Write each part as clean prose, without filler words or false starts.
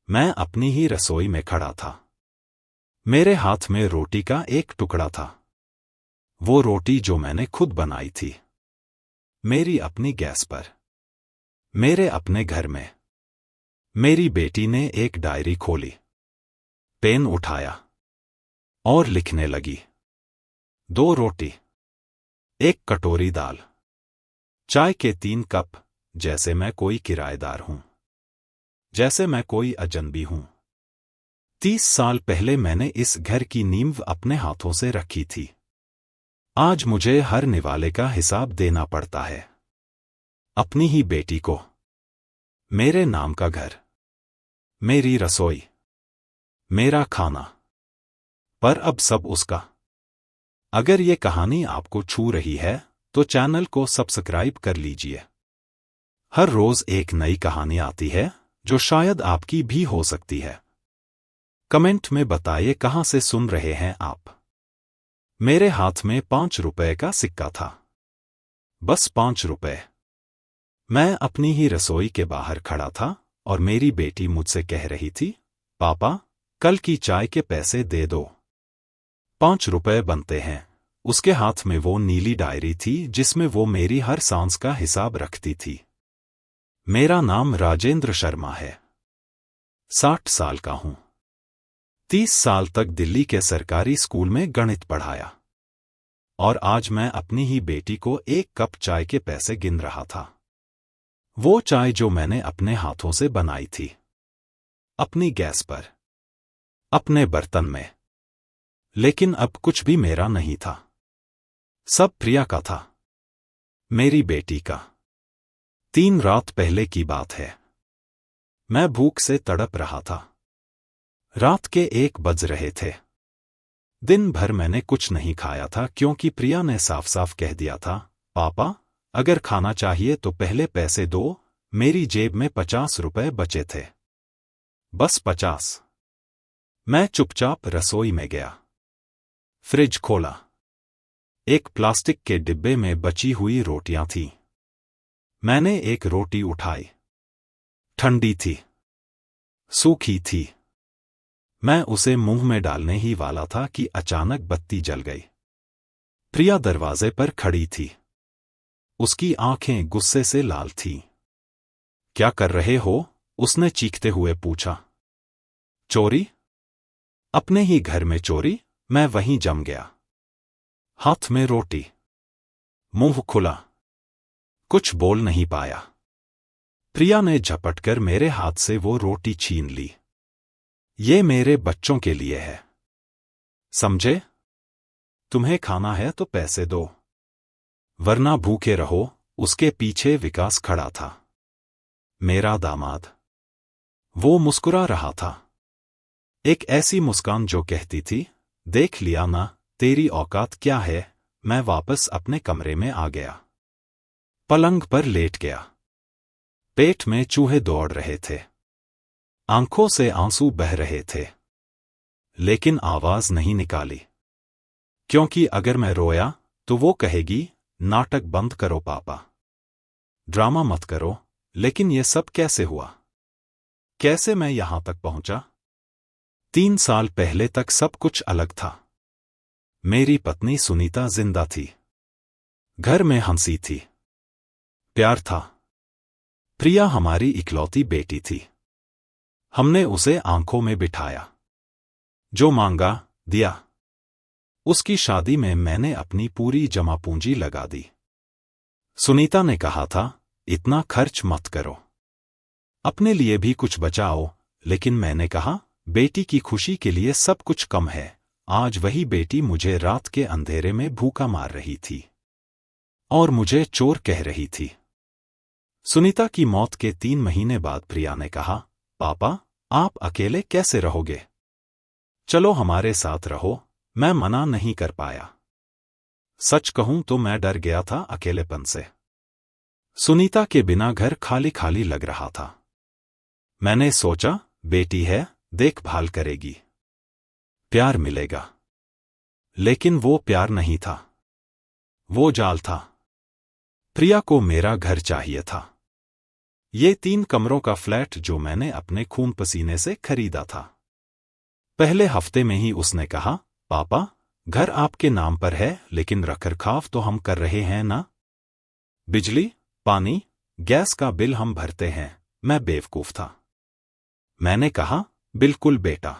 मैं अपनी ही रसोई में खड़ा था। मेरे हाथ में रोटी का एक टुकड़ा था। वो रोटी जो मैंने खुद बनाई थी। मेरी अपनी गैस पर। मेरे अपने घर में। मेरी बेटी ने एक डायरी खोली, पेन उठाया और लिखने लगी। 2 रोटी, 1 कटोरी दाल, चाय के 3 कप, जैसे मैं कोई किराएदार हूं, जैसे मैं कोई अजनबी हूं। 30 साल पहले मैंने इस घर की नींव अपने हाथों से रखी थी। आज मुझे हर निवाले का हिसाब देना पड़ता है। अपनी ही बेटी को। मेरे नाम का घर, मेरी रसोई, मेरा खाना। पर अब सब उसका। अगर ये कहानी आपको छू रही है तो चैनल को सब्सक्राइब कर लीजिए। हर रोज एक नई कहानी आती है जो शायद आपकी भी हो सकती है। कमेंट में बताइए कहां से सुन रहे हैं आप। मेरे हाथ में 5 रुपए का सिक्का था। बस 5 रुपए। मैं अपनी ही रसोई के बाहर खड़ा था और मेरी बेटी मुझसे कह रही थी, पापा, कल की चाय के पैसे दे दो। 5 रुपए बनते हैं। उसके हाथ में वो नीली डायरी थी जिसमें वो मेरी हर सांस का हिसाब रखती थी। मेरा नाम राजेंद्र शर्मा है। 60 साल का हूं। 30 साल तक दिल्ली के सरकारी स्कूल में गणित पढ़ाया। और आज मैं अपनी ही बेटी को 1 कप चाय के पैसे गिन रहा था। वो चाय जो मैंने अपने हाथों से बनाई थी। अपनी गैस पर। अपने बर्तन में। लेकिन अब कुछ भी मेरा नहीं था। सब प्रिया का था। मेरी बेटी का। 3 रात पहले की बात है। मैं भूख से तड़प रहा था। रात के 1 बज रहे थे। दिन भर मैंने कुछ नहीं खाया था क्योंकि प्रिया ने साफ साफ कह दिया था, पापा, अगर खाना चाहिए तो पहले पैसे दो। मेरी जेब में 50 रुपए बचे थे। बस 50। मैं चुपचाप रसोई में गया। फ्रिज खोला। एक प्लास्टिक के डिब्बे में बची हुई रोटियां थीं। मैंने एक रोटी उठाई। ठंडी थी। सूखी थी। मैं उसे मुंह में डालने ही वाला था कि अचानक बत्ती जल गई। प्रिया दरवाजे पर खड़ी थी। उसकी आंखें गुस्से से लाल थीं। क्या कर रहे हो? उसने चीखते हुए पूछा। चोरी? अपने ही घर में चोरी? मैं वहीं जम गया। हाथ में रोटी। मुंह खुला। कुछ बोल नहीं पाया। प्रिया ने झपटकर मेरे हाथ से वो रोटी छीन ली। ये मेरे बच्चों के लिए है। समझे? तुम्हें खाना है तो पैसे दो, वरना भूखे रहो। उसके पीछे विकास खड़ा था। मेरा दामाद। वो मुस्कुरा रहा था। एक ऐसी मुस्कान जो कहती थी, देख लिया ना, तेरी औकात क्या है। मैं वापस अपने कमरे में आ गया। पलंग पर लेट गया। पेट में चूहे दौड़ रहे थे। आंखों से आंसू बह रहे थे। लेकिन आवाज नहीं निकाली। क्योंकि अगर मैं रोया तो वो कहेगी, नाटक बंद करो पापा। ड्रामा मत करो। लेकिन ये सब कैसे हुआ? कैसे मैं यहां तक पहुंचा? 3 साल पहले तक सब कुछ अलग था। मेरी पत्नी सुनीता जिंदा थी। घर में हंसी थी। प्यार था। प्रिया हमारी इकलौती बेटी थी। हमने उसे आंखों में बिठाया। जो मांगा, दिया। उसकी शादी में मैंने अपनी पूरी जमा पूंजी लगा दी। सुनीता ने कहा था, इतना खर्च मत करो। अपने लिए भी कुछ बचाओ। लेकिन मैंने कहा, बेटी की खुशी के लिए सब कुछ कम है। आज वही बेटी मुझे रात के अंधेरे में भूखा मार रही थी। और मुझे चोर कह रही थी। सुनीता की मौत के 3 महीने बाद प्रिया ने कहा, पापा, आप अकेले कैसे रहोगे? चलो हमारे साथ रहो। मैं मना नहीं कर पाया। सच कहूं तो मैं डर गया था अकेलेपन से। सुनीता के बिना घर खाली खाली लग रहा था। मैंने सोचा, बेटी है, देखभाल करेगी, प्यार मिलेगा। लेकिन वो प्यार नहीं था। वो जाल था। प्रिया को मेरा घर चाहिए था। ये 3 कमरों का फ्लैट जो मैंने अपने खून पसीने से खरीदा था। पहले हफ्ते में ही उसने कहा, पापा, घर आपके नाम पर है लेकिन रखरखाव तो हम कर रहे हैं ना? बिजली, पानी, गैस का बिल हम भरते हैं। मैं बेवकूफ था। मैंने कहा, बिल्कुल बेटा।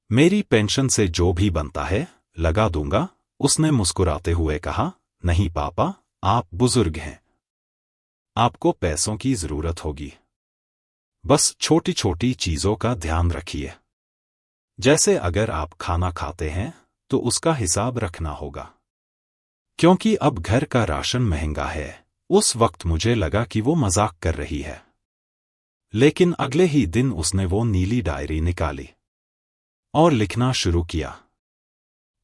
मेरी पेंशन से जो भी बनता है लगा दूंगा। उसने मुस्कुराते हुए कहा, नहीं पापा, आप बुजुर्ग हैं। आपको पैसों की जरूरत होगी। बस छोटी छोटी चीजों का ध्यान रखिए। जैसे अगर आप खाना खाते हैं तो उसका हिसाब रखना होगा। क्योंकि अब घर का राशन महंगा है। उस वक्त मुझे लगा कि वो मजाक कर रही है। लेकिन अगले ही दिन उसने वो नीली डायरी निकाली और लिखना शुरू किया।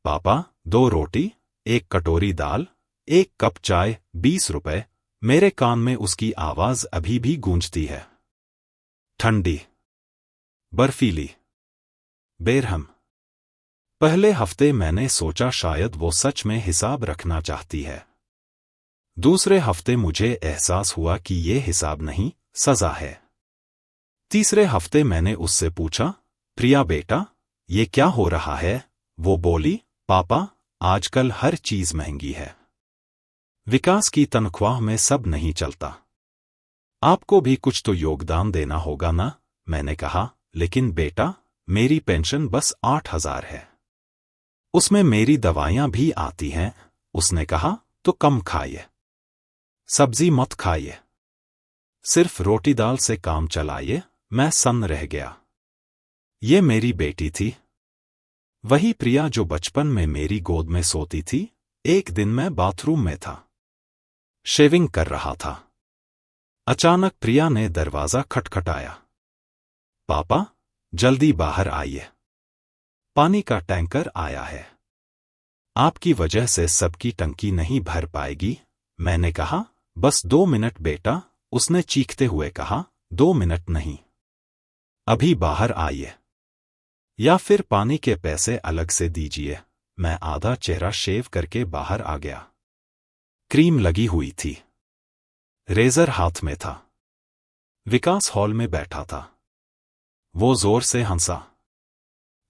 पापा, 2 रोटी, 1 कटोरी दाल, 1 कप चाय, 20 रुपए। मेरे कान में उसकी आवाज अभी भी गूंजती है। ठंडी, बर्फीली, बेरहम। पहले हफ्ते मैंने सोचा शायद वो सच में हिसाब रखना चाहती है। दूसरे हफ्ते मुझे एहसास हुआ कि ये हिसाब नहीं, सजा है। तीसरे हफ्ते मैंने उससे पूछा, प्रिया बेटा, ये क्या हो रहा है? वो बोली, पापा, आजकल हर चीज महंगी है। विकास की तनख्वाह में सब नहीं चलता। आपको भी कुछ तो योगदान देना होगा ना? मैंने कहा, लेकिन बेटा, मेरी पेंशन बस 8,000 है। उसमें मेरी दवाइयां भी आती हैं। उसने कहा, तो कम खाइए। सब्जी मत खाइए। सिर्फ रोटी दाल से काम चलाइए। मैं सन्न रह गया। ये मेरी बेटी थी। वही प्रिया जो बचपन में मेरी गोद में सोती थी। एक दिन मैं बाथरूम में था। शेविंग कर रहा था। अचानक प्रिया ने दरवाजा खटखटाया। पापा, जल्दी बाहर आइए। पानी का टैंकर आया है। आपकी वजह से सबकी टंकी नहीं भर पाएगी। मैंने कहा, बस 2 मिनट बेटा। उसने चीखते हुए कहा, 2 मिनट नहीं। अभी बाहर आइए। या फिर पानी के पैसे अलग से दीजिए। मैं आधा चेहरा शेव करके बाहर आ गया। क्रीम लगी हुई थी। रेजर हाथ में था। विकास हॉल में बैठा था। वो जोर से हंसा।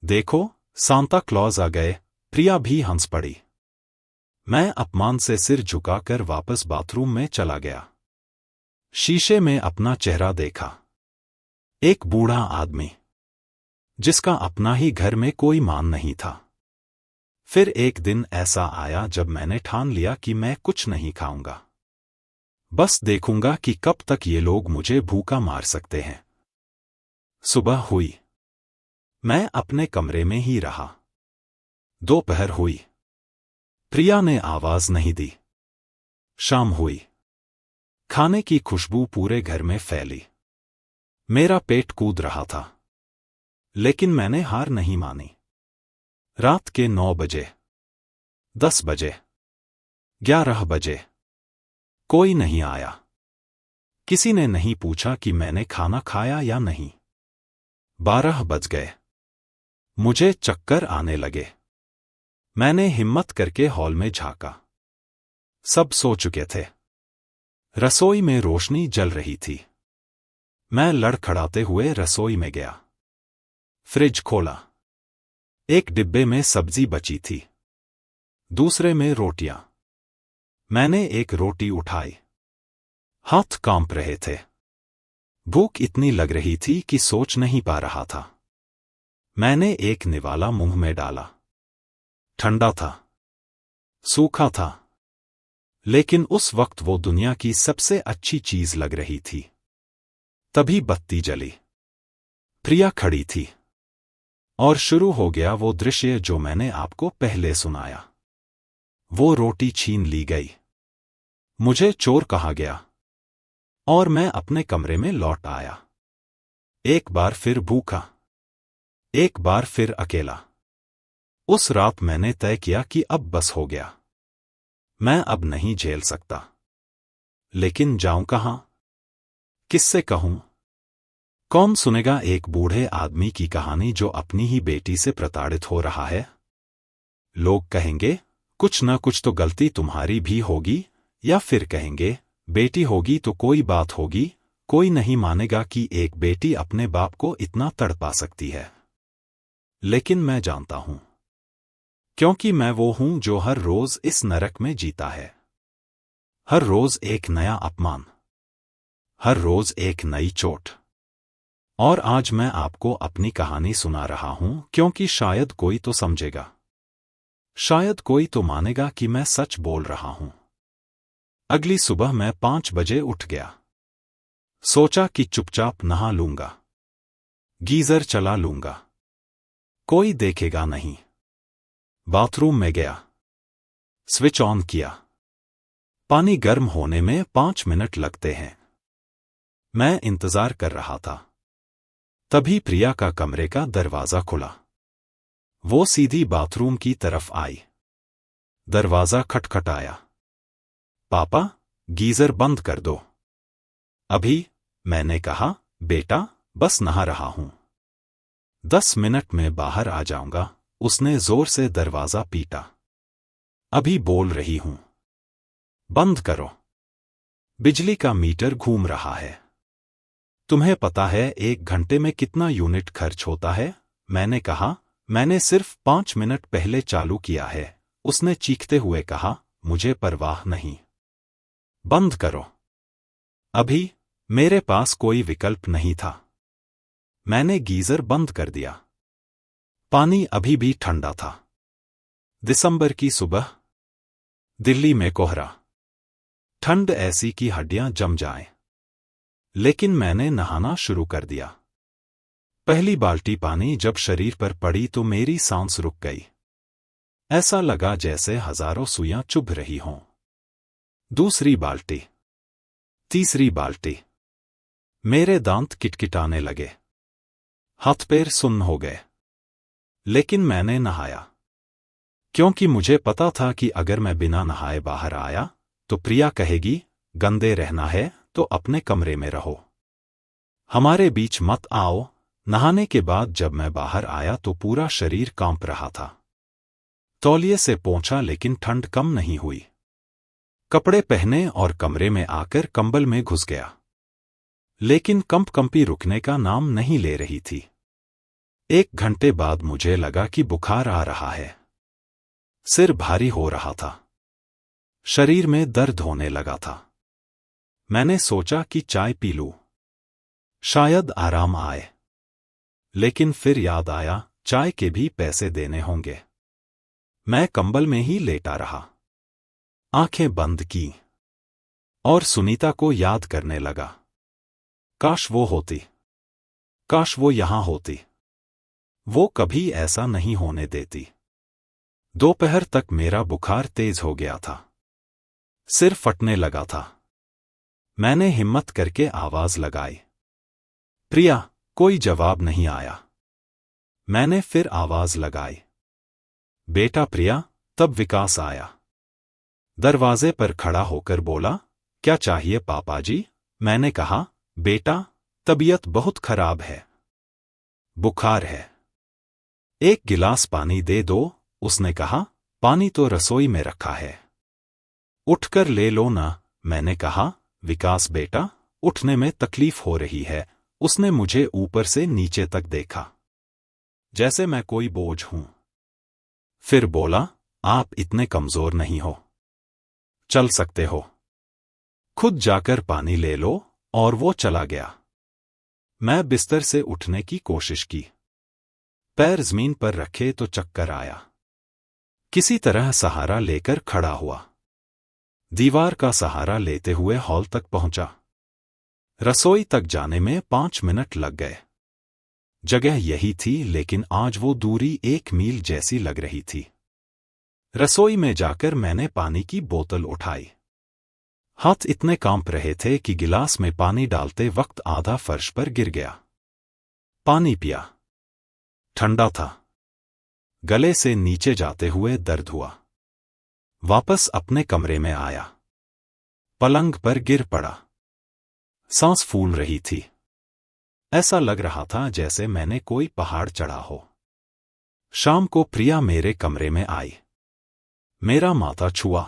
देखो, सांता क्लॉज आ गए। प्रिया भी हंस पड़ी। मैं अपमान से सिर झुकाकर वापस बाथरूम में चला गया। शीशे में अपना चेहरा देखा। एक बूढ़ा आदमी, जिसका अपना ही घर में कोई मान नहीं था। फिर एक दिन ऐसा आया जब मैंने ठान लिया कि मैं कुछ नहीं खाऊंगा। बस देखूंगा कि कब तक ये लोग मुझे भूखा मार सकते हैं। सुबह हुई। मैं अपने कमरे में ही रहा। दोपहर हुई। प्रिया ने आवाज नहीं दी। शाम हुई। खाने की खुशबू पूरे घर में फैली। मेरा पेट कूद रहा था। लेकिन मैंने हार नहीं मानी। रात के 9 बजे, 10 बजे, 11 बजे, कोई नहीं आया। किसी ने नहीं पूछा कि मैंने खाना खाया या नहीं। 12 बज गए। मुझे चक्कर आने लगे। मैंने हिम्मत करके हॉल में झांका। सब सो चुके थे। रसोई में रोशनी जल रही थी। मैं लड़खड़ाते हुए रसोई में गया। फ्रिज खोला। एक डिब्बे में सब्जी बची थी। दूसरे में रोटियां। मैंने एक रोटी उठाई। हाथ कांप रहे थे। भूख इतनी लग रही थी कि सोच नहीं पा रहा था। मैंने एक निवाला मुंह में डाला। ठंडा था। सूखा था। लेकिन उस वक्त वो दुनिया की सबसे अच्छी चीज लग रही थी। तभी बत्ती जली। प्रिया खड़ी थी। और शुरू हो गया वो दृश्य जो मैंने आपको पहले सुनाया। वो रोटी छीन ली गई। मुझे चोर कहा गया। और मैं अपने कमरे में लौट आया। एक बार फिर भूखा। एक बार फिर अकेला। उस रात मैंने तय किया कि अब बस हो गया। मैं अब नहीं झेल सकता। लेकिन जाऊं कहां? किससे कहूं? कौन सुनेगा एक बूढ़े आदमी की कहानी जो अपनी ही बेटी से प्रताड़ित हो रहा है? लोग कहेंगे, कुछ न कुछ तो गलती तुम्हारी भी होगी, या फिर कहेंगे, बेटी होगी तो कोई बात होगी, कोई नहीं मानेगा कि एक बेटी अपने बाप को इतना तड़पा सकती है। लेकिन मैं जानता हूं, क्योंकि मैं वो हूं जो हर रोज इस नरक में जीता है। हर रोज एक नया अपमान, हर रोज एक नई चोट। और आज मैं आपको अपनी कहानी सुना रहा हूं क्योंकि शायद कोई तो समझेगा, शायद कोई तो मानेगा कि मैं सच बोल रहा हूं। अगली सुबह मैं 5 बजे उठ गया। सोचा कि चुपचाप नहा लूंगा, गीजर चला लूंगा, कोई देखेगा नहीं। बाथरूम में गया, स्विच ऑन किया। पानी गर्म होने में 5 मिनट लगते हैं। मैं इंतजार कर रहा था। तभी प्रिया का कमरे का दरवाजा खुला। वो सीधी बाथरूम की तरफ आई। दरवाजा खटखटाया। पापा, गीजर बंद कर दो। अभी, मैंने कहा, बेटा, बस नहा रहा हूं। 10 मिनट में बाहर आ जाऊंगा। उसने जोर से दरवाजा पीटा। अभी बोल रही हूं, बंद करो। बिजली का मीटर घूम रहा है। तुम्हें पता है 1 घंटे में कितना यूनिट खर्च होता है? मैंने कहा, मैंने सिर्फ 5 मिनट पहले चालू किया है। उसने चीखते हुए कहा, मुझे परवाह नहीं। बंद करो अभी। मेरे पास कोई विकल्प नहीं था। मैंने गीजर बंद कर दिया। पानी अभी भी ठंडा था। दिसंबर की सुबह, दिल्ली में कोहरा, ठंड ऐसी कि हड्डियां जम जाएं। लेकिन मैंने नहाना शुरू कर दिया। पहली बाल्टी पानी जब शरीर पर पड़ी तो मेरी सांस रुक गई। ऐसा लगा जैसे हजारों सुइयां चुभ रही हों। दूसरी बाल्टी, तीसरी बाल्टी। मेरे दांत किटकिटाने लगे, हाथ पैर सुन्न हो गए। लेकिन मैंने नहाया, क्योंकि मुझे पता था कि अगर मैं बिना नहाए बाहर आया तो प्रिया कहेगी, गंदे रहना है तो अपने कमरे में रहो, हमारे बीच मत आओ। नहाने के बाद जब मैं बाहर आया तो पूरा शरीर कांप रहा था। तौलिए से पोंछा लेकिन ठंड कम नहीं हुई। कपड़े पहने और कमरे में आकर कंबल में घुस गया। लेकिन कंपकंपी रुकने का नाम नहीं ले रही थी। 1 घंटे बाद मुझे लगा कि बुखार आ रहा है। सिर भारी हो रहा था। शरीर में दर्द होने लगा था। मैंने सोचा कि चाय पी लूं, शायद आराम आए। लेकिन फिर याद आया, चाय के भी पैसे देने होंगे। मैं कंबल में ही लेटा रहा, आंखें बंद की और सुनीता को याद करने लगा। काश वो होती, काश वो यहां होती। वो कभी ऐसा नहीं होने देती। दोपहर तक मेरा बुखार तेज हो गया था। सिर फटने लगा था। मैंने हिम्मत करके आवाज लगाई, प्रिया। कोई जवाब नहीं आया। मैंने फिर आवाज लगाई, बेटा प्रिया। तब विकास आया। दरवाजे पर खड़ा होकर बोला, क्या चाहिए पापा जी? मैंने कहा, बेटा, तबीयत बहुत खराब है, बुखार है, 1 गिलास पानी दे दो। उसने कहा, पानी तो रसोई में रखा है, उठकर ले लो ना। मैंने कहा, विकास बेटा, उठने में तकलीफ हो रही है। उसने मुझे ऊपर से नीचे तक देखा, जैसे मैं कोई बोझ हूं। फिर बोला, आप इतने कमजोर नहीं हो, चल सकते हो, खुद जाकर पानी ले लो। और वो चला गया। मैं बिस्तर से उठने की कोशिश की। पैर जमीन पर रखे तो चक्कर आया। किसी तरह सहारा लेकर खड़ा हुआ। दीवार का सहारा लेते हुए हॉल तक पहुंचा। रसोई तक जाने में 5 मिनट लग गए। जगह यही थी, लेकिन आज वो दूरी 1 मील जैसी लग रही थी। रसोई में जाकर मैंने पानी की बोतल उठाई। हाथ इतने कांप रहे थे कि गिलास में पानी डालते वक्त आधा फर्श पर गिर गया। पानी पिया। ठंडा था। गले से नीचे जाते हुए दर्द हुआ। वापस अपने कमरे में आया। पलंग पर गिर पड़ा। सांस फूल रही थी। ऐसा लग रहा था जैसे मैंने कोई पहाड़ चढ़ा हो। शाम को प्रिया मेरे कमरे में आई। मेरा माथा छुआ।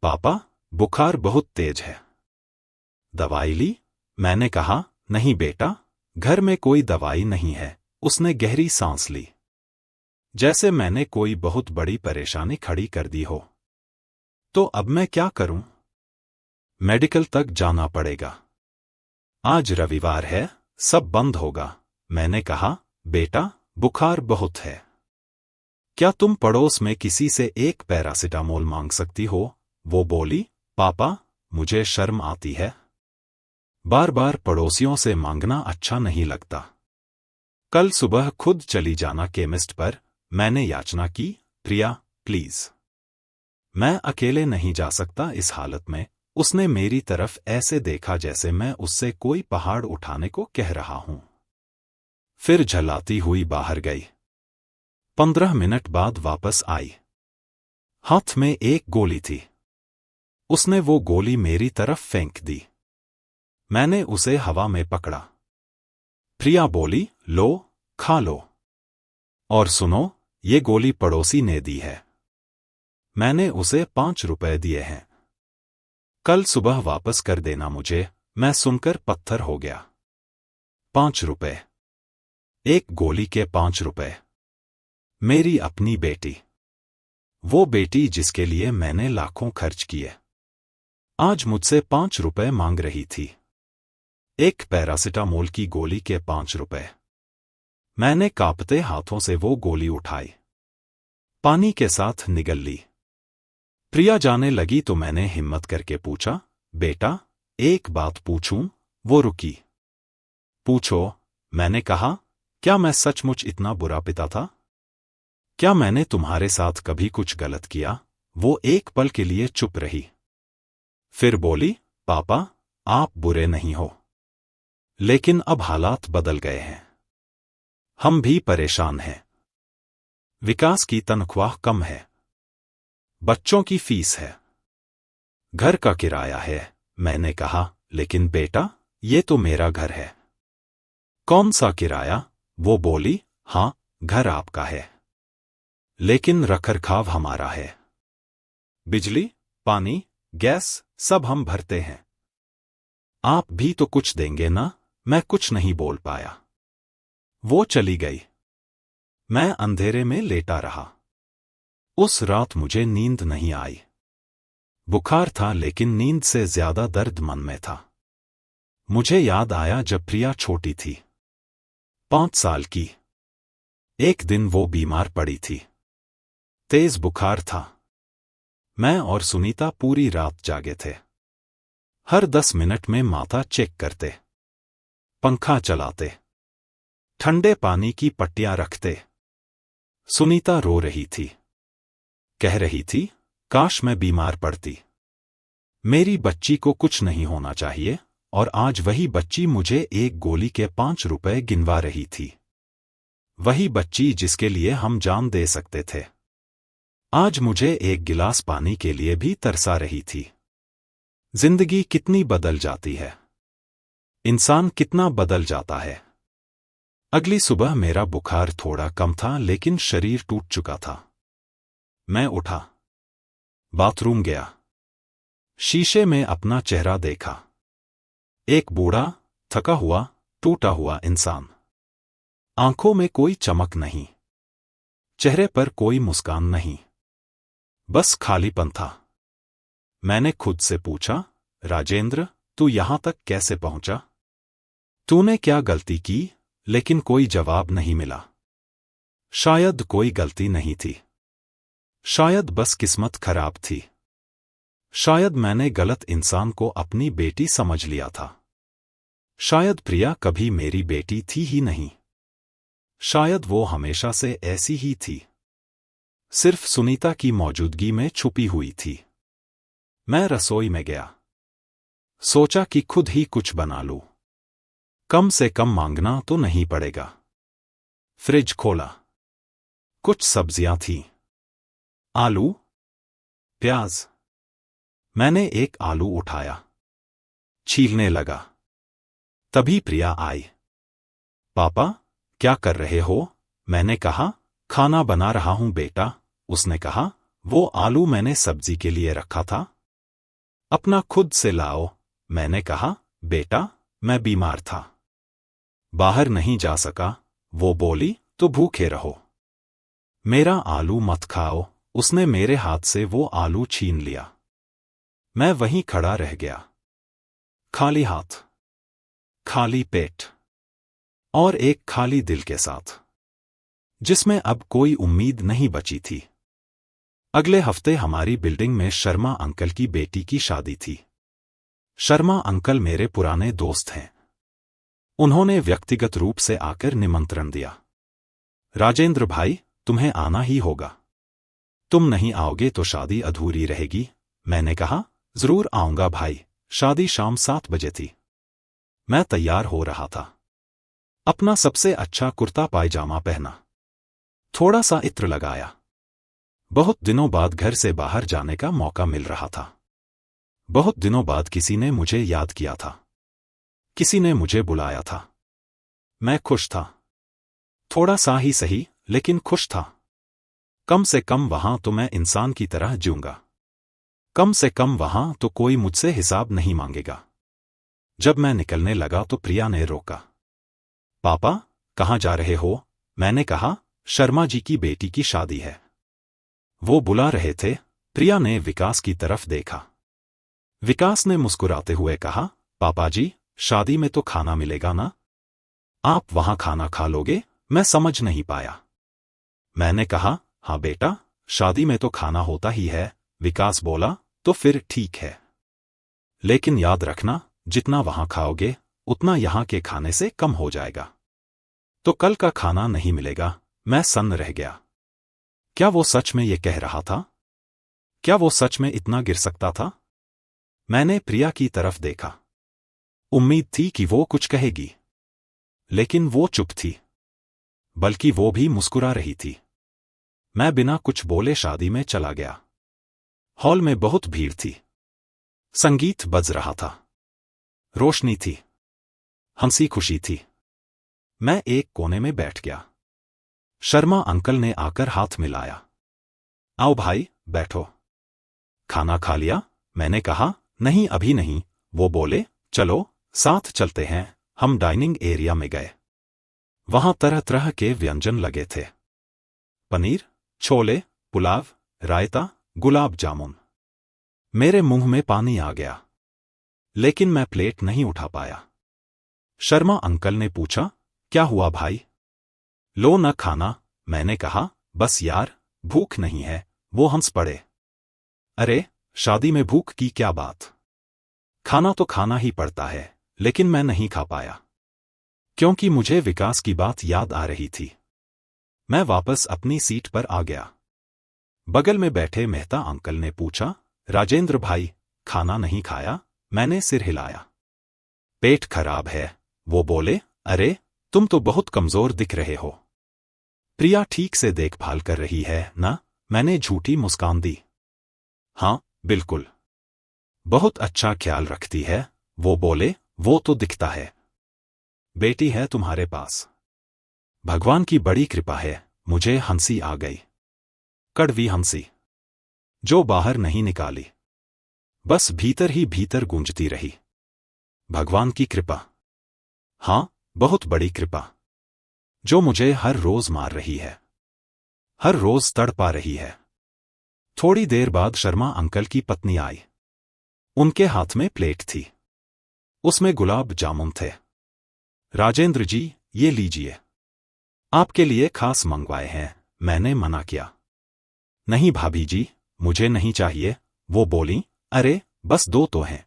पापा, बुखार बहुत तेज है। दवाई ली? मैंने कहा, नहीं बेटा, घर में कोई दवाई नहीं है। उसने गहरी सांस ली, जैसे मैंने कोई बहुत बड़ी परेशानी खड़ी कर दी हो। तो अब मैं क्या करूं? मेडिकल तक जाना पड़ेगा। आज रविवार है, सब बंद होगा। मैंने कहा, बेटा, बुखार बहुत है। क्या तुम पड़ोस में किसी से एक पैरासिटामोल मांग सकती हो? वो बोली, पापा, मुझे शर्म आती है। बार बार पड़ोसियों से मांगना अच्छा नहीं लगता। कल सुबह खुद चली जाना केमिस्ट पर। मैंने याचना की, प्रिया, प्लीज। मैं अकेले नहीं जा सकता इस हालत में। उसने मेरी तरफ ऐसे देखा जैसे मैं उससे कोई पहाड़ उठाने को कह रहा हूं। फिर झल्लाती हुई बाहर गई। 15 मिनट बाद वापस आई। हाथ में एक गोली थी। उसने वो गोली मेरी तरफ फेंक दी। मैंने उसे हवा में पकड़ा। प्रिया बोली, लो, खा लो। और सुनो, ये गोली पड़ोसी ने दी है। मैंने उसे 5 रुपए दिए हैं। कल सुबह वापस कर देना मुझे। मैं सुनकर पत्थर हो गया। 5 रुपए। एक गोली के 5 रुपए। मेरी अपनी बेटी। वो बेटी जिसके लिए मैंने लाखों खर्च किए, आज मुझसे 5 रुपए मांग रही थी। एक पैरासिटामोल की गोली के 5 रुपए। मैंने कांपते हाथों से वो गोली उठाई, पानी के साथ निगल ली। प्रिया जाने लगी तो मैंने हिम्मत करके पूछा, बेटा, एक बात पूछूं? वो रुकी। पूछो। मैंने कहा, क्या मैं सचमुच इतना बुरा पिता था? क्या मैंने तुम्हारे साथ कभी कुछ गलत किया? वो एक पल के लिए चुप रही। फिर बोली, पापा, आप बुरे नहीं हो, लेकिन अब हालात बदल गए हैं। हम भी परेशान हैं। विकास की तनख्वाह कम है, बच्चों की फीस है, घर का किराया है। मैंने कहा, लेकिन बेटा, ये तो मेरा घर है। कौन सा किराया? वो बोली, हाँ, घर आपका है, लेकिन रखरखाव हमारा है। बिजली, पानी, गैस, सब हम भरते हैं। आप भी तो कुछ देंगे ना? मैं कुछ नहीं बोल पाया। वो चली गई। मैं अंधेरे में लेटा रहा। उस रात मुझे नींद नहीं आई। बुखार था, लेकिन नींद से ज्यादा दर्द मन में था। मुझे याद आया जब प्रिया छोटी थी, 5 साल की। एक दिन वो बीमार पड़ी थी। तेज बुखार था। मैं और सुनीता पूरी रात जागे थे। हर 10 मिनट में माथा चेक करते, पंखा चलाते, ठंडे पानी की पट्टियां रखते। सुनीता रो रही थी, कह रही थी, काश मैं बीमार पड़ती। मेरी बच्ची को कुछ नहीं होना चाहिए। और आज वही बच्ची मुझे एक गोली के 5 रुपए गिनवा रही थी। वही बच्ची जिसके लिए हम जान दे सकते थे, आज मुझे एक गिलास पानी के लिए भी तरसा रही थी। जिंदगी कितनी बदल जाती है, इंसान कितना बदल जाता है। अगली सुबह मेरा बुखार थोड़ा कम था, लेकिन शरीर टूट चुका था। मैं उठा, बाथरूम गया, शीशे में अपना चेहरा देखा। एक बूढ़ा, थका हुआ, टूटा हुआ इंसान। आंखों में कोई चमक नहीं, चेहरे पर कोई मुस्कान नहीं, बस खालीपन था। मैंने खुद से पूछा, राजेंद्र, तू यहां तक कैसे पहुंचा? तूने क्या गलती की? लेकिन कोई जवाब नहीं मिला। शायद कोई गलती नहीं थी, शायद बस किस्मत खराब थी। शायद मैंने गलत इंसान को अपनी बेटी समझ लिया था। शायद प्रिया कभी मेरी बेटी थी ही नहीं। शायद वो हमेशा से ऐसी ही थी, सिर्फ सुनीता की मौजूदगी में छुपी हुई थी। मैं रसोई में गया, सोचा कि खुद ही कुछ बना लूं, कम से कम मांगना तो नहीं पड़ेगा। फ्रिज खोला, कुछ सब्जियां थीं, आलू, प्याज। मैंने एक आलू उठाया, छीलने लगा। तभी प्रिया आई। पापा, क्या कर रहे हो? मैंने कहा, खाना बना रहा हूं बेटा। उसने कहा, वो आलू मैंने सब्जी के लिए रखा था, अपना खुद से लाओ। मैंने कहा, बेटा, मैं बीमार था, बाहर नहीं जा सका। वो बोली, तो भूखे रहो, मेरा आलू मत खाओ। उसने मेरे हाथ से वो आलू छीन लिया। मैं वहीं खड़ा रह गया, खाली हाथ, खाली पेट और एक खाली दिल के साथ, जिसमें अब कोई उम्मीद नहीं बची थी। अगले हफ्ते हमारी बिल्डिंग में शर्मा अंकल की बेटी की शादी थी। शर्मा अंकल मेरे पुराने दोस्त हैं। उन्होंने व्यक्तिगत रूप से आकर निमंत्रण दिया। राजेंद्र भाई, तुम्हें आना ही होगा। तुम नहीं आओगे तो शादी अधूरी रहेगी। मैंने कहा, जरूर आऊंगा भाई। शादी शाम 7 बजे थी। मैं तैयार हो रहा था। अपना सबसे अच्छा कुर्ता पायजामा पहना, थोड़ा सा इत्र लगाया। बहुत दिनों बाद घर से बाहर जाने का मौका मिल रहा था। बहुत दिनों बाद किसी ने मुझे याद किया था, किसी ने मुझे बुलाया था। मैं खुश था, थोड़ा सा ही सही, लेकिन खुश था। कम से कम वहां तो मैं इंसान की तरह जीऊंगा। कम से कम वहां तो कोई मुझसे हिसाब नहीं मांगेगा। जब मैं निकलने लगा तो प्रिया ने रोका। पापा, कहाँ जा रहे हो? मैंने कहा, शर्मा जी की बेटी की शादी है। वो बुला रहे थे। प्रिया ने विकास की तरफ देखा। विकास ने मुस्कुराते हुए कहा, पापा जी, शादी में तो खाना मिलेगा ना? आप वहां खाना खा लोगे? मैं समझ नहीं पाया। मैंने कहा, हाँ बेटा, शादी में तो खाना होता ही है। विकास बोला, तो फिर ठीक है। लेकिन याद रखना, जितना वहां खाओगे उतना यहां के खाने से कम हो जाएगा। तो कल का खाना नहीं मिलेगा। मैं सन्न रह गया। क्या वो सच में ये कह रहा था? क्या वो सच में इतना गिर सकता था? मैंने प्रिया की तरफ देखा। उम्मीद थी कि वो कुछ कहेगी, लेकिन वो चुप थी, बल्कि वो भी मुस्कुरा रही थी। मैं बिना कुछ बोले शादी में चला गया। हॉल में बहुत भीड़ थी। संगीत बज रहा था, रोशनी थी, हंसी खुशी थी। मैं एक कोने में बैठ गया। शर्मा अंकल ने आकर हाथ मिलाया। आओ भाई, बैठो। खाना खा लिया? मैंने कहा, नहीं अभी नहीं। वो बोले, चलो साथ चलते हैं। हम डाइनिंग एरिया में गए। वहां तरह तरह के व्यंजन लगे थे। पनीर, छोले, पुलाव, रायता, गुलाब जामुन। मेरे मुंह में पानी आ गया, लेकिन मैं प्लेट नहीं उठा पाया। शर्मा अंकल ने पूछा, क्या हुआ भाई? लो न खाना। मैंने कहा, बस यार, भूख नहीं है। वो हंस पड़े। अरे, शादी में भूख की क्या बात? खाना तो खाना ही पड़ता है। लेकिन मैं नहीं खा पाया, क्योंकि मुझे विकास की बात याद आ रही थी। मैं वापस अपनी सीट पर आ गया। बगल में बैठे मेहता अंकल ने पूछा, राजेंद्र भाई, खाना नहीं खाया? मैंने सिर हिलाया। पेट खराब है। वो बोले, अरे, तुम तो बहुत कमजोर दिख रहे हो। प्रिया ठीक से देखभाल कर रही है ना? मैंने झूठी मुस्कान दी। हाँ, बिल्कुल, बहुत अच्छा ख्याल रखती है। वो बोले, वो तो दिखता है। बेटी है तुम्हारे पास, भगवान की बड़ी कृपा है। मुझे हंसी आ गई, कड़वी हंसी, जो बाहर नहीं निकाली, बस भीतर ही भीतर गूंजती रही। भगवान की कृपा, हाँ, बहुत बड़ी कृपा, जो मुझे हर रोज मार रही है, हर रोज तड़पा रही है। थोड़ी देर बाद शर्मा अंकल की पत्नी आई। उनके हाथ में प्लेट थी, उसमें गुलाब जामुन थे। राजेंद्र जी, ये लीजिए, आपके लिए खास मंगवाए हैं। मैंने मना किया। नहीं भाभी जी, मुझे नहीं चाहिए। वो बोली, अरे, बस 2 तो हैं,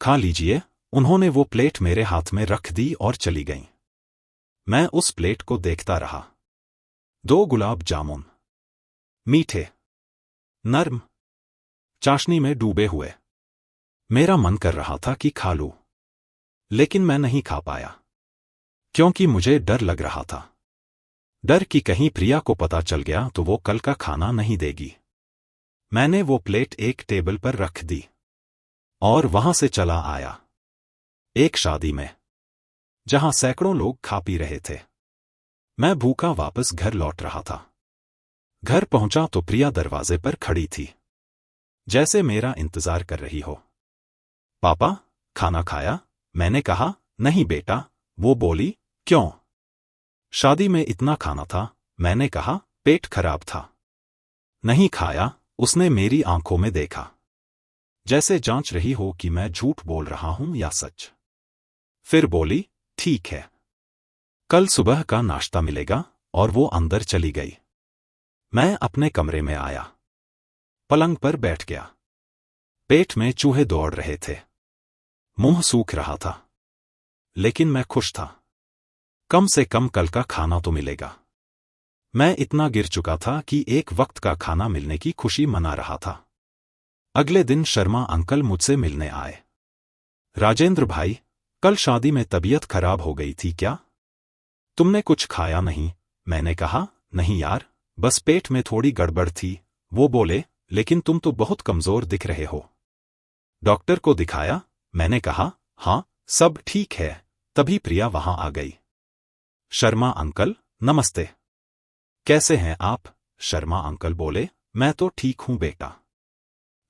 खा लीजिए। उन्होंने वो प्लेट मेरे हाथ में रख दी और चली गईं। मैं उस प्लेट को देखता रहा। 2 गुलाब जामुन, मीठे, नर्म, चाशनी में डूबे हुए। मेरा मन कर रहा था कि खा लूं, लेकिन मैं नहीं खा पाया, क्योंकि मुझे डर लग रहा था। डर कि कहीं प्रिया को पता चल गया तो वो कल का खाना नहीं देगी। मैंने वो प्लेट एक टेबल पर रख दी और वहां से चला आया। एक शादी में, जहां सैकड़ों लोग खा पी रहे थे, मैं भूखा वापस घर लौट रहा था। घर पहुंचा तो प्रिया दरवाजे पर खड़ी थी, जैसे मेरा इंतजार कर रही हो। पापा, खाना खाया? मैंने कहा, नहीं बेटा। वो बोली, क्यों? शादी में इतना खाना था। मैंने कहा, पेट खराब था। नहीं खाया। उसने मेरी आंखों में देखा, जैसे जांच रही हो कि मैं झूठ बोल रहा हूं या सच। फिर बोली, ठीक है, कल सुबह का नाश्ता मिलेगा, और वो अंदर चली गई। मैं अपने कमरे में आया, पलंग पर बैठ गया। पेट में चूहे दौड़ रहे थे, मुंह सूख रहा था, लेकिन मैं खुश था। कम से कम कल का खाना तो मिलेगा। मैं इतना गिर चुका था कि एक वक्त का खाना मिलने की खुशी मना रहा था। अगले दिन शर्मा अंकल मुझसे मिलने आए। राजेंद्र भाई, कल शादी में तबीयत खराब हो गई थी क्या? तुमने कुछ खाया नहीं? मैंने कहा, नहीं यार, बस पेट में थोड़ी गड़बड़ थी। वो बोले, लेकिन तुम तो बहुत कमजोर दिख रहे हो। डॉक्टर को दिखाया? मैंने कहा, हाँ, सब ठीक है। तभी प्रिया वहां आ गई। शर्मा अंकल, नमस्ते। कैसे हैं आप? शर्मा अंकल बोले, मैं तो ठीक हूं बेटा,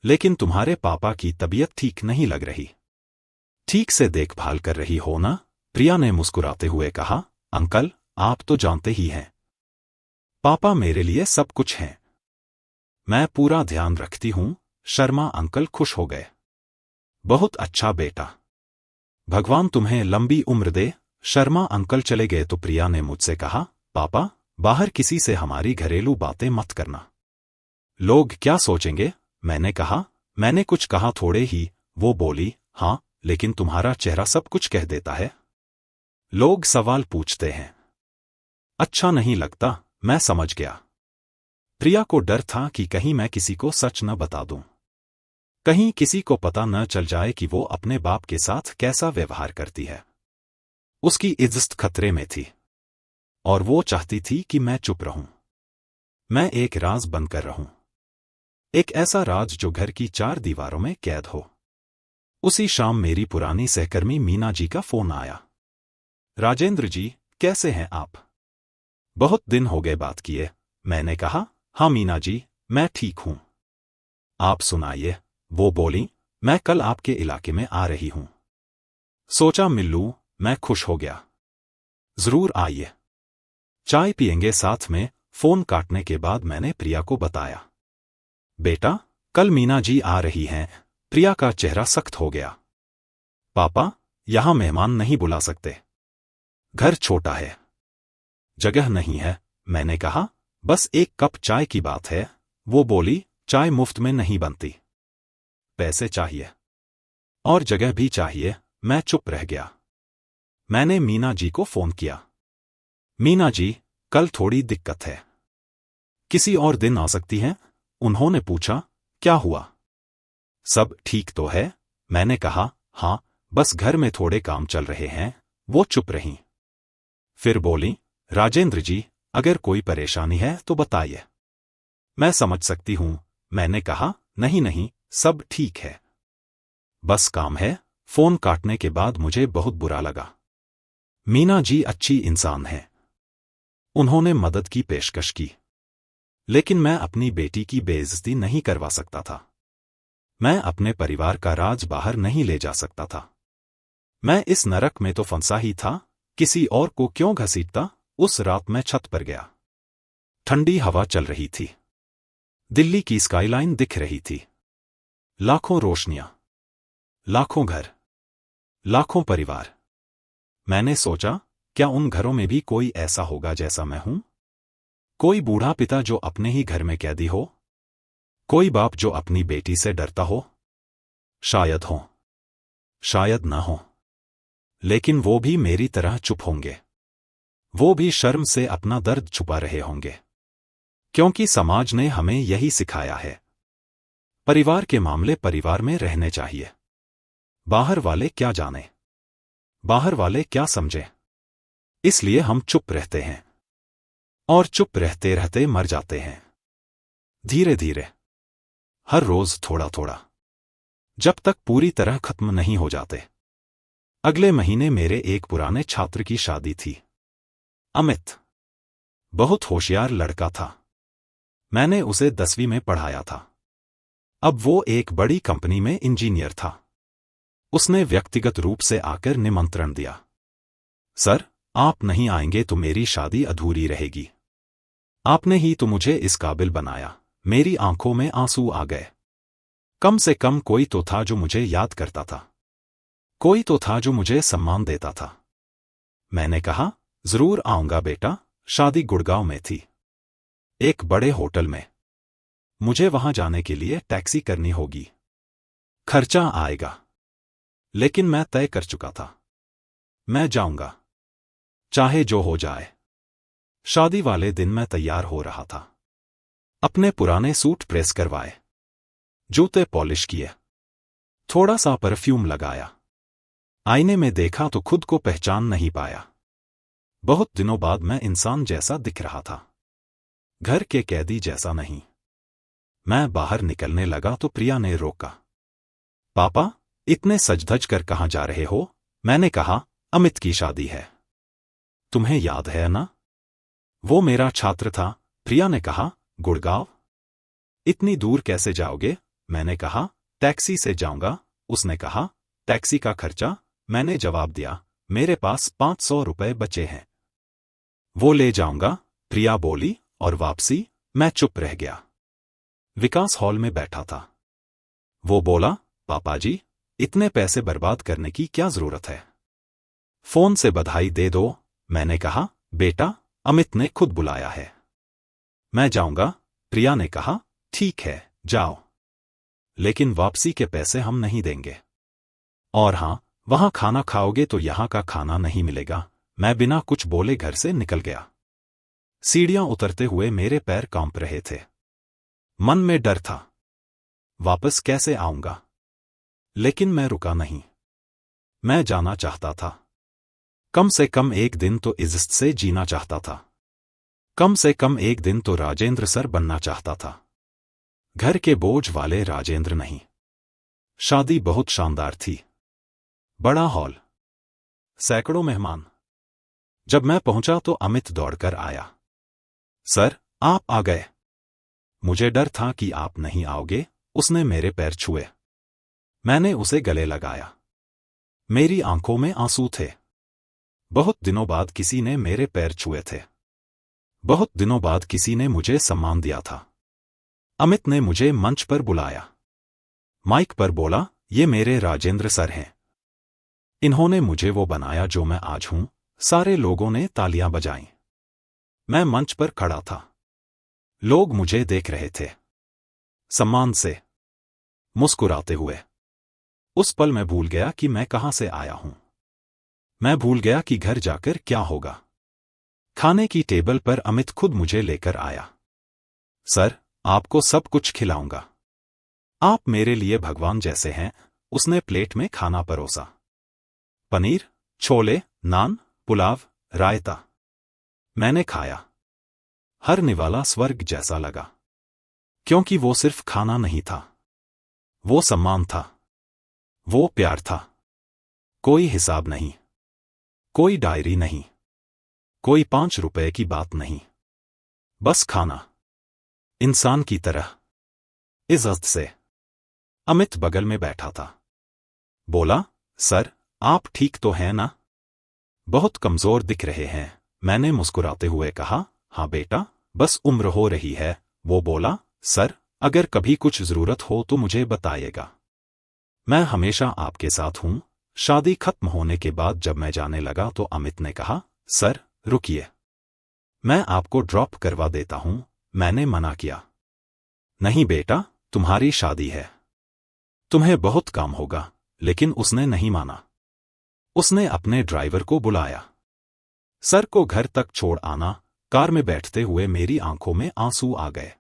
लेकिन तुम्हारे पापा की तबीयत ठीक नहीं लग रही। ठीक से देखभाल कर रही हो ना? प्रिया ने मुस्कुराते हुए कहा, अंकल, आप तो जानते ही हैं, पापा मेरे लिए सब कुछ हैं। मैं पूरा ध्यान रखती हूं। शर्मा अंकल खुश हो गए। बहुत अच्छा बेटा, भगवान तुम्हें लंबी उम्र दे। शर्मा अंकल चले गए तो प्रिया ने मुझसे कहा, पापा, बाहर किसी से हमारी घरेलू बातें मत करना। लोग क्या सोचेंगे? मैंने कहा, मैंने कुछ कहा थोड़े ही। वो बोली, हाँ, लेकिन तुम्हारा चेहरा सब कुछ कह देता है। लोग सवाल पूछते हैं। अच्छा नहीं लगता। मैं समझ गया। प्रिया को डर था कि कहीं मैं किसी को सच न बता दूं, कहीं किसी को पता न चल जाए कि वो अपने बाप के साथ कैसा व्यवहार करती है। उसकी इज्जत खतरे में थी, और वो चाहती थी कि मैं चुप रहूं। मैं एक राज बनकर रहूं, एक ऐसा राज जो घर की 4 दीवारों में कैद हो। उसी शाम मेरी पुरानी सहकर्मी मीना जी का फोन आया। राजेंद्र जी, कैसे हैं आप? बहुत दिन हो गए बात किए। मैंने कहा, हाँ मीना जी, मैं ठीक हूं। आप सुनाइए। वो बोली, मैं कल आपके इलाके में आ रही हूं, सोचा मिल लूं। मैं खुश हो गया। जरूर आइए, चाय पिएंगे साथ में। फोन काटने के बाद मैंने प्रिया को बताया, बेटा, कल मीना जी आ रही हैं। प्रिया का चेहरा सख्त हो गया। पापा, यहां मेहमान नहीं बुला सकते, घर छोटा है, जगह नहीं है। मैंने कहा, बस एक कप चाय की बात है। वो बोली, चाय मुफ्त में नहीं बनती, पैसे चाहिए, और जगह भी चाहिए। मैं चुप रह गया। मैंने मीना जी को फोन किया। मीना जी, कल थोड़ी दिक्कत है, किसी और दिन आ सकती हैं? उन्होंने पूछा, क्या हुआ? सब ठीक तो है? मैंने कहा, हाँ, बस घर में थोड़े काम चल रहे हैं। वो चुप रहीं। फिर बोली, राजेंद्र जी, अगर कोई परेशानी है तो बताइए, मैं समझ सकती हूं। मैंने कहा, नहीं नहीं, सब ठीक है, बस काम है। फोन काटने के बाद मुझे बहुत बुरा लगा। मीना जी अच्छी इंसान है, उन्होंने मदद की पेशकश की, लेकिन मैं अपनी बेटी की बेइज्जती नहीं करवा सकता था। मैं अपने परिवार का राज बाहर नहीं ले जा सकता था। मैं इस नरक में तो फंसा ही था, किसी और को क्यों घसीटता? उस रात मैं छत पर गया। ठंडी हवा चल रही थी, दिल्ली की स्काईलाइन दिख रही थी। लाखों रोशनियां, लाखों घर, लाखों परिवार। मैंने सोचा, क्या उन घरों में भी कोई ऐसा होगा जैसा मैं हूं? कोई बूढ़ा पिता जो अपने ही घर में कैदी हो, कोई बाप जो अपनी बेटी से डरता हो। शायद हो, शायद ना हो, लेकिन वो भी मेरी तरह चुप होंगे। वो भी शर्म से अपना दर्द छुपा रहे होंगे, क्योंकि समाज ने हमें यही सिखाया है, परिवार के मामले परिवार में रहने चाहिए। बाहर वाले क्या जाने, बाहर वाले क्या समझे, इसलिए हम चुप रहते हैं, और चुप रहते रहते मर जाते हैं, धीरे धीरे, हर रोज थोड़ा थोड़ा, जब तक पूरी तरह खत्म नहीं हो जाते। अगले महीने मेरे एक पुराने छात्र की शादी थी। अमित बहुत होशियार लड़का था। मैंने उसे 10वीं में पढ़ाया था। अब वो एक बड़ी कंपनी में इंजीनियर था। उसने व्यक्तिगत रूप से आकर निमंत्रण दिया। सर, आप नहीं आएंगे तो मेरी शादी अधूरी रहेगी। आपने ही तो मुझे इस काबिल बनाया। मेरी आंखों में आंसू आ गए। कम से कम कोई तो था जो मुझे याद करता था। कोई तो था जो मुझे सम्मान देता था। मैंने कहा, जरूर आऊंगा बेटा। शादी गुड़गांव में थी, एक बड़े होटल में। मुझे वहां जाने के लिए टैक्सी करनी होगी। खर्चा आएगा, लेकिन मैं तय कर चुका था। मैं जाऊंगा, चाहे जो हो जाए। शादी वाले दिन मैं तैयार हो रहा था। अपने पुराने सूट प्रेस करवाए, जूते पॉलिश किए, थोड़ा सा परफ्यूम लगाया। आईने में देखा तो खुद को पहचान नहीं पाया। बहुत दिनों बाद मैं इंसान जैसा दिख रहा था, घर के कैदी जैसा नहीं। मैं बाहर निकलने लगा तो प्रिया ने रोका। पापा, इतने सज-धज कर कहां जा रहे हो? मैंने कहा, अमित की शादी है। तुम्हें याद है ना? वो मेरा छात्र था। प्रिया ने कहा, गुड़गांव? इतनी दूर कैसे जाओगे? मैंने कहा, टैक्सी से जाऊंगा। उसने कहा, टैक्सी का खर्चा? मैंने जवाब दिया, मेरे पास 500 रुपए बचे हैं, वो ले जाऊंगा। प्रिया बोली, और वापसी? मैं चुप रह गया। विकास हॉल में बैठा था। वो बोला, पापा जी, इतने पैसे बर्बाद करने की क्या जरूरत है? फोन से बधाई दे दो। मैंने कहा, बेटा, अमित ने खुद बुलाया है। मैं जाऊंगा। प्रिया ने कहा, ठीक है, जाओ, लेकिन वापसी के पैसे हम नहीं देंगे। और हां, वहां खाना खाओगे तो यहां का खाना नहीं मिलेगा। मैं बिना कुछ बोले घर से निकल गया। सीढ़ियां उतरते हुए मेरे पैर कांप रहे थे। मन में डर था, वापस कैसे आऊंगा? लेकिन मैं रुका नहीं। मैं जाना चाहता था। कम से कम एक दिन तो इज्जत से जीना चाहता था। कम से कम एक दिन तो राजेंद्र सर बनना चाहता था। घर के बोझ वाले राजेंद्र नहीं। शादी बहुत शानदार थी। बड़ा हॉल, सैकड़ों मेहमान। जब मैं पहुंचा तो अमित दौड़कर आया। सर, आप आ गए। मुझे डर था कि आप नहीं आओगे। उसने मेरे पैर छुए। मैंने उसे गले लगाया। मेरी आंखों में आंसू थे। बहुत दिनों बाद किसी ने मेरे पैर छुए थे। बहुत दिनों बाद किसी ने मुझे सम्मान दिया था। अमित ने मुझे मंच पर बुलाया। माइक पर बोला, ये मेरे राजेंद्र सर हैं। इन्होंने मुझे वो बनाया जो मैं आज हूं। सारे लोगों ने तालियां बजाईं। मैं मंच पर खड़ा था। लोग मुझे देख रहे थे, सम्मान से, मुस्कुराते हुए। उस पल मैं भूल गया कि मैं कहां से आया हूं। मैं भूल गया कि घर जाकर क्या होगा। खाने की टेबल पर अमित खुद मुझे लेकर आया। सर, आपको सब कुछ खिलाऊंगा। आप मेरे लिए भगवान जैसे हैं। उसने प्लेट में खाना परोसा। पनीर, छोले, नान, पुलाव, रायता। मैंने खाया। हर निवाला स्वर्ग जैसा लगा। क्योंकि वो सिर्फ खाना नहीं था, वो सम्मान था, वो प्यार था। कोई हिसाब नहीं, कोई डायरी नहीं, कोई 5 रुपए की बात नहीं। बस खाना, इंसान की तरह, इज्जत से। अमित बगल में बैठा था। बोला, सर, आप ठीक तो हैं ना? बहुत कमजोर दिख रहे हैं। मैंने मुस्कुराते हुए कहा, हाँ बेटा, बस उम्र हो रही है। वो बोला, सर, अगर कभी कुछ जरूरत हो तो मुझे बताइएगा। मैं हमेशा आपके साथ हूं। शादी खत्म होने के बाद जब मैं जाने लगा तो अमित ने कहा, सर, रुकिए, मैं आपको ड्रॉप करवा देता हूं। मैंने मना किया। नहीं बेटा, तुम्हारी शादी है, तुम्हें बहुत काम होगा। लेकिन उसने नहीं माना। उसने अपने ड्राइवर को बुलाया। सर को घर तक छोड़ आना। कार में बैठते हुए मेरी आंखों में आंसू आ गए।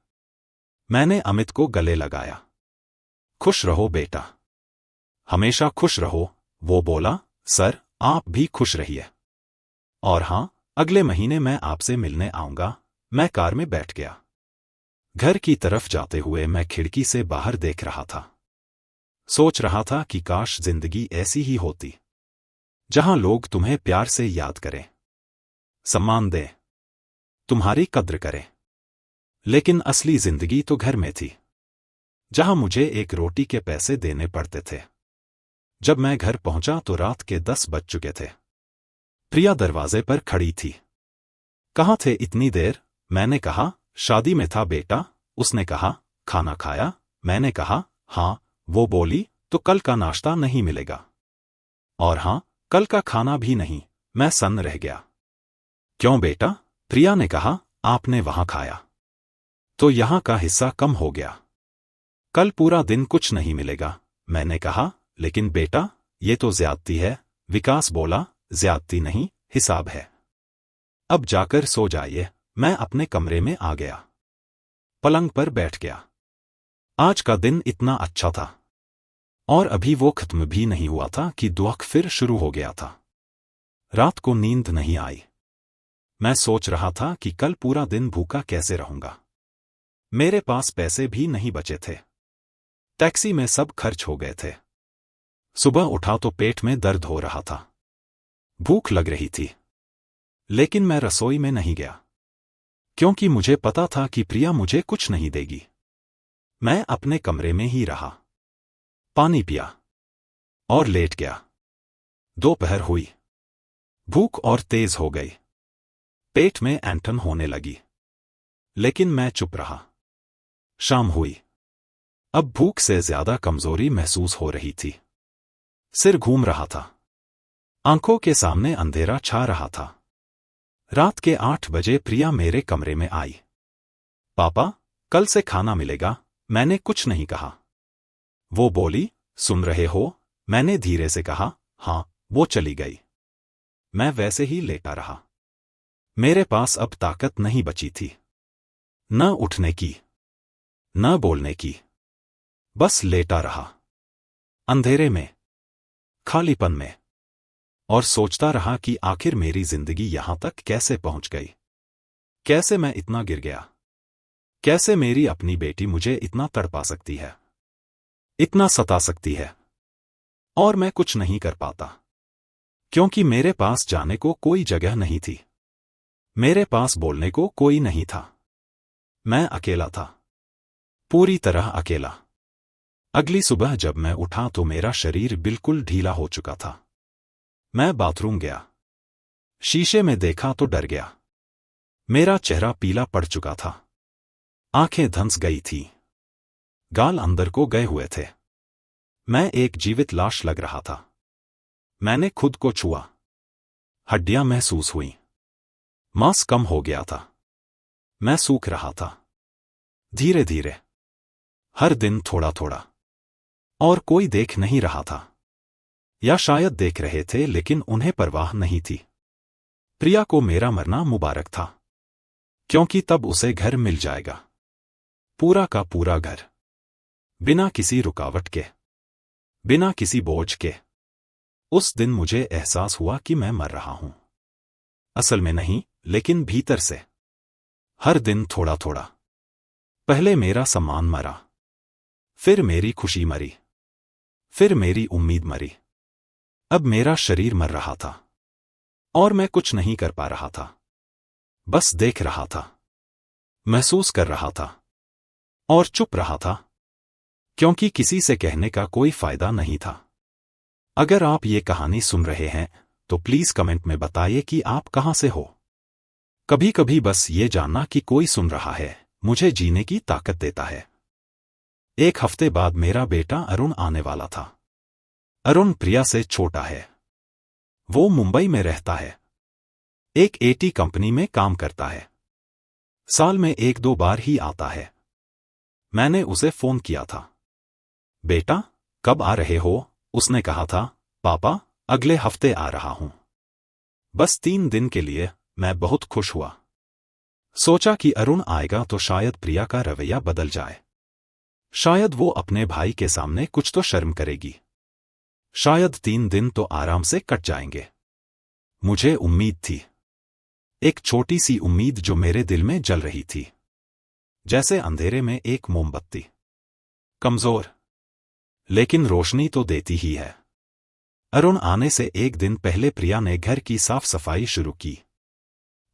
मैंने अमित को गले लगाया। खुश रहो बेटा, हमेशा खुश रहो। वो बोला, सर, आप भी खुश रहिए। और हां, अगले महीने मैं आपसे मिलने आऊंगा। मैं कार में बैठ गया। घर की तरफ जाते हुए मैं खिड़की से बाहर देख रहा था। सोच रहा था कि काश जिंदगी ऐसी ही होती, जहां लोग तुम्हें प्यार से याद करें, सम्मान दें, तुम्हारी कद्र करें। लेकिन असली जिंदगी तो घर में थी, जहां मुझे एक रोटी के पैसे देने पड़ते थे, जब मैं घर पहुंचा तो रात के 10 बज चुके थे। प्रिया दरवाजे पर खड़ी थी। कहाँ थे इतनी देर? मैंने कहा, शादी में था बेटा। उसने कहा, खाना खाया? मैंने कहा, हाँ। वो बोली, तो कल का नाश्ता नहीं मिलेगा। और हाँ, कल का खाना भी नहीं। मैं सन्न रह गया। क्यों बेटा? प्रिया ने कहा, आपने वहां खाया तो यहां का हिस्सा कम हो गया। कल पूरा दिन कुछ नहीं मिलेगा। मैंने कहा, लेकिन बेटा, ये तो ज्यादती है। विकास बोला, ज्यादती नहीं, हिसाब है। अब जाकर सो जाइए। मैं अपने कमरे में आ गया। पलंग पर बैठ गया। आज का दिन इतना अच्छा था और अभी वो खत्म भी नहीं हुआ था कि दुख फिर शुरू हो गया था। रात को नींद नहीं आई। मैं सोच रहा था कि कल पूरा दिन भूखा कैसे रहूंगा। मेरे पास पैसे भी नहीं बचे थे। टैक्सी में सब खर्च हो गए थे। सुबह उठा तो पेट में दर्द हो रहा था। भूख लग रही थी। लेकिन मैं रसोई में नहीं गया, क्योंकि मुझे पता था कि प्रिया मुझे कुछ नहीं देगी। मैं अपने कमरे में ही रहा, पानी पिया और लेट गया। दोपहर हुई। भूख और तेज हो गई। पेट में ऐंठन होने लगी, लेकिन मैं चुप रहा। शाम हुई। अब भूख से ज्यादा कमजोरी महसूस हो रही थी। सिर घूम रहा था। आंखों के सामने अंधेरा छा रहा था। रात के 8 बजे प्रिया मेरे कमरे में आई। पापा, कल से खाना मिलेगा। मैंने कुछ नहीं कहा। वो बोली, सुन रहे हो? मैंने धीरे से कहा, हाँ। वो चली गई। मैं वैसे ही लेटा रहा। मेरे पास अब ताकत नहीं बची थी, न उठने की, न बोलने की। बस लेटा रहा, अंधेरे में, खालीपन में, और सोचता रहा कि आखिर मेरी जिंदगी यहां तक कैसे पहुंच गई। कैसे मैं इतना गिर गया? कैसे मेरी अपनी बेटी मुझे इतना तड़पा सकती है, इतना सता सकती है, और मैं कुछ नहीं कर पाता, क्योंकि मेरे पास जाने को कोई जगह नहीं थी। मेरे पास बोलने को कोई नहीं था। मैं अकेला था, पूरी तरह अकेला। अगली सुबह जब मैं उठा तो मेरा शरीर बिल्कुल ढीला हो चुका था। मैं बाथरूम गया। शीशे में देखा तो डर गया। मेरा चेहरा पीला पड़ चुका था। आंखें धंस गई थीं। गाल अंदर को गए हुए थे। मैं एक जीवित लाश लग रहा था। मैंने खुद को छुआ। हड्डियां महसूस हुईं। मांस कम हो गया था। मैं सूख रहा था, धीरे धीरे, हर दिन थोड़ा थोड़ा। और कोई देख नहीं रहा था, या शायद देख रहे थे लेकिन उन्हें परवाह नहीं थी। प्रिया को मेरा मरना मुबारक था, क्योंकि तब उसे घर मिल जाएगा, पूरा का पूरा घर, बिना किसी रुकावट के, बिना किसी बोझ के। उस दिन मुझे एहसास हुआ कि मैं मर रहा हूं। असल में नहीं, लेकिन भीतर से। हर दिन थोड़ा थोड़ा। पहले मेरा सम्मान मरा, फिर मेरी खुशी मरी, फिर मेरी उम्मीद मरी। अब मेरा शरीर मर रहा था, और मैं कुछ नहीं कर पा रहा था। बस देख रहा था, महसूस कर रहा था, और चुप रहा था, क्योंकि किसी से कहने का कोई फायदा नहीं था। अगर आप ये कहानी सुन रहे हैं तो प्लीज कमेंट में बताइए कि आप कहां से हो। कभी कभी बस ये जानना कि कोई सुन रहा है मुझे जीने की ताकत देता है। 1 हफ्ते बाद मेरा बेटा अरुण आने वाला था। अरुण प्रिया से छोटा है। वो मुंबई में रहता है। एक एटी कंपनी में काम करता है। साल में 1-2 बार ही आता है। मैंने उसे फोन किया था। बेटा, कब आ रहे हो? उसने कहा था, पापा, अगले हफ्ते आ रहा हूं। बस 3 दिन के लिए। मैं बहुत खुश हुआ। सोचा कि अरुण आएगा तो शायद प्रिया का रवैया बदल जाए। शायद वो अपने भाई के सामने कुछ तो शर्म करेगी। शायद 3 दिन तो आराम से कट जाएंगे। मुझे उम्मीद थी, एक छोटी सी उम्मीद जो मेरे दिल में जल रही थी, जैसे अंधेरे में एक मोमबत्ती। कमजोर, लेकिन रोशनी तो देती ही है। अरुण आने से 1 दिन पहले प्रिया ने घर की साफ सफाई शुरू की।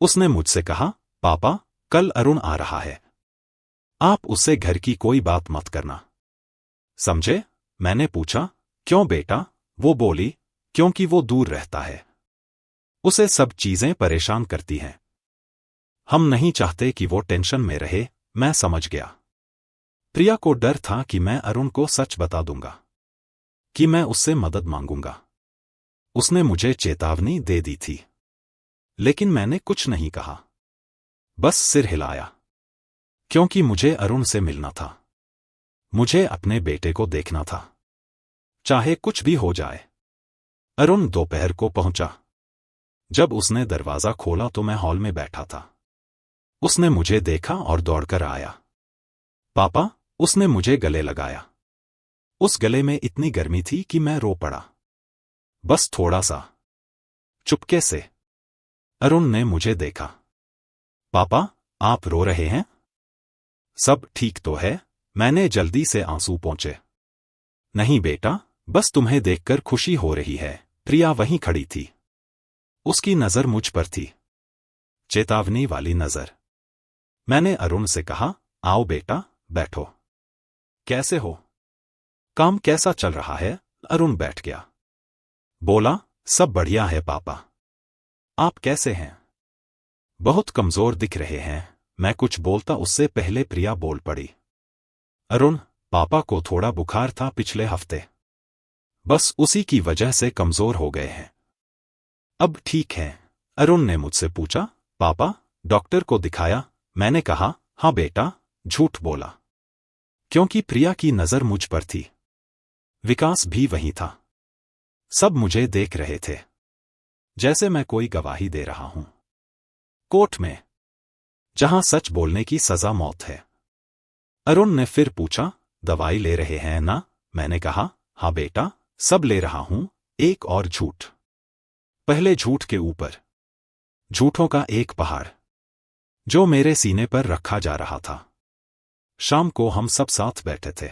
उसने मुझसे कहा, पापा, कल अरुण आ रहा है। आप उससे घर की कोई बात मत करना, समझे? मैंने पूछा, क्यों बेटा? वो बोली, क्योंकि वो दूर रहता है। उसे सब चीजें परेशान करती हैं। हम नहीं चाहते कि वो टेंशन में रहे। मैं समझ गया। प्रिया को डर था कि मैं अरुण को सच बता दूंगा, कि मैं उससे मदद मांगूंगा। उसने मुझे चेतावनी दे दी थी, लेकिन मैंने कुछ नहीं कहा, बस सिर हिलाया, क्योंकि मुझे अरुण से मिलना था। मुझे अपने बेटे को देखना था, चाहे कुछ भी हो जाए। अरुण दोपहर को पहुंचा। जब उसने दरवाजा खोला तो मैं हॉल में बैठा था। उसने मुझे देखा और दौड़कर आया। पापा, उसने मुझे गले लगाया। उस गले में इतनी गर्मी थी कि मैं रो पड़ा। बस थोड़ा सा, चुपके से। अरुण ने मुझे देखा। पापा, आप रो रहे हैं? सब ठीक तो है? मैंने जल्दी से आंसू पोंछे। नहीं बेटा, बस तुम्हें देखकर खुशी हो रही है। प्रिया वहीं खड़ी थी। उसकी नजर मुझ पर थी, चेतावनी वाली नजर। मैंने अरुण से कहा, आओ बेटा, बैठो। कैसे हो? काम कैसा चल रहा है? अरुण बैठ गया। बोला, सब बढ़िया है पापा। आप कैसे हैं? बहुत कमजोर दिख रहे हैं। मैं कुछ बोलता उससे पहले प्रिया बोल पड़ी। अरुण, पापा को थोड़ा बुखार था पिछले हफ्ते। बस उसी की वजह से कमजोर हो गए हैं। अब ठीक है। अरुण ने मुझसे पूछा, पापा, डॉक्टर को दिखाया? मैंने कहा, हाँ बेटा। झूठ बोला, क्योंकि प्रिया की नजर मुझ पर थी। विकास भी वहीं था। सब मुझे देख रहे थे, जैसे मैं कोई गवाही दे रहा हूं कोर्ट में, जहां सच बोलने की सजा मौत है। अरुण ने फिर पूछा, दवाई ले रहे हैं ना? मैंने कहा, हाँ बेटा, सब ले रहा हूं। एक और झूठ। पहले झूठ के ऊपर झूठों का एक पहाड़, जो मेरे सीने पर रखा जा रहा था। शाम को हम सब साथ बैठे थे।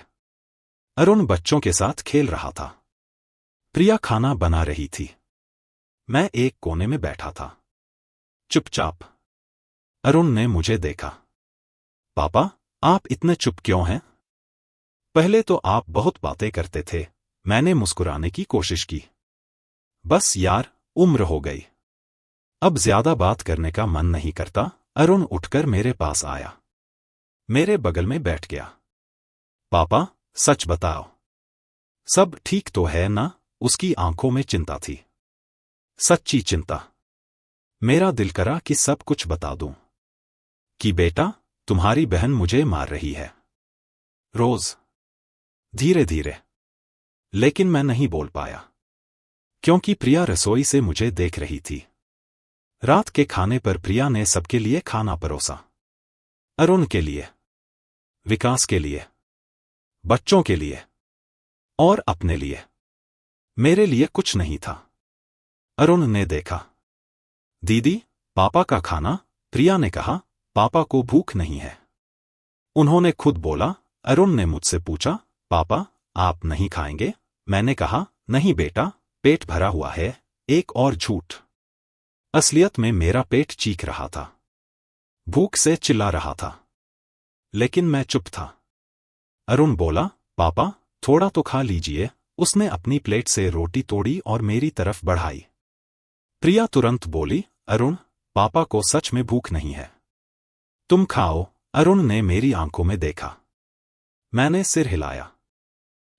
अरुण बच्चों के साथ खेल रहा था। प्रिया खाना बना रही थी। मैं एक कोने में बैठा था, चुपचाप। अरुण ने मुझे देखा। पापा, आप इतने चुप क्यों हैं? पहले तो आप बहुत बातें करते थे। मैंने मुस्कुराने की कोशिश की। बस यार, उम्र हो गई, अब ज्यादा बात करने का मन नहीं करता। अरुण उठकर मेरे पास आया, मेरे बगल में बैठ गया। पापा, सच बताओ, सब ठीक तो है ना? उसकी आंखों में चिंता थी, सच्ची चिंता। मेरा दिल करा कि सब कुछ बता दूं, कि बेटा, तुम्हारी बहन मुझे मार रही है, रोज, धीरे धीरे। लेकिन मैं नहीं बोल पाया, क्योंकि प्रिया रसोई से मुझे देख रही थी। रात के खाने पर प्रिया ने सबके लिए खाना परोसा। अरुण के लिए, विकास के लिए, बच्चों के लिए, और अपने लिए। मेरे लिए कुछ नहीं था। अरुण ने देखा। दीदी, पापा का खाना? प्रिया ने कहा, पापा को भूख नहीं है। उन्होंने खुद बोला। अरुण ने मुझसे पूछा, पापा, आप नहीं खाएंगे? मैंने कहा, नहीं बेटा, पेट भरा हुआ है। एक और झूठ। असलियत में मेरा पेट चीख रहा था, भूख से चिल्ला रहा था, लेकिन मैं चुप था। अरुण बोला, पापा, थोड़ा तो खा लीजिए। उसने अपनी प्लेट से रोटी तोड़ी और मेरी तरफ बढ़ाई। प्रिया तुरंत बोली, अरुण, पापा को सच में भूख नहीं है, तुम खाओ। अरुण ने मेरी आंखों में देखा। मैंने सिर हिलाया।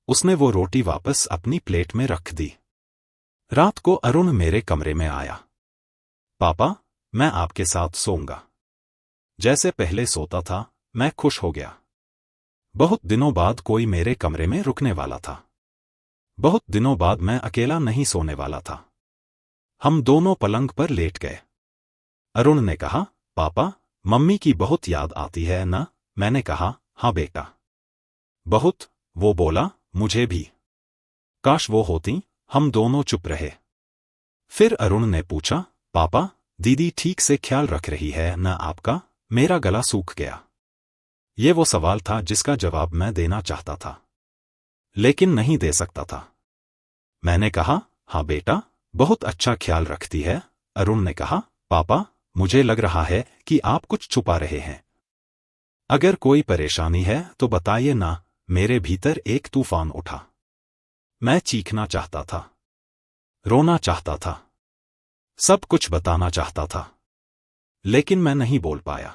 उसने वो रोटी वापस अपनी प्लेट में रख दी। रात को अरुण मेरे कमरे में आया। पापा, मैं आपके साथ सोऊंगा। जैसे पहले सोता था। मैं खुश हो गया। बहुत दिनों बाद कोई मेरे कमरे में रुकने वाला था। बहुत दिनों बाद मैं अकेला नहीं सोने वाला था। हम दोनों पलंग पर लेट गए। अरुण ने कहा, पापा, मम्मी की बहुत याद आती है ना? मैंने कहा, हाँ बेटा, बहुत। वो बोला, मुझे भी। काश वो होती। हम दोनों चुप रहे। फिर अरुण ने पूछा, पापा, दीदी ठीक से ख्याल रख रही है ना आपका? मेरा गला सूख गया। ये वो सवाल था जिसका जवाब मैं देना चाहता था, लेकिन नहीं दे सकता था। मैंने कहा, हाँ बेटा, बहुत अच्छा ख्याल रखती है। अरुण ने कहा, पापा, मुझे लग रहा है कि आप कुछ छुपा रहे हैं। अगर कोई परेशानी है तो बताइए ना। मेरे भीतर एक तूफान उठा। मैं चीखना चाहता था। रोना चाहता था, सब कुछ बताना चाहता था, लेकिन मैं नहीं बोल पाया,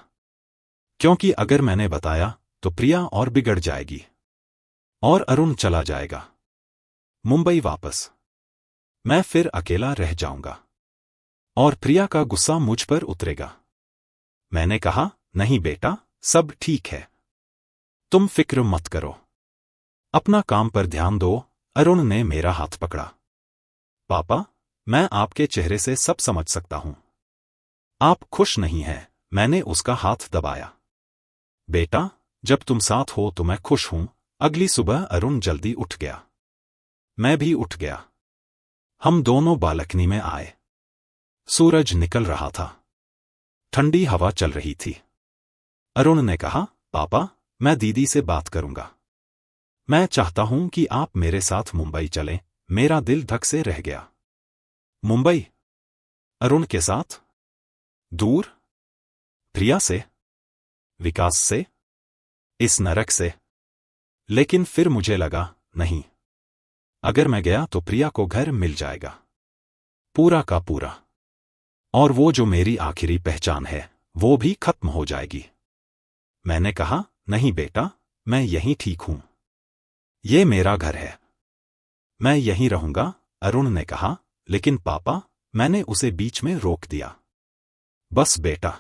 क्योंकि अगर मैंने बताया तो प्रिया और बिगड़ जाएगी और अरुण चला जाएगा मुंबई वापस। मैं फिर अकेला रह जाऊंगा और प्रिया का गुस्सा मुझ पर उतरेगा। मैंने कहा, नहीं बेटा, सब ठीक है, तुम फिक्र मत करो, अपना काम पर ध्यान दो। अरुण ने मेरा हाथ पकड़ा। पापा, मैं आपके चेहरे से सब समझ सकता हूं, आप खुश नहीं हैं। मैंने उसका हाथ दबाया। बेटा, जब तुम साथ हो तो मैं खुश हूं। अगली सुबह अरुण जल्दी उठ गया, मैं भी उठ गया। हम दोनों बालकनी में आए। सूरज निकल रहा था, ठंडी हवा चल रही थी। अरुण ने कहा, पापा, मैं दीदी से बात करूंगा, मैं चाहता हूं कि आप मेरे साथ मुंबई चलें। मेरा दिल धक से रह गया। मुंबई? अरुण के साथ? दूर? प्रिया से? विकास से? इस नरक से? लेकिन फिर मुझे लगा, नहीं, अगर मैं गया तो प्रिया को घर मिल जाएगा, पूरा का पूरा, और वो जो मेरी आखिरी पहचान है वो भी खत्म हो जाएगी। मैंने कहा, नहीं बेटा, मैं यहीं ठीक हूं, ये मेरा घर है, मैं यहीं रहूंगा। अरुण ने कहा, लेकिन पापा, मैंने उसे बीच में रोक दिया। बस बेटा,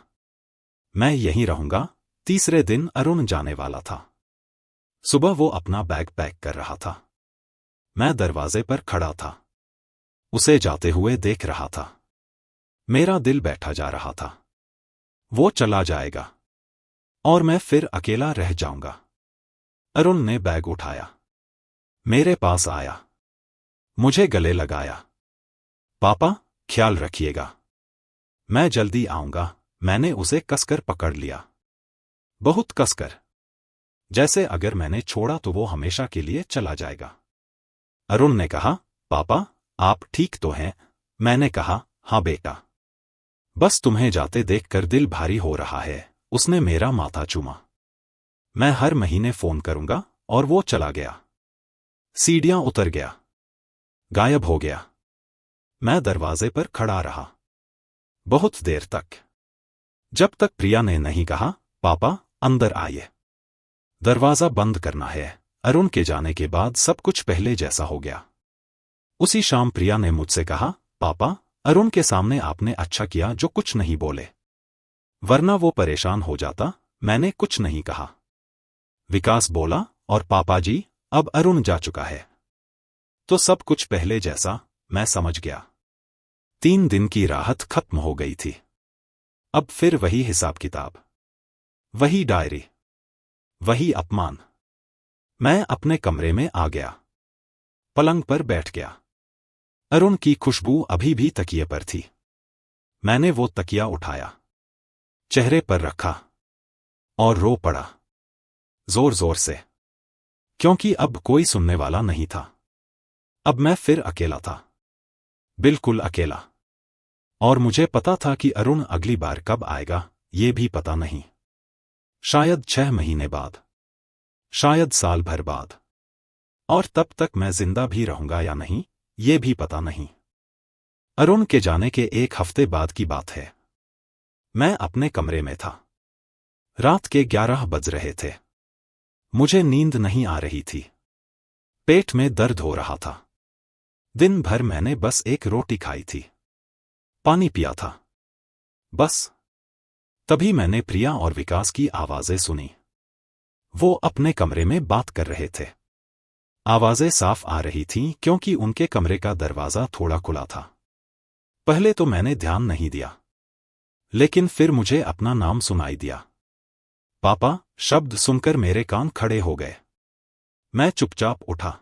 मैं यहीं रहूंगा। तीसरे दिन अरुण जाने वाला था। सुबह वो अपना बैग पैक कर रहा था। मैं दरवाजे पर खड़ा था, उसे जाते हुए देख रहा था। मेरा दिल बैठा जा रहा था, वो चला जाएगा और मैं फिर अकेला रह जाऊंगा। अरुण ने बैग उठाया, मेरे पास आया, मुझे गले लगाया। पापा, ख्याल रखिएगा, मैं जल्दी आऊंगा। मैंने उसे कसकर पकड़ लिया, बहुत कसकर, जैसे अगर मैंने छोड़ा तो वो हमेशा के लिए चला जाएगा। अरुण ने कहा, पापा, आप ठीक तो हैं? मैंने कहा, हाँ बेटा, बस तुम्हें जाते देखकर दिल भारी हो रहा है। उसने मेरा माथा चूमा। मैं हर महीने फोन करूंगा। और वो चला गया, सीढ़ियां उतर गया, गायब हो गया। मैं दरवाजे पर खड़ा रहा, बहुत देर तक, जब तक प्रिया ने नहीं कहा, पापा, अंदर आइए, दरवाजा बंद करना है। अरुण के जाने के बाद सब कुछ पहले जैसा हो गया। उसी शाम प्रिया ने मुझसे कहा, पापा, अरुण के सामने आपने अच्छा किया जो कुछ नहीं बोले, वरना वो परेशान हो जाता। मैंने कुछ नहीं कहा। विकास बोला, और पापा जी, अब अरुण जा चुका है तो सब कुछ पहले जैसा। मैं समझ गया। 3 दिन की राहत खत्म हो गई थी। अब फिर वही हिसाब किताब, वही डायरी, वही अपमान। मैं अपने कमरे में आ गया, पलंग पर बैठ गया। अरुण की खुशबू अभी भी तकिए पर थी। मैंने वो तकिया उठाया, चेहरे पर रखा और रो पड़ा, जोर जोर से, क्योंकि अब कोई सुनने वाला नहीं था। अब मैं फिर अकेला था, बिल्कुल अकेला। और मुझे पता था कि अरुण अगली बार कब आएगा ये भी पता नहीं। शायद 6 महीने बाद, शायद साल भर बाद, और तब तक मैं जिंदा भी रहूंगा या नहीं ये भी पता नहीं। अरुण के जाने के 1 हफ्ते बाद की बात है। मैं अपने कमरे में था, रात के 11 बज रहे थे। मुझे नींद नहीं आ रही थी, पेट में दर्द हो रहा था। दिन भर मैंने बस एक रोटी खाई थी, पानी पिया था, बस। तभी मैंने प्रिया और विकास की आवाजें सुनी। वो अपने कमरे में बात कर रहे थे। आवाजें साफ आ रही थीं क्योंकि उनके कमरे का दरवाजा थोड़ा खुला था। पहले तो मैंने ध्यान नहीं दिया, लेकिन फिर मुझे अपना नाम सुनाई दिया। पापा शब्द सुनकर मेरे कान खड़े हो गए। मैं चुपचाप उठा,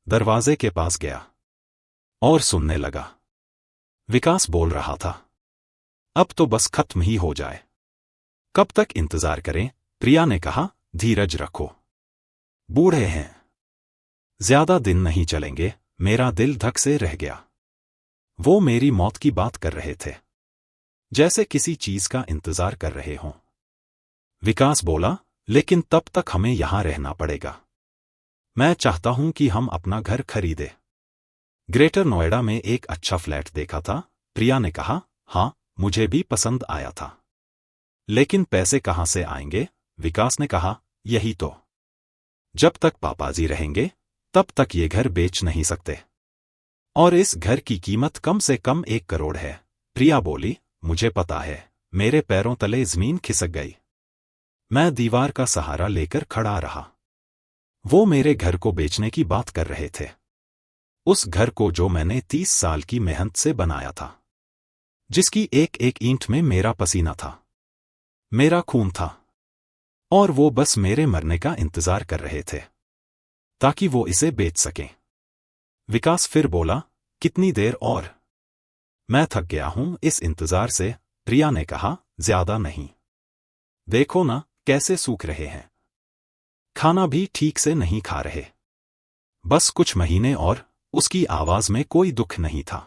दरवाजे के पास गया और सुनने लगा। विकास बोल रहा था, अब तो बस खत्म ही हो जाए, कब तक इंतजार करें? प्रिया ने कहा, धीरज रखो, बूढ़े हैं, ज्यादा दिन नहीं चलेंगे। मेरा दिल धक से रह गया। वो मेरी मौत की बात कर रहे थे, जैसे किसी चीज का इंतजार कर रहे हों। विकास बोला, लेकिन तब तक हमें यहां रहना पड़ेगा। मैं चाहता हूं कि हम अपना घर खरीदें। ग्रेटर नोएडा में एक अच्छा फ्लैट देखा था। प्रिया ने कहा, हाँ, मुझे भी पसंद आया था। लेकिन पैसे कहाँ से आएंगे? विकास ने कहा, यही तो। जब तक पापाजी रहेंगे, तब तक ये घर बेच नहीं सकते। और इस घर की कीमत कम से कम 1 करोड़ है। प्रिया बोली, मुझे पता है। मेरे पैरों तले जमीन खिसक गई। मैं दीवार का सहारा लेकर खड़ा रहा। वो मेरे घर को बेचने की बात कर रहे थे। उस घर को जो मैंने 30 साल की मेहनत से बनाया था, जिसकी एक एक ईंट में मेरा पसीना था, मेरा खून था। और वो बस मेरे मरने का इंतजार कर रहे थे, ताकि वो इसे बेच सकें। विकास फिर बोला, कितनी देर और? मैं थक गया हूं इस इंतजार से। प्रिया ने कहा, ज्यादा नहीं। देखो ना कैसे सूख रहे हैं। खाना भी ठीक से नहीं खा रहे। बस कुछ महीने और। उसकी आवाज में कोई दुख नहीं था,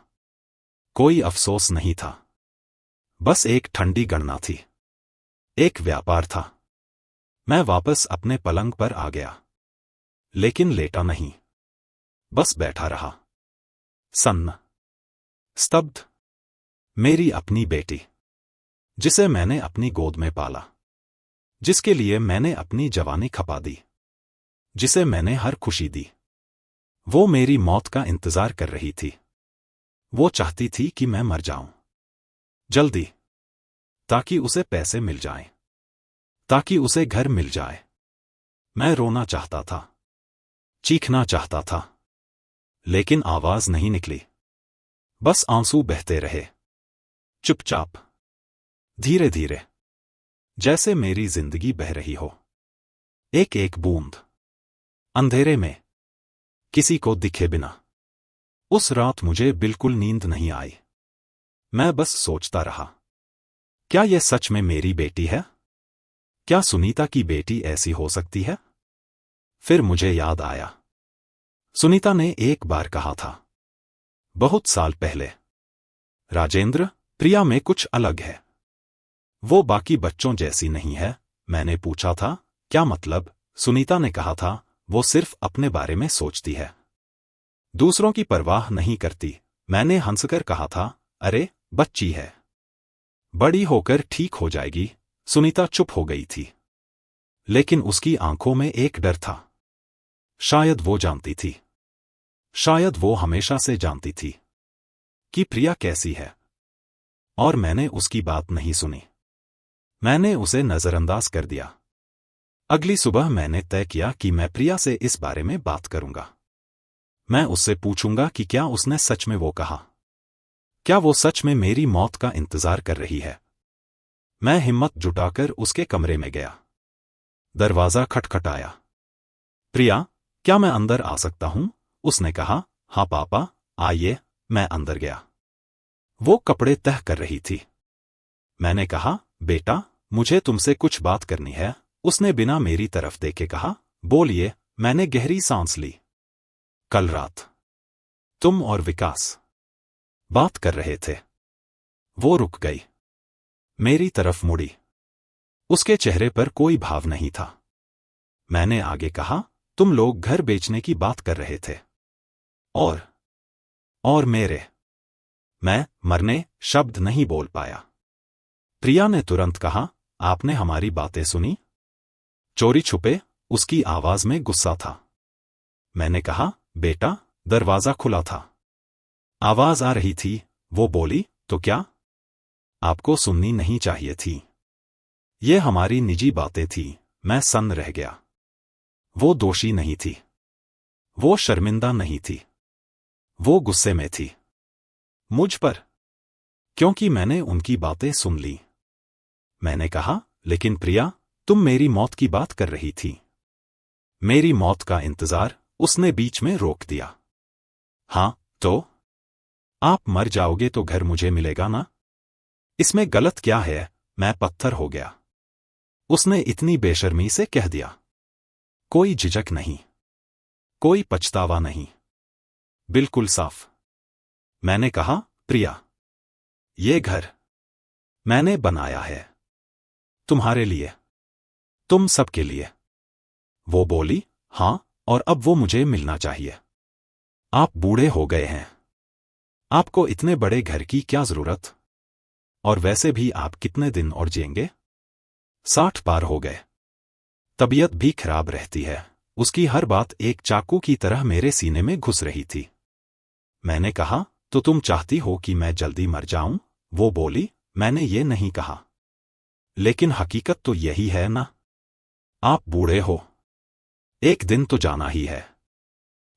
कोई अफसोस नहीं था। बस एक ठंडी गणना थी, एक व्यापार था। मैं वापस अपने पलंग पर आ गया, लेकिन लेटा नहीं, बस बैठा रहा, सन्न, स्तब्ध। मेरी अपनी बेटी, जिसे मैंने अपनी गोद में पाला, जिसके लिए मैंने अपनी जवानी खपा दी, जिसे मैंने हर खुशी दी, वो मेरी मौत का इंतजार कर रही थी। वो चाहती थी कि मैं मर जाऊं जल्दी, ताकि उसे पैसे मिल जाएं, ताकि उसे घर मिल जाए। मैं रोना चाहता था, चीखना चाहता था, लेकिन आवाज नहीं निकली। बस आंसू बहते रहे, चुपचाप, धीरे धीरे, जैसे मेरी जिंदगी बह रही हो, एक एक बूंद, अंधेरे में, किसी को दिखे बिना। उस रात मुझे बिल्कुल नींद नहीं आई। मैं बस सोचता रहा, क्या यह सच में मेरी बेटी है? क्या सुनीता की बेटी ऐसी हो सकती है? फिर मुझे याद आया, सुनीता ने एक बार कहा था, बहुत साल पहले, राजेंद्र, प्रिया में कुछ अलग है। वो बाकी बच्चों जैसी नहीं है। मैंने पूछा था, क्या मतलब? सुनीता ने कहा था, वो सिर्फ अपने बारे में सोचती है, दूसरों की परवाह नहीं करती। मैंने हंसकर कहा था, अरे बच्ची है, बड़ी होकर ठीक हो जाएगी। सुनीता चुप हो गई थी, लेकिन उसकी आंखों में एक डर था। शायद वो जानती थी, शायद वो हमेशा से जानती थी कि प्रिया कैसी है। और मैंने उसकी बात नहीं सुनी। मैंने उसे नजरअंदाज कर दिया। अगली सुबह मैंने तय किया कि मैं प्रिया से इस बारे में बात करूंगा। मैं उससे पूछूंगा कि क्या उसने सच में वो कहा, क्या वो सच में मेरी मौत का इंतजार कर रही है। मैं हिम्मत जुटाकर उसके कमरे में गया। दरवाजा खटखटाया। प्रिया, क्या मैं अंदर आ सकता हूं? उसने कहा, हाँ पापा, आइए। मैं अंदर गया। वो कपड़े तह कर रही थी। मैंने कहा, बेटा, मुझे तुमसे कुछ बात करनी है। उसने बिना मेरी तरफ देखे कहा, बोलिए। मैंने गहरी सांस ली। कल रात तुम और विकास बात कर रहे थे। वो रुक गई, मेरी तरफ मुड़ी। उसके चेहरे पर कोई भाव नहीं था। मैंने आगे कहा, तुम लोग घर बेचने की बात कर रहे थे। और मैं मरने शब्द नहीं बोल पाया। प्रिया ने तुरंत कहा, आपने हमारी बातें सुनी? चोरी छुपे? उसकी आवाज में गुस्सा था। मैंने कहा, बेटा, दरवाजा खुला था, आवाज आ रही थी। वो बोली, तो क्या? आपको सुननी नहीं चाहिए थी। ये हमारी निजी बातें थी। मैं सन्न रह गया। वो दोषी नहीं थी, वो शर्मिंदा नहीं थी, वो गुस्से में थी मुझ पर, क्योंकि मैंने उनकी बातें सुन ली। मैंने कहा, लेकिन प्रिया, तुम मेरी मौत की बात कर रही थी। मेरी मौत का इंतजार? उसने बीच में रोक दिया। हाँ, तो? आप मर जाओगे तो घर मुझे मिलेगा ना? इसमें गलत क्या है? मैं पत्थर हो गया। उसने इतनी बेशर्मी से कह दिया। कोई झिझक नहीं, कोई पछतावा नहीं, बिल्कुल साफ। मैंने कहा, प्रिया, ये घर मैंने बनाया है, तुम्हारे लिए, तुम सबके लिए। वो बोली, हाँ, और अब वो मुझे मिलना चाहिए। आप बूढ़े हो गए हैं। आपको इतने बड़े घर की क्या जरूरत? और वैसे भी आप कितने दिन और जिएंगे? 60 पार हो गए। तबीयत भी खराब रहती है। उसकी हर बात एक चाकू की तरह मेरे सीने में घुस रही थी। मैंने कहा, तो तुम चाहती हो कि मैं जल्दी मर जाऊं? वो बोली, मैंने ये नहीं कहा। लेकिन हकीकत तो यही है ना। आप बूढ़े हो। एक दिन तो जाना ही है।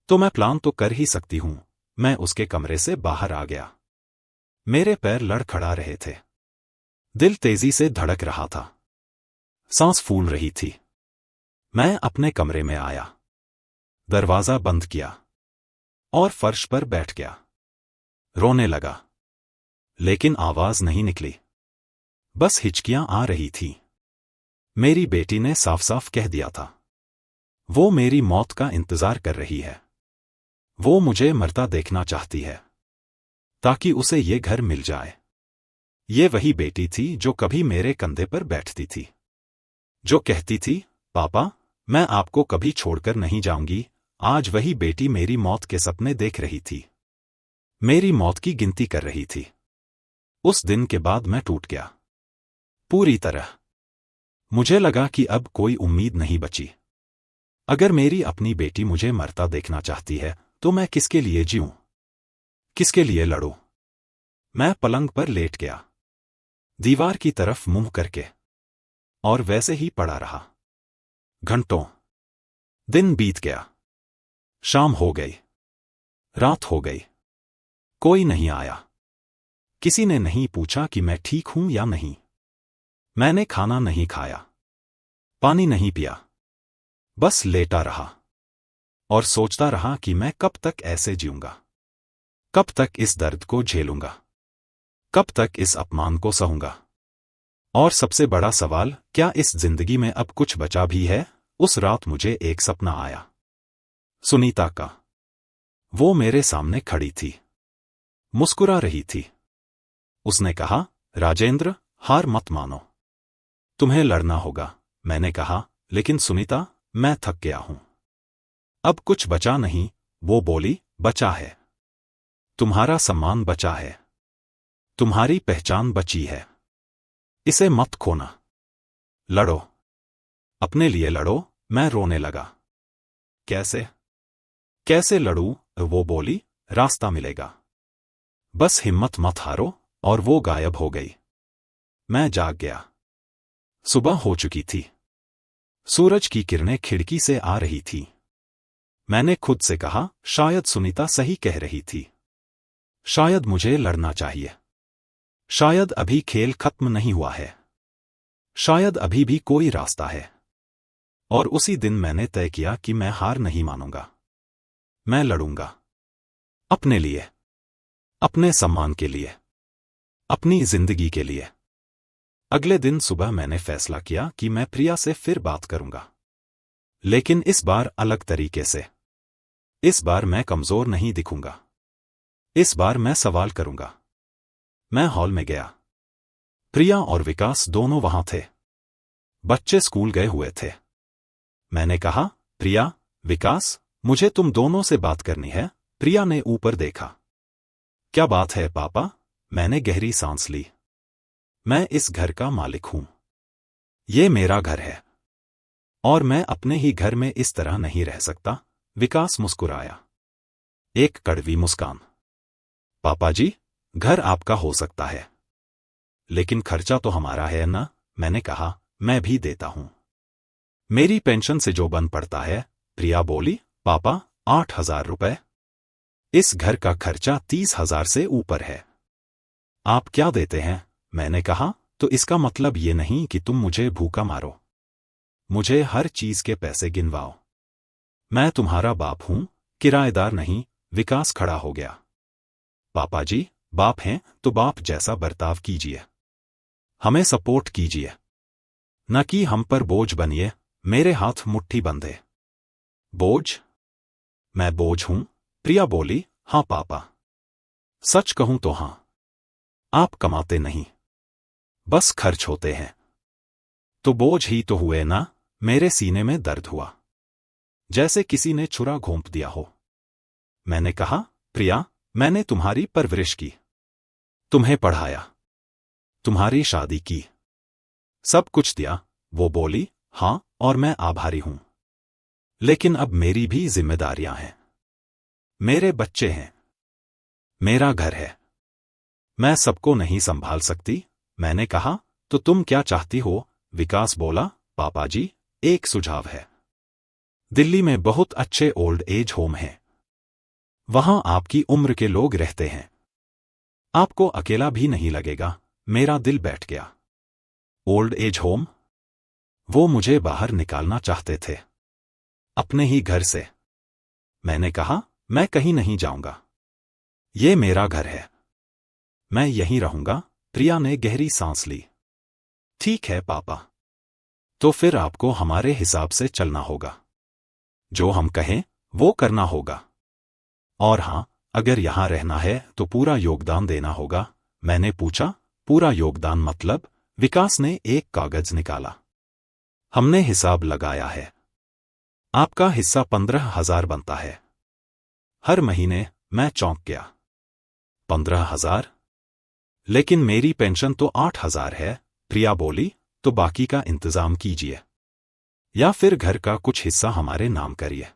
तो मैं प्लान तो कर ही सकती हूं। मैं उसके कमरे से बाहर आ गया। मेरे पैर लड़खड़ा रहे थे। दिल तेजी से धड़क रहा था। सांस फूल रही थी। मैं अपने कमरे में आया। दरवाजा बंद किया और फर्श पर बैठ गया। रोने लगा। लेकिन आवाज नहीं निकली। बस हिचकियां आ रही थी। मेरी बेटी ने साफ साफ कह दिया था। वो मेरी मौत का इंतजार कर रही है। वो मुझे मरता देखना चाहती है, ताकि उसे ये घर मिल जाए। ये वही बेटी थी जो कभी मेरे कंधे पर बैठती थी, जो कहती थी, पापा, मैं आपको कभी छोड़कर नहीं जाऊंगी। आज वही बेटी मेरी मौत के सपने देख रही थी, मेरी मौत की गिनती कर रही थी। उस दिन के बाद मैं टूट गया, पूरी तरह। मुझे लगा कि अब कोई उम्मीद नहीं बची। अगर मेरी अपनी बेटी मुझे मरता देखना चाहती है, तो मैं किसके लिए जीऊं? किसके लिए लड़ूं? मैं पलंग पर लेट गया, दीवार की तरफ मुंह करके, और वैसे ही पड़ा रहा। घंटों। दिन बीत गया। शाम हो गई। रात हो गई। कोई नहीं आया। किसी ने नहीं पूछा कि मैं ठीक हूं या नहीं। मैंने खाना नहीं खाया, पानी नहीं पिया। बस लेटा रहा और सोचता रहा कि मैं कब तक ऐसे जीऊंगा, कब तक इस दर्द को झेलूंगा, कब तक इस अपमान को सहूंगा। और सबसे बड़ा सवाल, क्या इस जिंदगी में अब कुछ बचा भी है? उस रात मुझे एक सपना आया, सुनीता का। वो मेरे सामने खड़ी थी, मुस्कुरा रही थी। उसने कहा, राजेंद्र, हार मत मानो, तुम्हें लड़ना होगा। मैंने कहा, लेकिन सुनीता, मैं थक गया हूं। अब कुछ बचा नहीं। वो बोली, बचा है। तुम्हारा सम्मान बचा है। तुम्हारी पहचान बची है। इसे मत खोना। लड़ो, अपने लिए लड़ो। मैं रोने लगा। कैसे? कैसे लड़ूं? वो बोली, रास्ता मिलेगा। बस हिम्मत मत हारो। और वो गायब हो गई। मैं जाग गया। सुबह हो चुकी थी। सूरज की किरणें खिड़की से आ रही थी। मैंने खुद से कहा, शायद सुनीता सही कह रही थी। शायद मुझे लड़ना चाहिए। शायद अभी खेल खत्म नहीं हुआ है। शायद अभी भी कोई रास्ता है। और उसी दिन मैंने तय किया कि मैं हार नहीं मानूंगा। मैं लड़ूंगा। अपने लिए, अपने सम्मान के लिए, अपनी जिंदगी के लिए। अगले दिन सुबह मैंने फैसला किया कि मैं प्रिया से फिर बात करूंगा। लेकिन इस बार अलग तरीके से। इस बार मैं कमजोर नहीं दिखूंगा। इस बार मैं सवाल करूंगा। मैं हॉल में गया। प्रिया और विकास दोनों वहां थे। बच्चे स्कूल गए हुए थे। मैंने कहा, प्रिया, विकास, मुझे तुम दोनों से बात करनी है। प्रिया ने ऊपर देखा। क्या बात है पापा? मैंने गहरी सांस ली। मैं इस घर का मालिक हूं। ये मेरा घर है। और मैं अपने ही घर में इस तरह नहीं रह सकता। विकास मुस्कुराया, एक कड़वी मुस्कान। पापा जी, घर आपका हो सकता है, लेकिन खर्चा तो हमारा है ना? मैंने कहा, मैं भी देता हूं। मेरी पेंशन से जो बन पड़ता है। प्रिया बोली, पापा, 8,000 रुपए? इस घर का खर्चा 30,000 से ऊपर है। आप क्या देते हैं? मैंने कहा, तो इसका मतलब ये नहीं कि तुम मुझे भूखा मारो। मुझे हर चीज के पैसे गिनवाओ। मैं तुम्हारा बाप हूं, किराएदार नहीं। विकास खड़ा हो गया। पापा जी, बाप हैं तो बाप जैसा बर्ताव कीजिए। हमें सपोर्ट कीजिए, न कि हम पर बोझ बनिए। मेरे हाथ मुट्ठी बंधे। बोझ? मैं बोझ हूं? प्रिया बोली, हां पापा। सच कहूं तो हां। आप कमाते नहीं, बस खर्च होते हैं। तो बोझ ही तो हुए ना? मेरे सीने में दर्द हुआ, जैसे किसी ने छुरा घोंप दिया हो। मैंने कहा, प्रिया, मैंने तुम्हारी परवरिश की, तुम्हें पढ़ाया, तुम्हारी शादी की, सब कुछ दिया। वो बोली, हाँ, और मैं आभारी हूं। लेकिन अब मेरी भी जिम्मेदारियां हैं। मेरे बच्चे हैं, मेरा घर है, मैं सबको नहीं संभाल सकती। मैंने कहा, तो तुम क्या चाहती हो? विकास बोला, पापा जी, एक सुझाव है। दिल्ली में बहुत अच्छे ओल्ड एज होम हैं। वहां आपकी उम्र के लोग रहते हैं। आपको अकेला भी नहीं लगेगा। मेरा दिल बैठ गया। Old age home? वो मुझे बाहर निकालना चाहते थे, अपने ही घर से। मैंने कहा, मैं कहीं नहीं जाऊंगा, ये मेरा घर है, मैं यहीं रहूंगा। प्रिया ने गहरी सांस ली। ठीक है पापा, तो फिर आपको हमारे हिसाब से चलना होगा। जो हम कहें वो करना होगा। और हां, अगर यहां रहना है तो पूरा योगदान देना होगा। मैंने पूछा, पूरा योगदान मतलब? विकास ने एक कागज निकाला। हमने हिसाब लगाया है, आपका हिस्सा 15,000 बनता है हर महीने। मैं चौंक गया। 15,000? लेकिन मेरी पेंशन तो 8,000 है। प्रिया बोली, तो बाकी का इंतजाम कीजिए, या फिर घर का कुछ हिस्सा हमारे नाम करिए,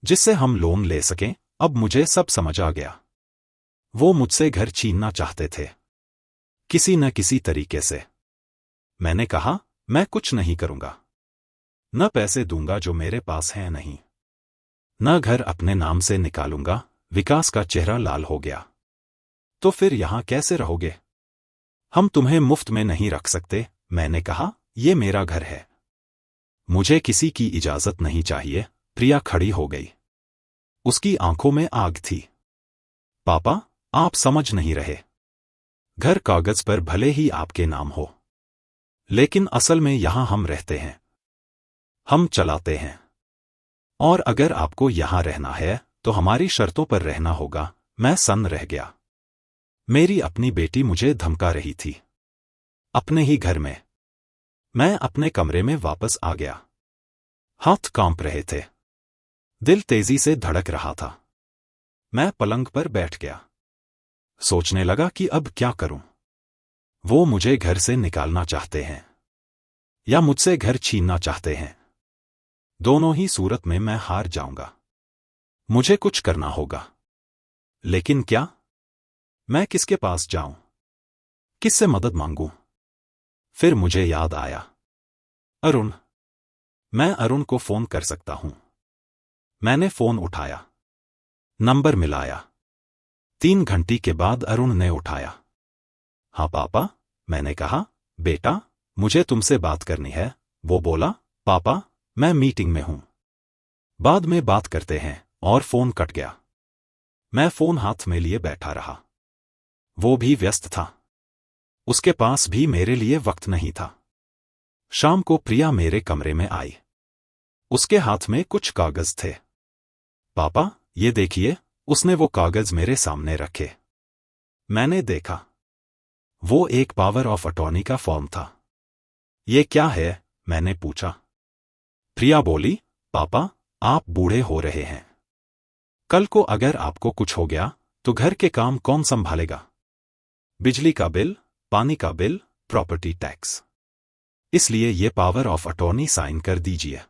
जिससे हम लोन ले सकें। अब मुझे सब समझ आ गया। वो मुझसे घर छीनना चाहते थे, किसी न किसी तरीके से। मैंने कहा, मैं कुछ नहीं करूंगा। न पैसे दूंगा जो मेरे पास हैं, नहीं, न घर अपने नाम से निकालूंगा। विकास का चेहरा लाल हो गया। तो फिर यहां कैसे रहोगे? हम तुम्हें मुफ्त में नहीं रख सकते। मैंने कहा, ये मेरा घर है, मुझे किसी की इजाजत नहीं चाहिए। प्रिया खड़ी हो गई। उसकी आंखों में आग थी। पापा, आप समझ नहीं रहे। घर कागज पर भले ही आपके नाम हो, लेकिन असल में यहां हम रहते हैं, हम चलाते हैं। और अगर आपको यहां रहना है तो हमारी शर्तों पर रहना होगा। मैं सन्न रह गया। मेरी अपनी बेटी मुझे धमका रही थी, अपने ही घर में। मैं अपने कमरे में वापस आ गया। हाथ कांप रहे थे, दिल तेजी से धड़क रहा था। मैं पलंग पर बैठ गया, सोचने लगा कि अब क्या करूं। वो मुझे घर से निकालना चाहते हैं या मुझसे घर छीनना चाहते हैं। दोनों ही सूरत में मैं हार जाऊंगा। मुझे कुछ करना होगा, लेकिन क्या? मैं किसके पास जाऊं, किससे मदद मांगूं? फिर मुझे याद आया, अरुण। मैं अरुण को फोन कर सकता हूं। मैंने फोन उठाया, नंबर मिलाया। 3 घंटे के बाद अरुण ने उठाया। हाँ पापा, मैंने कहा, बेटा, मुझे तुमसे बात करनी है। वो बोला, पापा, मैं मीटिंग में हूं, बाद में बात करते हैं। और फोन कट गया। मैं फोन हाथ में लिए बैठा रहा। वो भी व्यस्त था, उसके पास भी मेरे लिए वक्त नहीं था। शाम को प्रिया मेरे कमरे में आई। उसके हाथ में कुछ कागज थे। पापा, ये देखिए। उसने वो कागज मेरे सामने रखे। मैंने देखा, वो एक पावर ऑफ अटॉर्नी का फॉर्म था। ये क्या है? मैंने पूछा। प्रिया बोली, पापा, आप बूढ़े हो रहे हैं। कल को अगर आपको कुछ हो गया तो घर के काम कौन संभालेगा? बिजली का बिल, पानी का बिल, प्रॉपर्टी टैक्स। इसलिए ये पावर ऑफ अटॉर्नी साइन कर दीजिए,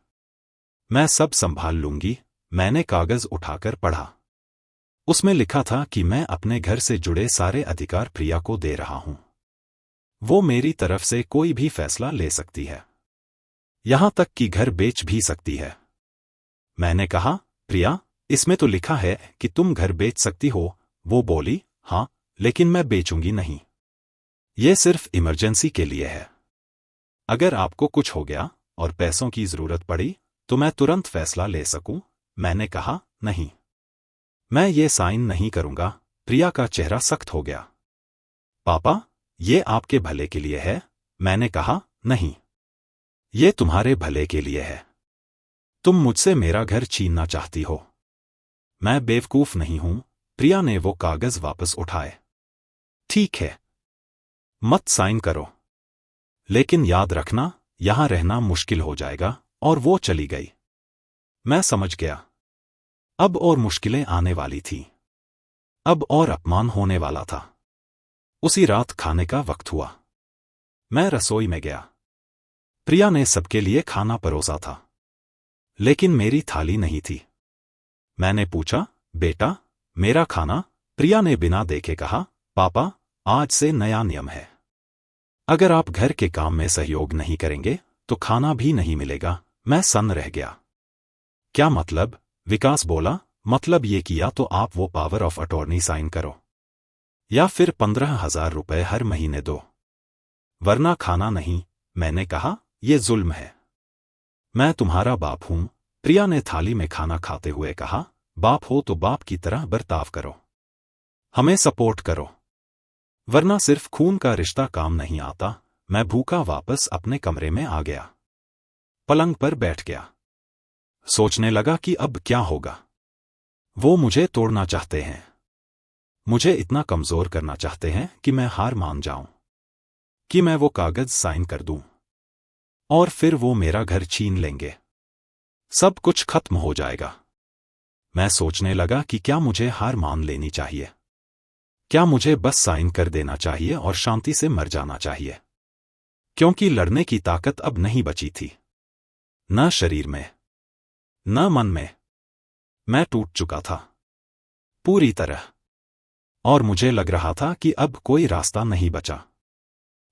मैं सब संभाल लूंगी। मैंने कागज उठाकर पढ़ा। उसमें लिखा था कि मैं अपने घर से जुड़े सारे अधिकार प्रिया को दे रहा हूं। वो मेरी तरफ से कोई भी फैसला ले सकती है, यहां तक कि घर बेच भी सकती है। मैंने कहा, प्रिया, इसमें तो लिखा है कि तुम घर बेच सकती हो। वो बोली, हां, लेकिन मैं बेचूंगी नहीं। यह सिर्फ इमरजेंसी के लिए है। अगर आपको कुछ हो गया और पैसों की जरूरत पड़ी तो मैं तुरंत फैसला ले सकूं। मैंने कहा, नहीं, मैं ये साइन नहीं करूंगा। प्रिया का चेहरा सख्त हो गया। पापा, ये आपके भले के लिए है। मैंने कहा, नहीं, ये तुम्हारे भले के लिए है। तुम मुझसे मेरा घर छीनना चाहती हो। मैं बेवकूफ नहीं हूं। प्रिया ने वो कागज वापस उठाए। ठीक है, मत साइन करो, लेकिन याद रखना, यहां रहना मुश्किल हो जाएगा। और वो चली गई। मैं समझ गया, अब और मुश्किलें आने वाली थीं। अब और अपमान होने वाला था। उसी रात खाने का वक्त हुआ। मैं रसोई में गया। प्रिया ने सबके लिए खाना परोसा था, लेकिन मेरी थाली नहीं थी। मैंने पूछा, बेटा, मेरा खाना? प्रिया ने बिना देखे कहा, पापा, आज से नया नियम है। अगर आप घर के काम में सहयोग नहीं करेंगे तो खाना भी नहीं मिलेगा। मैं सन्न रह गया। क्या मतलब? विकास बोला, मतलब ये किया तो आप वो पावर ऑफ अटॉर्नी साइन करो, या फिर 15,000 रुपए हर महीने दो, वरना खाना नहीं। मैंने कहा, ये जुल्म है। मैं तुम्हारा बाप हूं। प्रिया ने थाली में खाना खाते हुए कहा, बाप हो तो बाप की तरह बर्ताव करो, हमें सपोर्ट करो, वरना सिर्फ खून का रिश्ता काम नहीं आता। मैं भूखा वापस अपने कमरे में आ गया। पलंग पर बैठ गया। सोचने लगा कि अब क्या होगा। वो मुझे तोड़ना चाहते हैं, मुझे इतना कमजोर करना चाहते हैं कि मैं हार मान जाऊं, कि मैं वो कागज साइन कर दूं, और फिर वो मेरा घर छीन लेंगे। सब कुछ खत्म हो जाएगा। मैं सोचने लगा कि क्या मुझे हार मान लेनी चाहिए? क्या मुझे बस साइन कर देना चाहिए और शांति से मर जाना चाहिए? क्योंकि लड़ने की ताकत अब नहीं बची थी, न शरीर में, न मन में। मैं टूट चुका था, पूरी तरह, और मुझे लग रहा था कि अब कोई रास्ता नहीं बचा।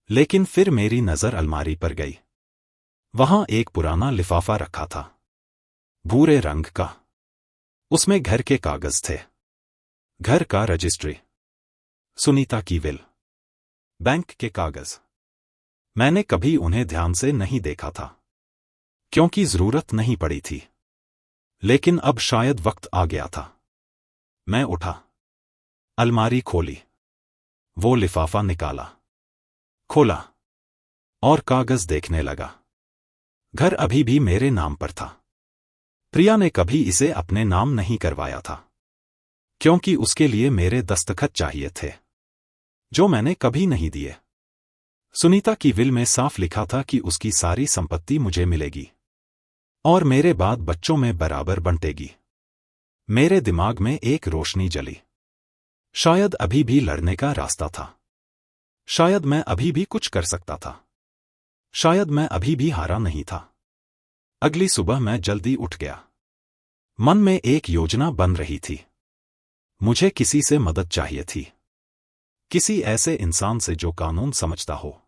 लेकिन फिर मेरी नजर अलमारी पर गई। वहां एक पुराना लिफाफा रखा था, भूरे रंग का। उसमें घर के कागज थे, घर का रजिस्ट्री, सुनीता की विल, बैंक के कागज। मैंने कभी उन्हें ध्यान से नहीं देखा था, क्योंकि जरूरत नहीं पड़ी थी। लेकिन अब शायद वक्त आ गया था। मैं उठा, अलमारी खोली, वो लिफाफा निकाला, खोला, और कागज देखने लगा। घर अभी भी मेरे नाम पर था। प्रिया ने कभी इसे अपने नाम नहीं करवाया था, क्योंकि उसके लिए मेरे दस्तखत चाहिए थे, जो मैंने कभी नहीं दिए। सुनीता की विल में साफ लिखा था कि उसकी सारी संपत्ति मुझे मिलेगी, और मेरे बाद बच्चों में बराबर बंटेगी। मेरे दिमाग में एक रोशनी जली। शायद अभी भी लड़ने का रास्ता था। शायद मैं अभी भी कुछ कर सकता था। शायद मैं अभी भी हारा नहीं था। अगली सुबह मैं जल्दी उठ गया। मन में एक योजना बन रही थी। मुझे किसी से मदद चाहिए थी, किसी ऐसे इंसान से जो कानून समझता हो,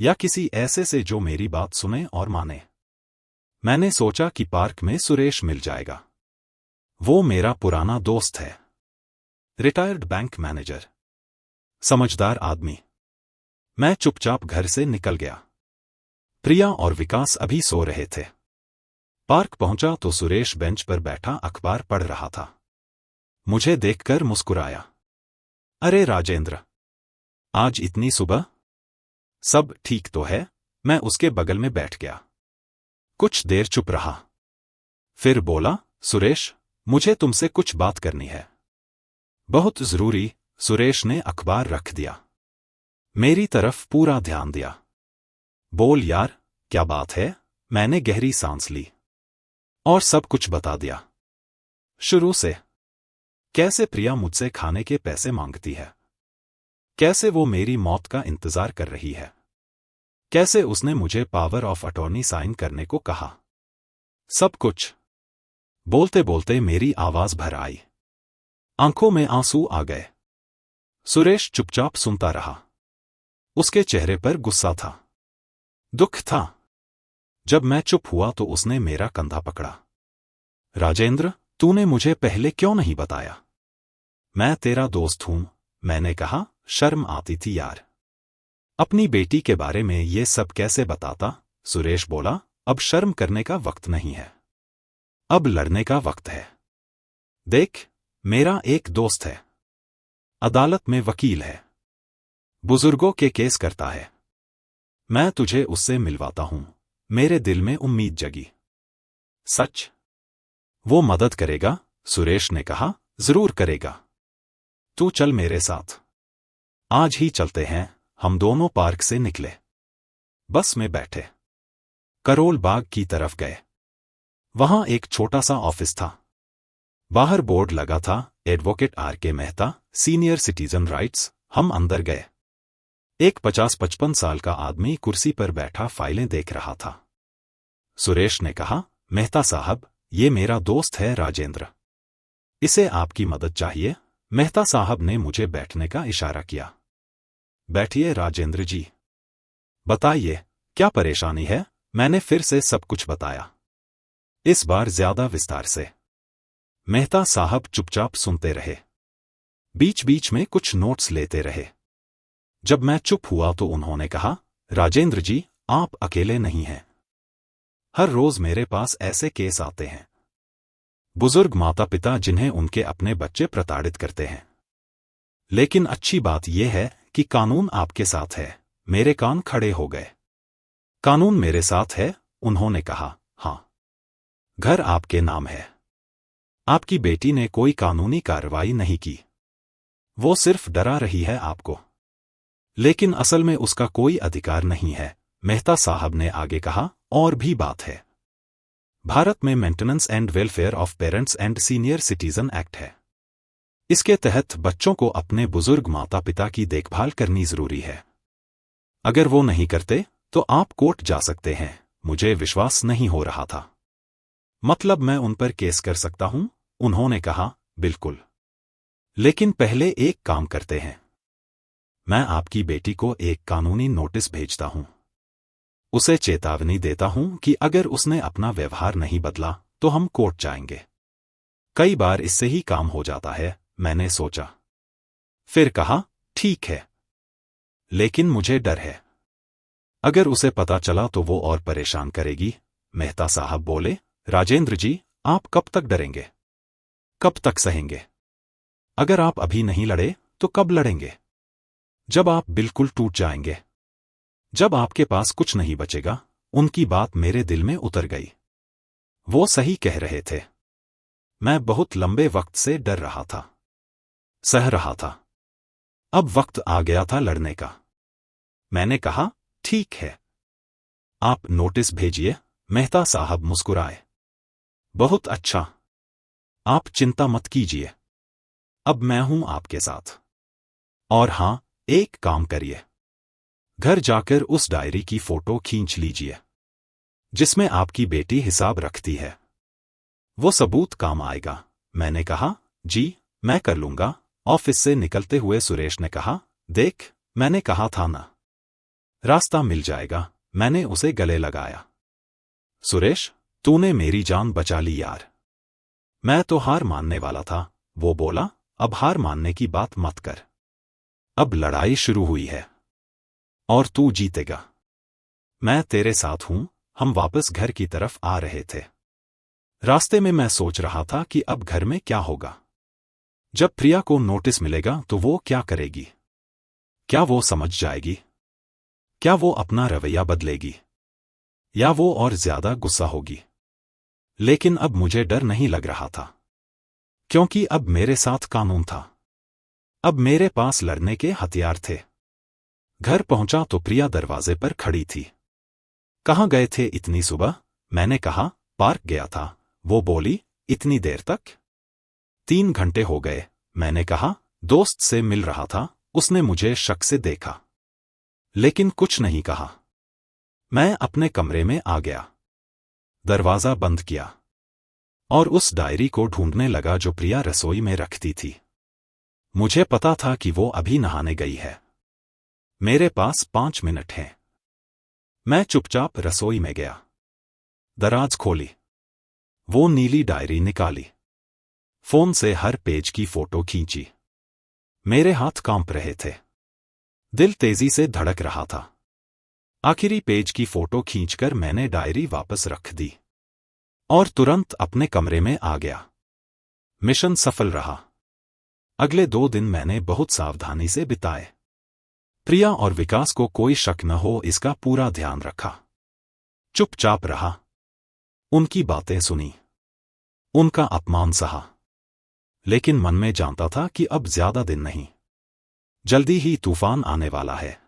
या किसी ऐसे से जो मेरी बात सुने और माने। मैंने सोचा कि पार्क में सुरेश मिल जाएगा। वो मेरा पुराना दोस्त है, रिटायर्ड बैंक मैनेजर, समझदार आदमी। मैं चुपचाप घर से निकल गया। प्रिया और विकास अभी सो रहे थे। पार्क पहुंचा तो सुरेश बेंच पर बैठा अखबार पढ़ रहा था। मुझे देखकर मुस्कुराया। अरे राजेंद्र, आज इतनी सुबह? सब ठीक तो है? मैं उसके बगल में बैठ गया। कुछ देर चुप रहा, फिर बोला, सुरेश, मुझे तुमसे कुछ बात करनी है, बहुत जरूरी। सुरेश ने अखबार रख दिया, मेरी तरफ पूरा ध्यान दिया। बोल यार, क्या बात है? मैंने गहरी सांस ली और सब कुछ बता दिया, शुरू से। कैसे प्रिया मुझसे खाने के पैसे मांगती है, कैसे वो मेरी मौत का इंतजार कर रही है, कैसे उसने मुझे पावर ऑफ अटॉर्नी साइन करने को कहा। सब कुछ। बोलते बोलते मेरी आवाज भर आई, आंखों में आंसू आ गए। सुरेश चुपचाप सुनता रहा। उसके चेहरे पर गुस्सा था, दुख था। जब मैं चुप हुआ तो उसने मेरा कंधा पकड़ा। राजेंद्र, तूने मुझे पहले क्यों नहीं बताया? मैं तेरा दोस्त हूं, मैंने कहा। शर्म आती थी यार, अपनी बेटी के बारे में ये सब कैसे बताता? सुरेश बोला, अब शर्म करने का वक्त नहीं है, अब लड़ने का वक्त है। देख, मेरा एक दोस्त है, अदालत में वकील है, बुजुर्गों के केस करता है। मैं तुझे उससे मिलवाता हूं। मेरे दिल में उम्मीद जगी। सच? वो मदद करेगा? सुरेश ने कहा, जरूर करेगा। तू चल मेरे साथ, आज ही चलते हैं। हम दोनों पार्क से निकले, बस में बैठे, करोल बाग की तरफ गए। वहां एक छोटा सा ऑफिस था, बाहर बोर्ड लगा था, advocate R.K. Mehta, senior citizen rights. हम अंदर गए। एक 50-55 साल का आदमी कुर्सी पर बैठा फाइलें देख रहा था। सुरेश ने कहा, मेहता साहब, ये मेरा दोस्त है राजेंद्र। इसे आपकी मदद चाहिए। मेहता साहब ने मुझे बैठने का इशारा किया। बैठिए राजेंद्र जी। बताइए, क्या परेशानी है? मैंने फिर से सब कुछ बताया, इस बार ज्यादा विस्तार से। मेहता साहब चुपचाप सुनते रहे, बीच बीच में कुछ नोट्स लेते रहे। जब मैं चुप हुआ तो उन्होंने कहा, राजेंद्र जी, आप अकेले नहीं हैं। हर रोज मेरे पास ऐसे केस आते हैं। बुजुर्ग माता पिता जिन्हें उनके अपने बच्चे प्रताड़ित करते हैं। लेकिन अच्छी बात यह है कि कानून आपके साथ है। मेरे कान खड़े हो गए। कानून मेरे साथ है, उन्होंने कहा। हाँ, घर आपके नाम है। आपकी बेटी ने कोई कानूनी कार्रवाई नहीं की। वो सिर्फ डरा रही है आपको। लेकिन असल में उसका कोई अधिकार नहीं है, मेहता साहब ने आगे कहा। और भी बात है। भारत में maintenance and welfare of parents and senior citizen act है। इसके तहत बच्चों को अपने बुजुर्ग माता पिता की देखभाल करनी जरूरी है। अगर वो नहीं करते तो आप कोर्ट जा सकते हैं। मुझे विश्वास नहीं हो रहा था। मतलब मैं उन पर केस कर सकता हूं? उन्होंने कहा, बिल्कुल। लेकिन पहले एक काम करते हैं। मैं आपकी बेटी को एक कानूनी नोटिस भेजता हूं। उसे चेतावनी देता हूं कि अगर उसने अपना व्यवहार नहीं बदला तो हम कोर्ट जाएंगे। कई बार इससे ही काम हो जाता है, मैंने सोचा। फिर कहा, ठीक है। लेकिन मुझे डर है। अगर उसे पता चला तो वो और परेशान करेगी। मेहता साहब बोले, राजेंद्र जी, आप कब तक डरेंगे? कब तक सहेंगे? अगर आप अभी नहीं लड़े तो कब लड़ेंगे? जब आप बिल्कुल टूट जाएंगे, जब आपके पास कुछ नहीं बचेगा। उनकी बात मेरे दिल में उतर गई। वो सही कह रहे थे। मैं बहुत लंबे वक्त से डर रहा था, सह रहा था। अब वक्त आ गया था लड़ने का। मैंने कहा, ठीक है, आप नोटिस भेजिए। मेहता साहब मुस्कुराए। बहुत अच्छा। आप चिंता मत कीजिए। अब मैं हूं आपके साथ। और हां, एक काम करिए। घर जाकर उस डायरी की फोटो खींच लीजिए जिसमें आपकी बेटी हिसाब रखती है। वो सबूत काम आएगा। मैंने कहा, जी, मैं कर लूंगा। ऑफिस से निकलते हुए सुरेश ने कहा, देख, मैंने कहा था ना, रास्ता मिल जाएगा। मैंने उसे गले लगाया। सुरेश, तूने मेरी जान बचा ली यार। मैं तो हार मानने वाला था। वो बोला, अब हार मानने की बात मत कर। अब लड़ाई शुरू हुई है और तू जीतेगा। मैं तेरे साथ हूं। हम वापस घर की तरफ आ रहे थे। रास्ते में मैं सोच रहा था कि अब घर में क्या होगा। जब प्रिया को नोटिस मिलेगा तो वो क्या करेगी? क्या वो समझ जाएगी? क्या वो अपना रवैया बदलेगी? या वो और ज्यादा गुस्सा होगी? लेकिन अब मुझे डर नहीं लग रहा था, क्योंकि अब मेरे साथ कानून था। अब मेरे पास लड़ने के हथियार थे। घर पहुंचा तो प्रिया दरवाजे पर खड़ी थी। कहाँ गए थे इतनी सुबह? मैंने कहा, पार्क गया था। वो बोली, इतनी देर तक? 3 घंटे हो गए। मैंने कहा, दोस्त से मिल रहा था। उसने मुझे शक से देखा, लेकिन कुछ नहीं कहा। मैं अपने कमरे में आ गया, दरवाजा बंद किया और उस डायरी को ढूंढने लगा जो प्रिया रसोई में रखती थी। मुझे पता था कि वो अभी नहाने गई है। मेरे पास 5 मिनट हैं। मैं चुपचाप रसोई में गया, दराज खोली, वो नीली डायरी निकाली, फोन से हर पेज की फोटो खींची। मेरे हाथ कांप रहे थे, दिल तेजी से धड़क रहा था। आखिरी पेज की फोटो खींचकर मैंने डायरी वापस रख दी और तुरंत अपने कमरे में आ गया। मिशन सफल रहा। अगले 2 दिन मैंने बहुत सावधानी से बिताए। प्रिया और विकास को कोई शक न हो इसका पूरा ध्यान रखा। चुपचाप रहा, उनकी बातें सुनी, उनका अपमान सहा। लेकिन मन में जानता था कि अब ज्यादा दिन नहीं, जल्दी ही तूफान आने वाला है।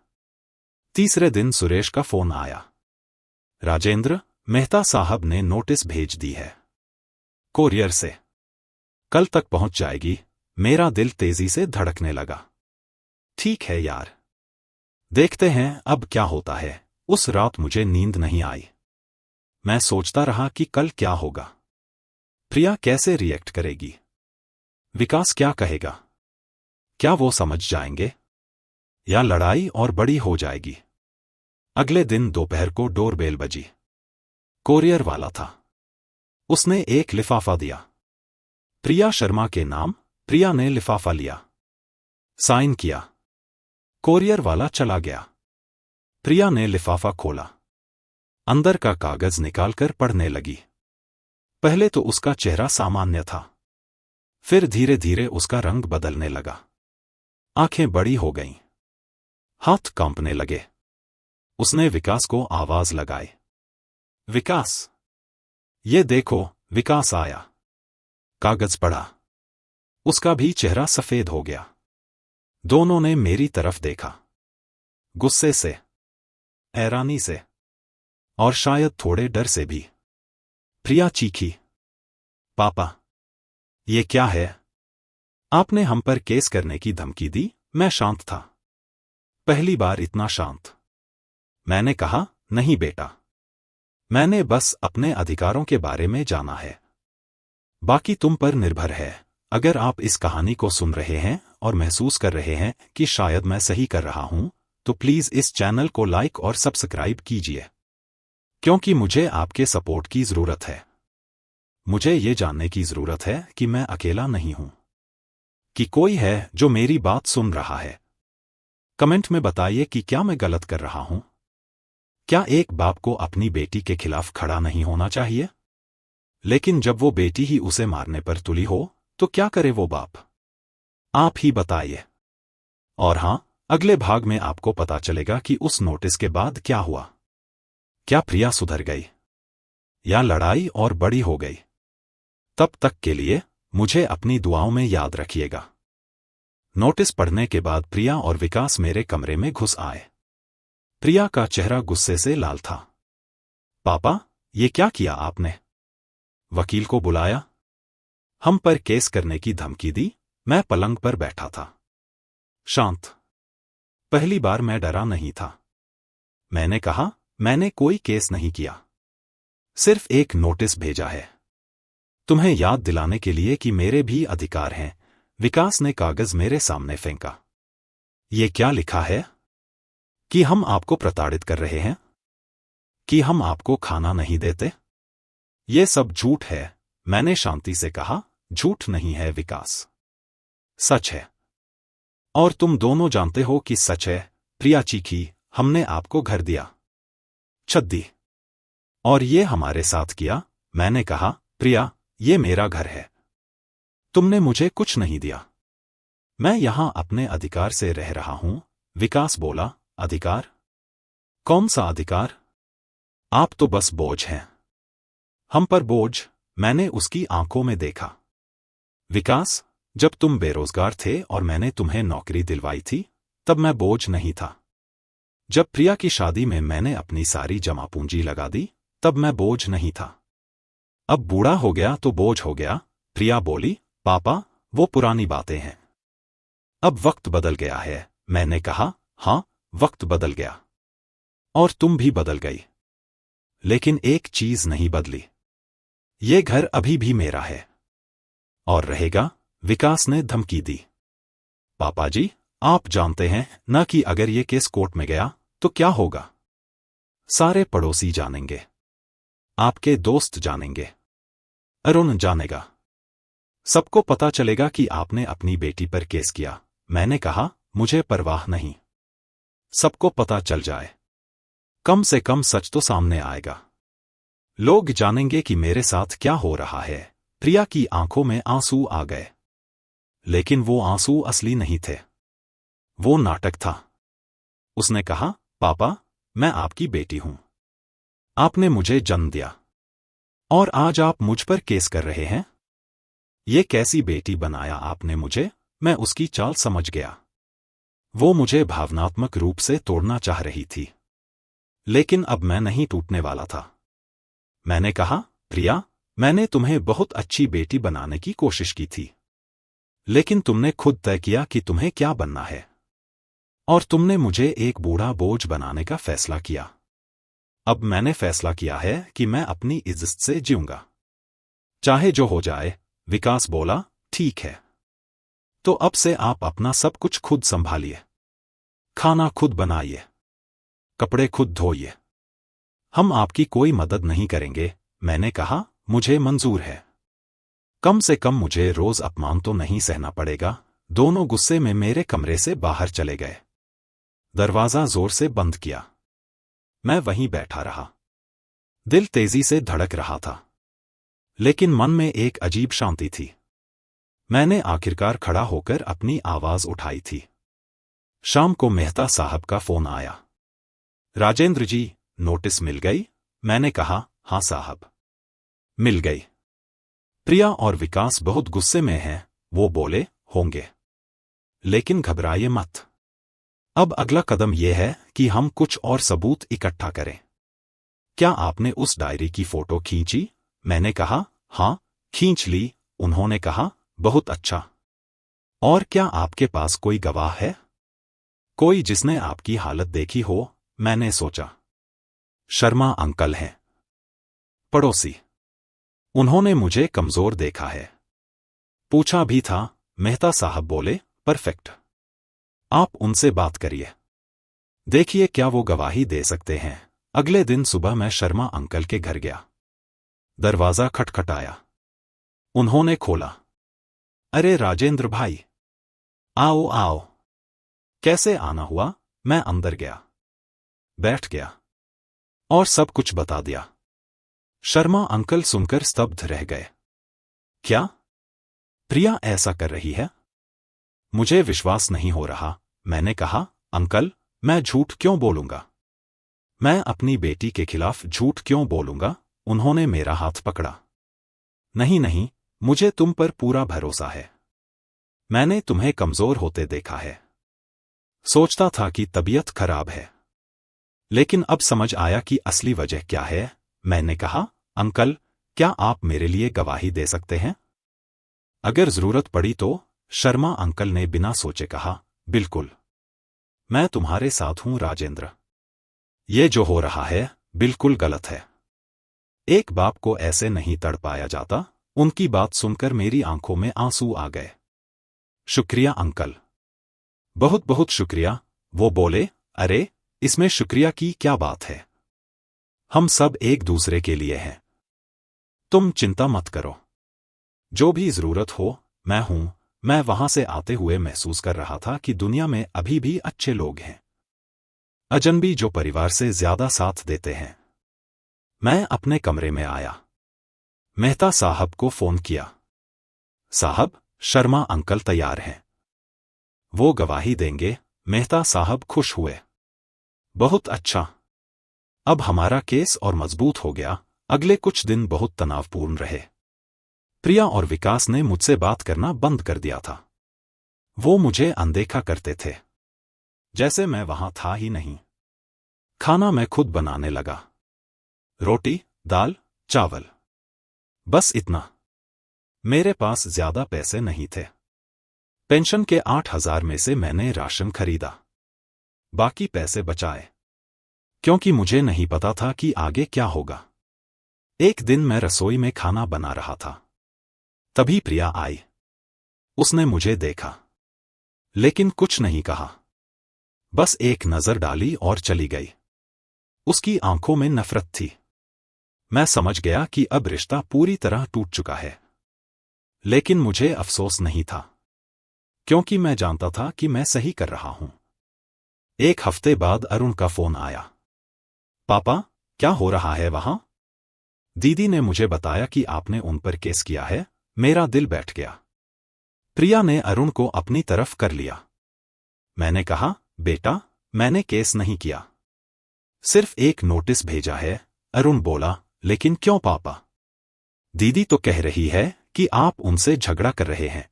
तीसरे दिन सुरेश का फोन आया। राजेंद्र, मेहता साहब ने नोटिस भेज दी है, कोरियर से। कल तक पहुंच जाएगी। मेरा दिल तेजी से धड़कने लगा। ठीक है यार, देखते हैं अब क्या होता है। उस रात मुझे नींद नहीं आई। मैं सोचता रहा कि कल क्या होगा। प्रिया कैसे रिएक्ट करेगी? विकास क्या कहेगा? क्या वो समझ जाएंगे या लड़ाई और बड़ी हो जाएगी? अगले दिन दोपहर को डोरबेल बजी। कोरियर वाला था। उसने एक लिफाफा दिया, प्रिया शर्मा के नाम। प्रिया ने लिफाफा लिया, साइन किया। कोरियर वाला चला गया। प्रिया ने लिफाफा खोला, अंदर का कागज निकालकर पढ़ने लगी। पहले तो उसका चेहरा सामान्य था, फिर धीरे धीरे उसका रंग बदलने लगा। आंखें बड़ी हो गईं, हाथ कांपने लगे। उसने विकास को आवाज लगाई, विकास, ये देखो। विकास आया, कागज पढ़ा। उसका भी चेहरा सफेद हो गया। दोनों ने मेरी तरफ देखा, गुस्से से, हैरानी से और शायद थोड़े डर से भी। प्रिया चीखी, पापा, ये क्या है? आपने हम पर केस करने की धमकी दी। मैं शांत था, पहली बार इतना शांत। मैंने कहा, नहीं बेटा, मैंने बस अपने अधिकारों के बारे में जाना है। बाकी तुम पर निर्भर है। अगर आप इस कहानी को सुन रहे हैं और महसूस कर रहे हैं कि शायद मैं सही कर रहा हूं, तो प्लीज इस चैनल को लाइक और सब्सक्राइब कीजिए, क्योंकि मुझे आपके सपोर्ट की जरूरत है। मुझे ये जानने की जरूरत है कि मैं अकेला नहीं हूं, कि कोई है जो मेरी बात सुन रहा है। कमेंट में बताइए कि क्या मैं गलत कर रहा हूं। क्या एक बाप को अपनी बेटी के खिलाफ खड़ा नहीं होना चाहिए? लेकिन जब वो बेटी ही उसे मारने पर तुली हो, तो क्या करे वो बाप? आप ही बताइए। और हां, अगले भाग में आपको पता चलेगा कि उस नोटिस के बाद क्या हुआ। क्या प्रिया सुधर गई या लड़ाई और बड़ी हो गई? तब तक के लिए मुझे अपनी दुआओं में याद रखिएगा। नोटिस पढ़ने के बाद प्रिया और विकास मेरे कमरे में घुस आए। प्रिया का चेहरा गुस्से से लाल था। पापा, ये क्या किया आपने? वकील को बुलाया? हम पर केस करने की धमकी दी? मैं पलंग पर बैठा था, शांत। पहली बार मैं डरा नहीं था। मैंने कहा, मैंने कोई केस नहीं किया, सिर्फ एक नोटिस भेजा है, तुम्हें याद दिलाने के लिए कि मेरे भी अधिकार हैं। विकास ने कागज मेरे सामने फेंका। ये क्या लिखा है? कि हम आपको प्रताड़ित कर रहे हैं, कि हम आपको खाना नहीं देते। ये सब झूठ है। मैंने शांति से कहा, झूठ नहीं है विकास, सच है। और तुम दोनों जानते हो कि सच है। प्रिया चीखी, हमने आपको घर दिया, छत दी, और ये हमारे साथ किया। मैंने कहा, प्रिया, ये मेरा घर है, तुमने मुझे कुछ नहीं दिया। मैं यहां अपने अधिकार से रह रहा हूं। विकास बोला, अधिकार? कौन सा अधिकार? आप तो बस बोझ हैं। हम पर बोझ? मैंने उसकी आंखों में देखा। विकास, जब तुम बेरोजगार थे और मैंने तुम्हें नौकरी दिलवाई थी, तब मैं बोझ नहीं था। जब प्रिया की शादी में मैंने अपनी सारी जमा पूंजी लगा दी, तब मैं बोझ नहीं था। अब बूढ़ा हो गया तो बोझ हो गया। प्रिया बोली, पापा, वो पुरानी बातें हैं, अब वक्त बदल गया है। मैंने कहा, हां, वक्त बदल गया, और तुम भी बदल गई। लेकिन एक चीज नहीं बदली, ये घर अभी भी मेरा है और रहेगा। विकास ने धमकी दी। पापा जी, आप जानते हैं ना कि अगर ये केस कोर्ट में गया तो क्या होगा? सारे पड़ोसी जानेंगे, आपके दोस्त जानेंगे, अरुण जानेगा, सबको पता चलेगा कि आपने अपनी बेटी पर केस किया। मैंने कहा, मुझे परवाह नहीं, सबको पता चल जाए, कम से कम सच तो सामने आएगा। लोग जानेंगे कि मेरे साथ क्या हो रहा है। प्रिया की आंखों में आंसू आ गए, लेकिन वो आंसू असली नहीं थे, वो नाटक था। उसने कहा, पापा, मैं आपकी बेटी हूं, आपने मुझे जन्म दिया, और आज आप मुझ पर केस कर रहे हैं। ये कैसी बेटी बनाया आपने मुझे? मैं उसकी चाल समझ गया। वो मुझे भावनात्मक रूप से तोड़ना चाह रही थी, लेकिन अब मैं नहीं टूटने वाला था। मैंने कहा, प्रिया, मैंने तुम्हें बहुत अच्छी बेटी बनाने की कोशिश की थी, लेकिन तुमने खुद तय किया कि तुम्हें क्या बनना है, और तुमने मुझे एक बूढ़ा बोझ बनाने का फैसला किया। अब मैंने फैसला किया है कि मैं अपनी इज्जत से जीऊंगा, चाहे जो हो जाए। विकास बोला, ठीक है, तो अब से आप अपना सब कुछ खुद संभालिए, खाना खुद बनाइए, कपड़े खुद धोइए, हम आपकी कोई मदद नहीं करेंगे। मैंने कहा, मुझे मंजूर है, कम से कम मुझे रोज अपमान तो नहीं सहना पड़ेगा। दोनों गुस्से में मेरे कमरे से बाहर चले गए, दरवाजा जोर से बंद किया। मैं वहीं बैठा रहा, दिल तेजी से धड़क रहा था, लेकिन मन में एक अजीब शांति थी। मैंने आखिरकार खड़ा होकर अपनी आवाज उठाई थी। शाम को मेहता साहब का फोन आया। राजेंद्र जी, नोटिस मिल गई? मैंने कहा, हाँ साहब, मिल गई। प्रिया और विकास बहुत गुस्से में हैं, वो बोले, होंगे, लेकिन घबराइए मत। अब अगला कदम यह है कि हम कुछ और सबूत इकट्ठा करें। क्या आपने उस डायरी की फोटो खींची? मैंने कहा, हाँ, खींच ली। उन्होंने कहा, बहुत अच्छा। और क्या आपके पास कोई गवाह है? कोई जिसने आपकी हालत देखी हो? मैंने सोचा। शर्मा अंकल हैं, पड़ोसी। उन्होंने मुझे कमजोर देखा है, पूछा भी था। मेहता साहब बोले, परफेक्ट, आप उनसे बात करिए, देखिए क्या वो गवाही दे सकते हैं। अगले दिन सुबह मैं शर्मा अंकल के घर गया। दरवाजा खटखटाया, उन्होंने खोला। अरे राजेंद्र भाई, आओ आओ। कैसे आना हुआ? मैं अंदर गया, बैठ गया और सब कुछ बता दिया। शर्मा अंकल सुनकर स्तब्ध रह गए। क्या प्रिया ऐसा कर रही है? मुझे विश्वास नहीं हो रहा। मैंने कहा, अंकल, मैं झूठ क्यों बोलूंगा? मैं अपनी बेटी के खिलाफ झूठ क्यों बोलूंगा? उन्होंने मेरा हाथ पकड़ा। नहीं नहीं, मुझे तुम पर पूरा भरोसा है। मैंने तुम्हें कमजोर होते देखा है, सोचता था कि तबीयत खराब है, लेकिन अब समझ आया कि असली वजह क्या है। मैंने कहा, अंकल, क्या आप मेरे लिए गवाही दे सकते हैं? अगर जरूरत पड़ी तो? शर्मा अंकल ने बिना सोचे कहा, बिल्कुल, मैं तुम्हारे साथ हूं राजेंद्र। ये जो हो रहा है बिल्कुल गलत है। एक बाप को ऐसे नहीं तड़पाया जाता। उनकी बात सुनकर मेरी आंखों में आंसू आ गए। शुक्रिया अंकल, बहुत बहुत शुक्रिया। वो बोले, अरे, इसमें शुक्रिया की क्या बात है, हम सब एक दूसरे के लिए हैं। तुम चिंता मत करो, जो भी जरूरत हो मैं हूं। मैं वहां से आते हुए महसूस कर रहा था कि दुनिया में अभी भी अच्छे लोग हैं, अजनबी जो परिवार से ज्यादा साथ देते हैं। मैं अपने कमरे में आया, मेहता साहब को फोन किया। साहब, शर्मा अंकल तैयार हैं, वो गवाही देंगे। मेहता साहब खुश हुए। बहुत अच्छा, अब हमारा केस और मजबूत हो गया। अगले कुछ दिन बहुत तनावपूर्ण रहे। प्रिया और विकास ने मुझसे बात करना बंद कर दिया था। वो मुझे अनदेखा करते थे, जैसे मैं वहां था ही नहीं। खाना मैं खुद बनाने लगा, रोटी, दाल, चावल, बस इतना। मेरे पास ज्यादा पैसे नहीं थे। पेंशन के 8,000 में से मैंने राशन खरीदा, बाकी पैसे बचाए, क्योंकि मुझे नहीं पता था कि आगे क्या होगा। एक दिन मैं रसोई में खाना बना रहा था, तभी प्रिया आई। उसने मुझे देखा, लेकिन कुछ नहीं कहा, बस एक नजर डाली और चली गई। उसकी आंखों में नफरत थी। मैं समझ गया कि अब रिश्ता पूरी तरह टूट चुका है, लेकिन मुझे अफसोस नहीं था, क्योंकि मैं जानता था कि मैं सही कर रहा हूं। एक हफ्ते बाद अरुण का फोन आया। पापा, क्या हो रहा है वहां? दीदी ने मुझे बताया कि आपने उन पर केस किया है। मेरा दिल बैठ गया। प्रिया ने अरुण को अपनी तरफ कर लिया। मैंने कहा, बेटा, मैंने केस नहीं किया, सिर्फ एक नोटिस भेजा है। अरुण बोला, लेकिन क्यों पापा? दीदी तो कह रही है कि आप उनसे झगड़ा कर रहे हैं,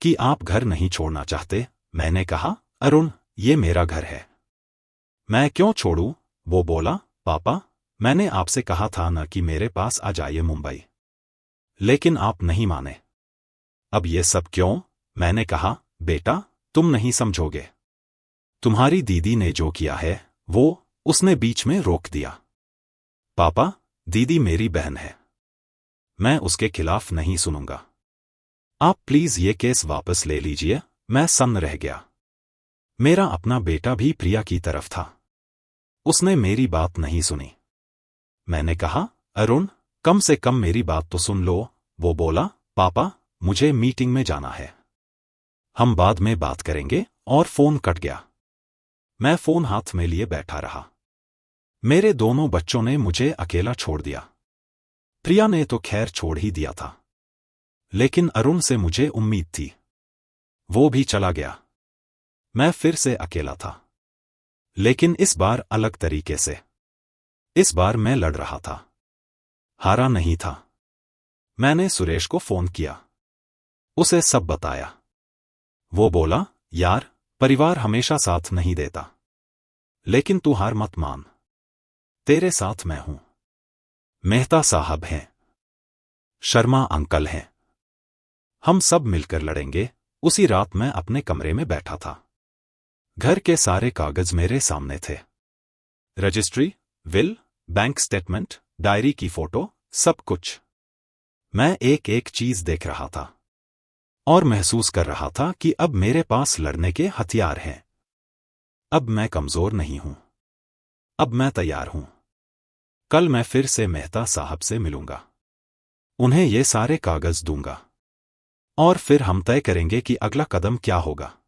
कि आप घर नहीं छोड़ना चाहते। मैंने कहा, अरुण, ये मेरा घर है, मैं क्यों छोड़ूं? वो बोला, पापा, मैंने आपसे कहा था न कि मेरे पास आ जाइए मुंबई। लेकिन आप नहीं माने। अब ये सब क्यों? मैंने कहा, बेटा, तुम नहीं समझोगे। तुम्हारी दीदी ने जो किया है, उसने बीच में रोक दिया। पापा, दीदी मेरी बहन है। मैं उसके खिलाफ नहीं सुनूंगा। आप प्लीज ये केस वापस ले लीजिए। मैं सन्न रह गया। मेरा अपना बेटा भी प्रिया की तरफ था। उसने मेरी बात नहीं सुनी। मैंने कहा, अरुण, कम से कम मेरी बात तो सुन लो। वो बोला, पापा, मुझे मीटिंग में जाना है। हम बाद में बात करेंगे, और फोन कट गया। मैं फोन हाथ में लिए बैठा रहा। मेरे दोनों बच्चों ने मुझे अकेला छोड़ दिया। प्रिया ने तो खैर छोड़ ही दिया था। लेकिन अरुण से मुझे उम्मीद थी। वो भी चला गया। मैं फिर से अकेला था। लेकिन इस बार अलग तरीके से। इस बार मैं लड़ रहा था। हारा नहीं था। मैंने सुरेश को फोन किया। उसे सब बताया। वो बोला, यार, परिवार हमेशा साथ नहीं देता। लेकिन तू हार मत मान। तेरे साथ मैं हूं। मेहता साहब हैं। शर्मा अंकल हैं। हम सब मिलकर लड़ेंगे। उसी रात मैं अपने कमरे में बैठा था। घर के सारे कागज मेरे सामने थे। Registry, will, bank statement, diary की फोटो, सब कुछ। मैं एक एक चीज देख रहा था। और महसूस कर रहा था कि अब मेरे पास लड़ने के हथियार हैं। अब मैं कमजोर नहीं हूं। अब मैं तैयार हूं। कल मैं फिर से मेहता साहब से मिलूंगा। उन्हें ये सारे कागज दूंगा। और फिर हम तय करेंगे कि अगला कदम क्या होगा।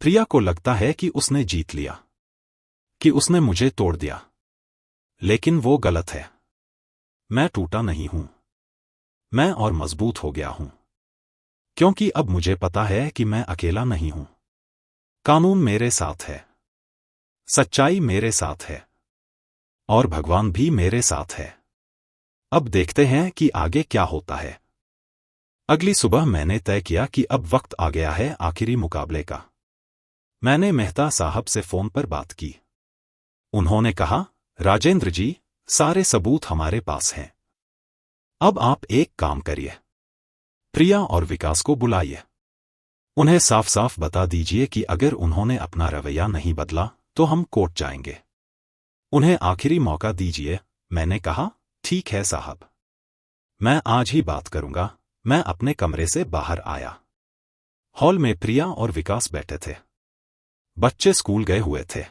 प्रिया को लगता है कि उसने जीत लिया, कि उसने मुझे तोड़ दिया। लेकिन वो गलत है। मैं टूटा नहीं हूं। मैं और मजबूत हो गया हूं। क्योंकि अब मुझे पता है कि मैं अकेला नहीं हूं। कानून मेरे साथ है। सच्चाई मेरे साथ है। और भगवान भी मेरे साथ है। अब देखते हैं कि आगे क्या होता है। अगली सुबह मैंने तय किया कि अब वक्त आ गया है आखिरी मुकाबले का। मैंने मेहता साहब से फोन पर बात की। उन्होंने कहा, राजेंद्र जी, सारे सबूत हमारे पास हैं। अब आप एक काम करिए। प्रिया और विकास को बुलाइए। उन्हें साफ साफ बता दीजिए कि अगर उन्होंने अपना रवैया नहीं बदला तो हम कोर्ट जाएंगे। उन्हें आखिरी मौका दीजिए। मैंने कहा, ठीक है साहब। मैं आज ही बात करूंगा। मैं अपने कमरे से बाहर आया। हॉल में प्रिया और विकास बैठे थे। बच्चे स्कूल गए हुए थे।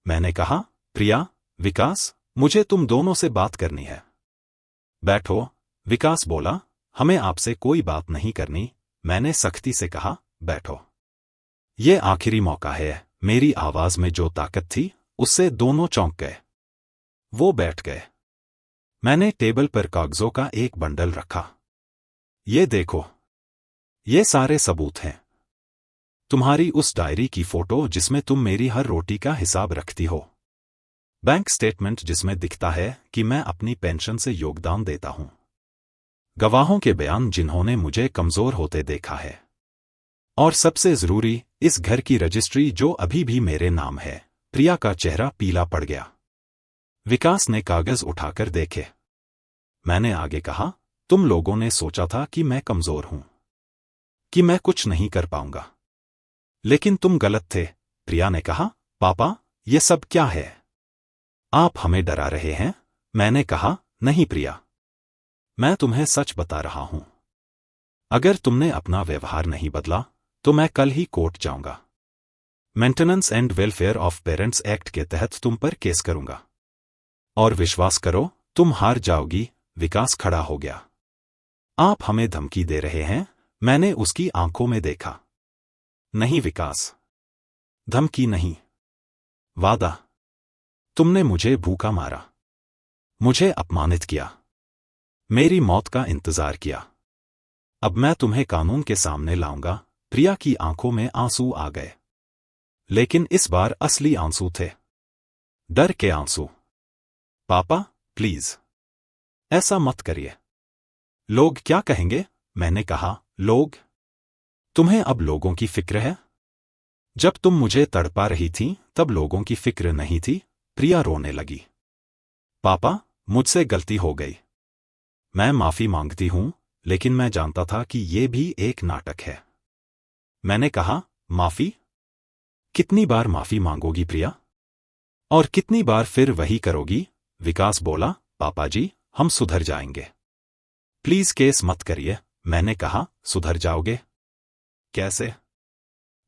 मैंने कहा, प्रिया, विकास, मुझे तुम दोनों से बात करनी है। बैठो। विकास बोला, हमें आपसे कोई बात नहीं करनी। मैंने सख्ती से कहा, बैठो। ये आखिरी मौका है। मेरी आवाज में जो ताकत थी, उससे दोनों चौंक गए। वो बैठ गए। मैंने टेबल पर कागजों का एक बंडल रखा। ये देखो। ये सारे सबूत हैं। तुम्हारी उस डायरी की फोटो जिसमें तुम मेरी हर रोटी का हिसाब रखती हो। बैंक स्टेटमेंट जिसमें दिखता है कि मैं अपनी पेंशन से योगदान देता हूं। गवाहों के बयान जिन्होंने मुझे कमजोर होते देखा है। और सबसे जरूरी, इस घर की रजिस्ट्री जो अभी भी मेरे नाम है। प्रिया का चेहरा पीला पड़ गया। विकास ने कागज उठाकर देखे। मैंने आगे कहा, तुम लोगों ने सोचा था कि मैं कमजोर हूं, कि मैं कुछ नहीं कर पाऊंगा। लेकिन तुम गलत थे। प्रिया ने कहा, पापा, ये सब क्या है? आप हमें डरा रहे हैं? मैंने कहा, नहीं प्रिया। मैं तुम्हें सच बता रहा हूं। अगर तुमने अपना व्यवहार नहीं बदला, तो मैं कल ही कोर्ट जाऊंगा। Maintenance and welfare of parents act के तहत तुम पर केस करूंगा। और विश्वास करो, तुम हार जाओगी। विकास खड़ा हो गया। आप हमें धमकी दे रहे हैं? मैंने उसकी आंखों में देखा। नहीं विकास, धमकी नहीं, वादा। तुमने मुझे भूखा मारा, मुझे अपमानित किया, मेरी मौत का इंतजार किया। अब मैं तुम्हें कानून के सामने लाऊंगा। प्रिया की आंखों में आंसू आ गए। लेकिन इस बार असली आंसू थे। डर के आंसू। पापा, प्लीज, ऐसा मत करिए। लोग क्या कहेंगे? मैंने कहा, लोग? तुम्हें अब लोगों की फिक्र है? जब तुम मुझे तड़पा रही थी, तब लोगों की फिक्र नहीं थी। प्रिया रोने लगी। पापा, मुझसे गलती हो गई। मैं माफी मांगती हूं, लेकिन मैं जानता था कि ये भी एक नाटक है। मैंने कहा, माफी? कितनी बार माफी मांगोगी प्रिया? और कितनी बार फिर वही करोगी? विकास बोला, पापा जी, हम सुधर जाएंगे। प्लीज केस मत करिए। मैंने कहा, सुधर जाओगे? कैसे?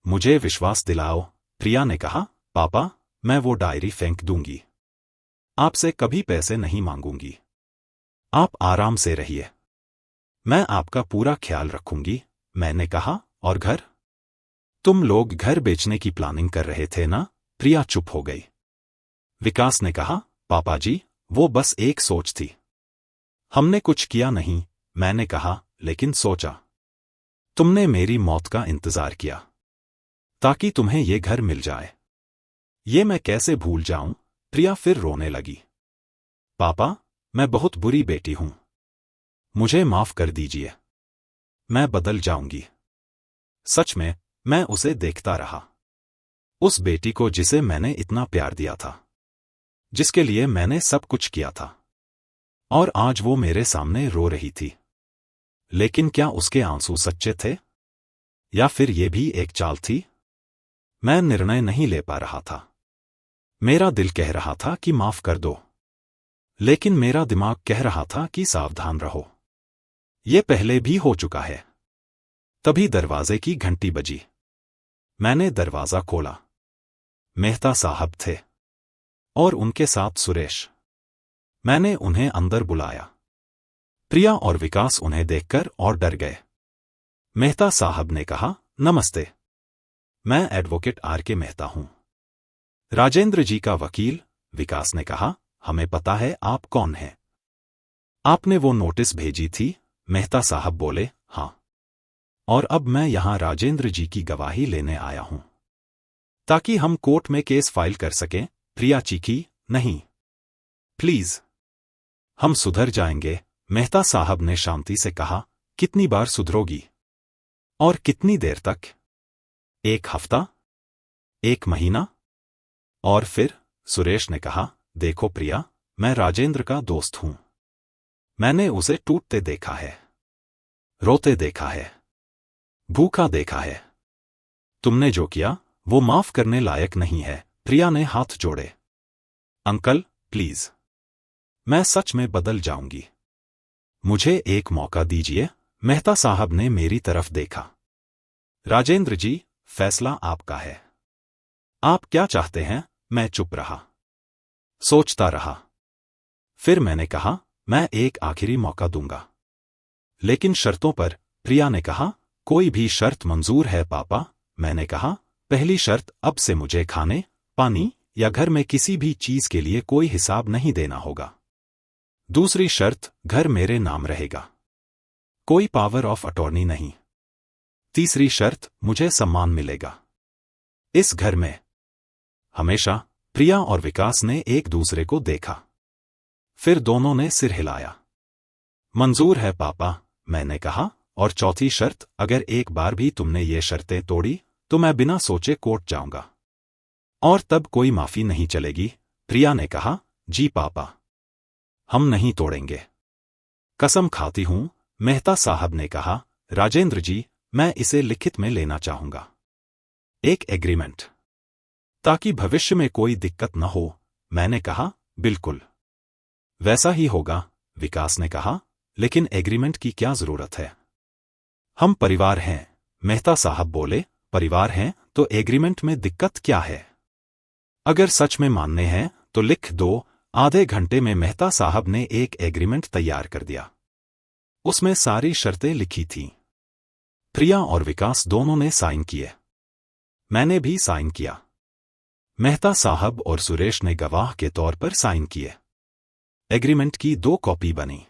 मुझे विश्वास दिलाओ। प्रिया ने कहा, पापा, मैं वो डायरी फेंक दूंगी। आपसे कभी पैसे नहीं मांगूंगी। आप आराम से रहिए। मैं आपका पूरा ख्याल रखूंगी। मैंने कहा, और घर? तुम लोग घर बेचने की प्लानिंग कर रहे थे ना? प्रिया चुप हो गई। विकास ने कहा, पापा जी, वो बस एक सोच थी। हमने कुछ किया नहीं। मैंने कहा, लेकिन सोचा। तुमने मेरी मौत का इंतजार किया ताकि तुम्हें ये घर मिल जाए। ये मैं कैसे भूल जाऊं? प्रिया फिर रोने लगी। पापा, मैं बहुत बुरी बेटी हूं। मुझे माफ कर दीजिए। मैं बदल जाऊंगी। सच में, मैं उसे देखता रहा। उस बेटी को जिसे मैंने इतना प्यार दिया था, जिसके लिए मैंने सब कुछ किया था। और आज वो मेरे सामने रो रही थी। लेकिन क्या उसके आंसू सच्चे थे? या फिर ये भी एक चाल थी? मैं निर्णय नहीं ले पा रहा था। मेरा दिल कह रहा था कि माफ कर दो, लेकिन मेरा दिमाग कह रहा था कि सावधान रहो। ये पहले भी हो चुका है। तभी दरवाजे की घंटी बजी। मैंने दरवाजा खोला। मेहता साहब थे, और उनके साथ सुरेश। मैंने उन्हें अंदर बुलाया। प्रिया और विकास उन्हें देखकर और डर गए। मेहता साहब ने कहा, नमस्ते। मैं एडवोकेट आर.के. मेहता हूं, राजेंद्र जी का वकील। विकास ने कहा, हमें पता है आप कौन हैं। आपने वो नोटिस भेजी थी? मेहता साहब बोले, हां। और अब मैं यहां राजेंद्र जी की गवाही लेने आया हूं, ताकि हम कोर्ट में केस फाइल कर सकें। प्रिया चीखी, नहीं, प्लीज, हम सुधर जाएंगे। मेहता साहब ने शांति से कहा, कितनी बार सुधरोगी? और कितनी देर तक? 1 हफ्ता? 1 महीना? और फिर? सुरेश ने कहा, देखो प्रिया, मैं राजेंद्र का दोस्त हूं। मैंने उसे टूटते देखा है, रोते देखा है, भूखा देखा है। तुमने जो किया वो माफ करने लायक नहीं है। प्रिया ने हाथ जोड़े। अंकल, प्लीज, मैं सच में बदल जाऊंगी। मुझे एक मौका दीजिए। मेहता साहब ने मेरी तरफ देखा। राजेंद्र जी, फैसला आपका है। आप क्या चाहते हैं? मैं चुप रहा, सोचता रहा। फिर मैंने कहा, मैं एक आखिरी मौका दूंगा, लेकिन शर्तों पर। प्रिया ने कहा, कोई भी शर्त मंजूर है पापा। मैंने कहा, पहली शर्त, अब से मुझे खाने, पानी या घर में किसी भी चीज के लिए कोई हिसाब नहीं देना होगा। दूसरी शर्त, घर मेरे नाम रहेगा, कोई पावर ऑफ अटॉर्नी नहीं। तीसरी शर्त, मुझे सम्मान मिलेगा इस घर में, हमेशा। प्रिया और विकास ने एक दूसरे को देखा। फिर दोनों ने सिर हिलाया। मंजूर है पापा, मैंने कहा। और चौथी शर्त, अगर एक बार भी तुमने ये शर्तें तोड़ी तो मैं बिना सोचे कोर्ट जाऊंगा, और तब कोई माफी नहीं चलेगी। प्रिया ने कहा, जी पापा, हम नहीं तोड़ेंगे, कसम खाती हूं। मेहता साहब ने कहा, राजेंद्र जी, मैं इसे लिखित में लेना चाहूंगा, एक एग्रीमेंट, ताकि भविष्य में कोई दिक्कत न हो। मैंने कहा, बिल्कुल, वैसा ही होगा। विकास ने कहा, लेकिन एग्रीमेंट की क्या जरूरत है? हम परिवार हैं। मेहता साहब बोले, परिवार हैं तो एग्रीमेंट में दिक्कत क्या है? अगर सच में मानने हैं तो लिख दो। आधे घंटे में मेहता साहब ने एक एग्रीमेंट तैयार कर दिया। उसमें सारी शर्तें लिखी थीं। प्रिया और विकास दोनों ने साइन किए। मैंने भी साइन किया। मेहता साहब और सुरेश ने गवाह के तौर पर साइन किए। एग्रीमेंट की 2 कॉपी बनी,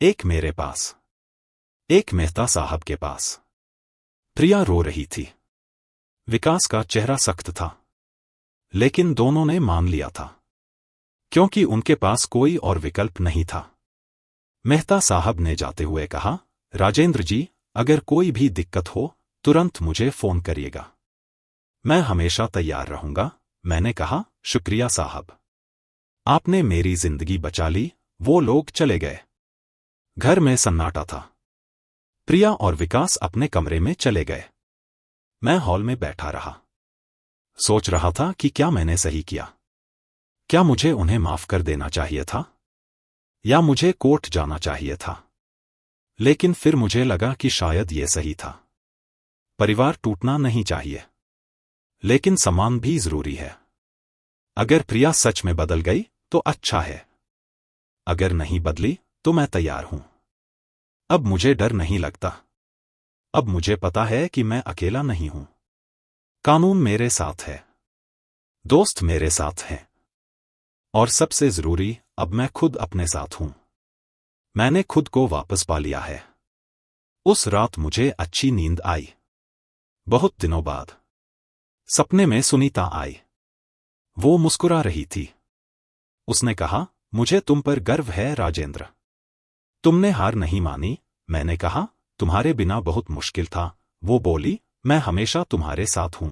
एक मेरे पास, एक मेहता साहब के पास। प्रिया रो रही थी। विकास का चेहरा सख्त था, लेकिन दोनों ने मान लिया था, क्योंकि उनके पास कोई और विकल्प नहीं था। मेहता साहब ने जाते हुए कहा, राजेंद्र जी, अगर कोई भी दिक्कत हो तुरंत मुझे फोन करिएगा, मैं हमेशा तैयार रहूंगा। मैंने कहा, शुक्रिया साहब। आपने मेरी जिंदगी बचा ली। वो लोग चले गए। घर में सन्नाटा था। प्रिया और विकास अपने कमरे में चले गए। मैं हॉल में बैठा रहा। सोच रहा था कि क्या मैंने सही किया। क्या मुझे उन्हें माफ कर देना चाहिए था या मुझे कोर्ट जाना चाहिए था। लेकिन फिर मुझे लगा कि शायद ये सही था। परिवार टूटना नहीं चाहिए, लेकिन सम्मान भी जरूरी है। अगर प्रिया सच में बदल गई तो अच्छा है। अगर नहीं बदली तो मैं तैयार हूं। अब मुझे डर नहीं लगता। अब मुझे पता है कि मैं अकेला नहीं हूं। कानून मेरे साथ है, दोस्त मेरे साथ हैं, और सबसे जरूरी, अब मैं खुद अपने साथ हूं। मैंने खुद को वापस पा लिया है। उस रात मुझे अच्छी नींद आई। बहुत दिनों बाद सपने में सुनीता आई। वो मुस्कुरा रही थी। उसने कहा, मुझे तुम पर गर्व है राजेंद्र। तुमने हार नहीं मानी। मैंने कहा, तुम्हारे बिना बहुत मुश्किल था। वो बोली, मैं हमेशा तुम्हारे साथ हूं,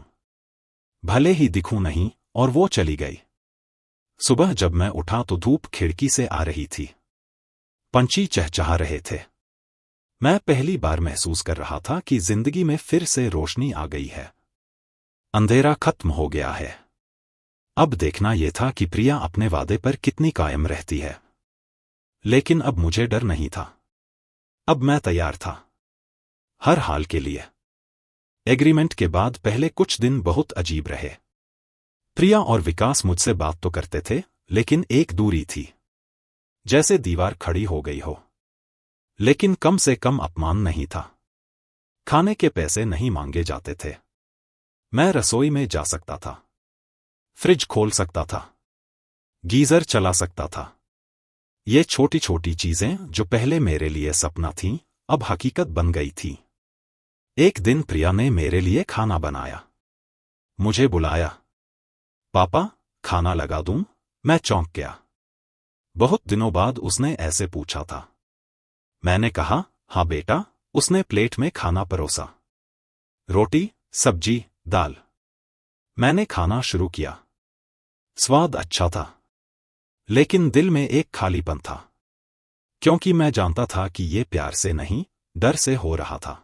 भले ही दिखूं नहीं। और वो चली गई। सुबह जब मैं उठा तो धूप खिड़की से आ रही थी। पंछी चहचहा रहे थे। मैं पहली बार महसूस कर रहा था कि जिंदगी में फिर से रोशनी आ गई है। अंधेरा खत्म हो गया है। अब देखना यह था कि प्रिया अपने वादे पर कितनी कायम रहती है। लेकिन अब मुझे डर नहीं था। अब मैं तैयार था, हर हाल के लिए। एग्रीमेंट के बाद पहले कुछ दिन बहुत अजीब रहे। प्रिया और विकास मुझसे बात तो करते थे, लेकिन एक दूरी थी, जैसे दीवार खड़ी हो गई हो। लेकिन कम से कम अपमान नहीं था। खाने के पैसे नहीं मांगे जाते थे। मैं रसोई में जा सकता था, फ्रिज खोल सकता था, गीजर चला सकता था। ये छोटी छोटी चीजें जो पहले मेरे लिए सपना थीं, अब हकीकत बन गई थी। एक दिन प्रिया ने मेरे लिए खाना बनाया। मुझे बुलाया। पापा, खाना लगा दूं? मैं चौंक गया। बहुत दिनों बाद उसने ऐसे पूछा था। मैंने कहा, हाँ बेटा। उसने प्लेट में खाना परोसा। रोटी, सब्जी, दाल। मैंने खाना शुरू किया। स्वाद अच्छा था, लेकिन दिल में एक खालीपन था, क्योंकि मैं जानता था कि ये प्यार से नहीं, डर से हो रहा था।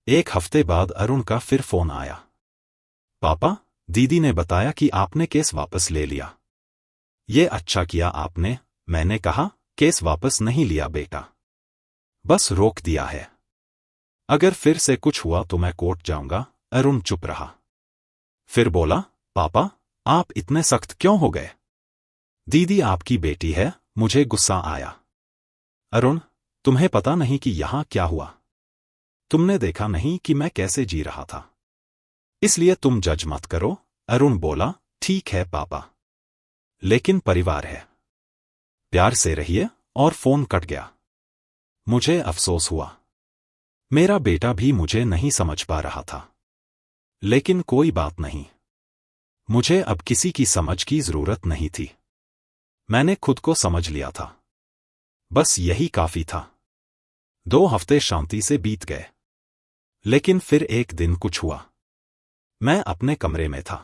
एक हफ्ते बाद अरुण का फिर फोन आया। पापा, दीदी ने बताया कि आपने केस वापस ले लिया। ये अच्छा किया आपने। मैंने कहा, केस वापस नहीं लिया बेटा, बस रोक दिया है। अगर फिर से कुछ हुआ तो मैं कोर्ट जाऊंगा। अरुण चुप रहा। फिर बोला, पापा, आप इतने सख्त क्यों हो गए? दीदी आपकी बेटी है। मुझे गुस्सा आया। अरुण, तुम्हें पता नहीं कि यहां क्या हुआ। तुमने देखा नहीं कि मैं कैसे जी रहा था, इसलिए तुम जज मत करो। अरुण बोला, ठीक है पापा, लेकिन परिवार है, प्यार से रहिए। और फोन कट गया। मुझे अफसोस हुआ। मेरा बेटा भी मुझे नहीं समझ पा रहा था। लेकिन कोई बात नहीं, मुझे अब किसी की समझ की जरूरत नहीं थी। मैंने खुद को समझ लिया था। बस यही काफी था। 2 हफ्ते शांति से बीत गए। लेकिन फिर एक दिन कुछ हुआ। मैं अपने कमरे में था।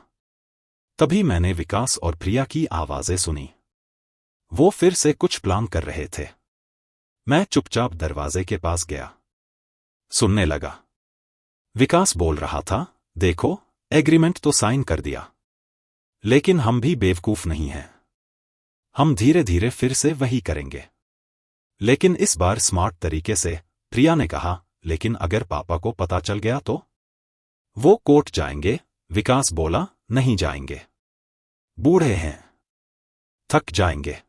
तभी मैंने विकास और प्रिया की आवाजें सुनी। वो फिर से कुछ प्लान कर रहे थे। मैं चुपचाप दरवाजे के पास गया। सुनने लगा। विकास बोल रहा था, देखो, एग्रीमेंट तो साइन कर दिया, लेकिन हम भी बेवकूफ नहीं हैं। हम धीरे धीरे फिर से वही करेंगे, लेकिन इस बार स्मार्ट तरीके से। प्रिया ने कहा, लेकिन अगर पापा को पता चल गया तो? वो कोर्ट जाएंगे। विकास बोला, नहीं जाएंगे। बूढ़े हैं, थक जाएंगे।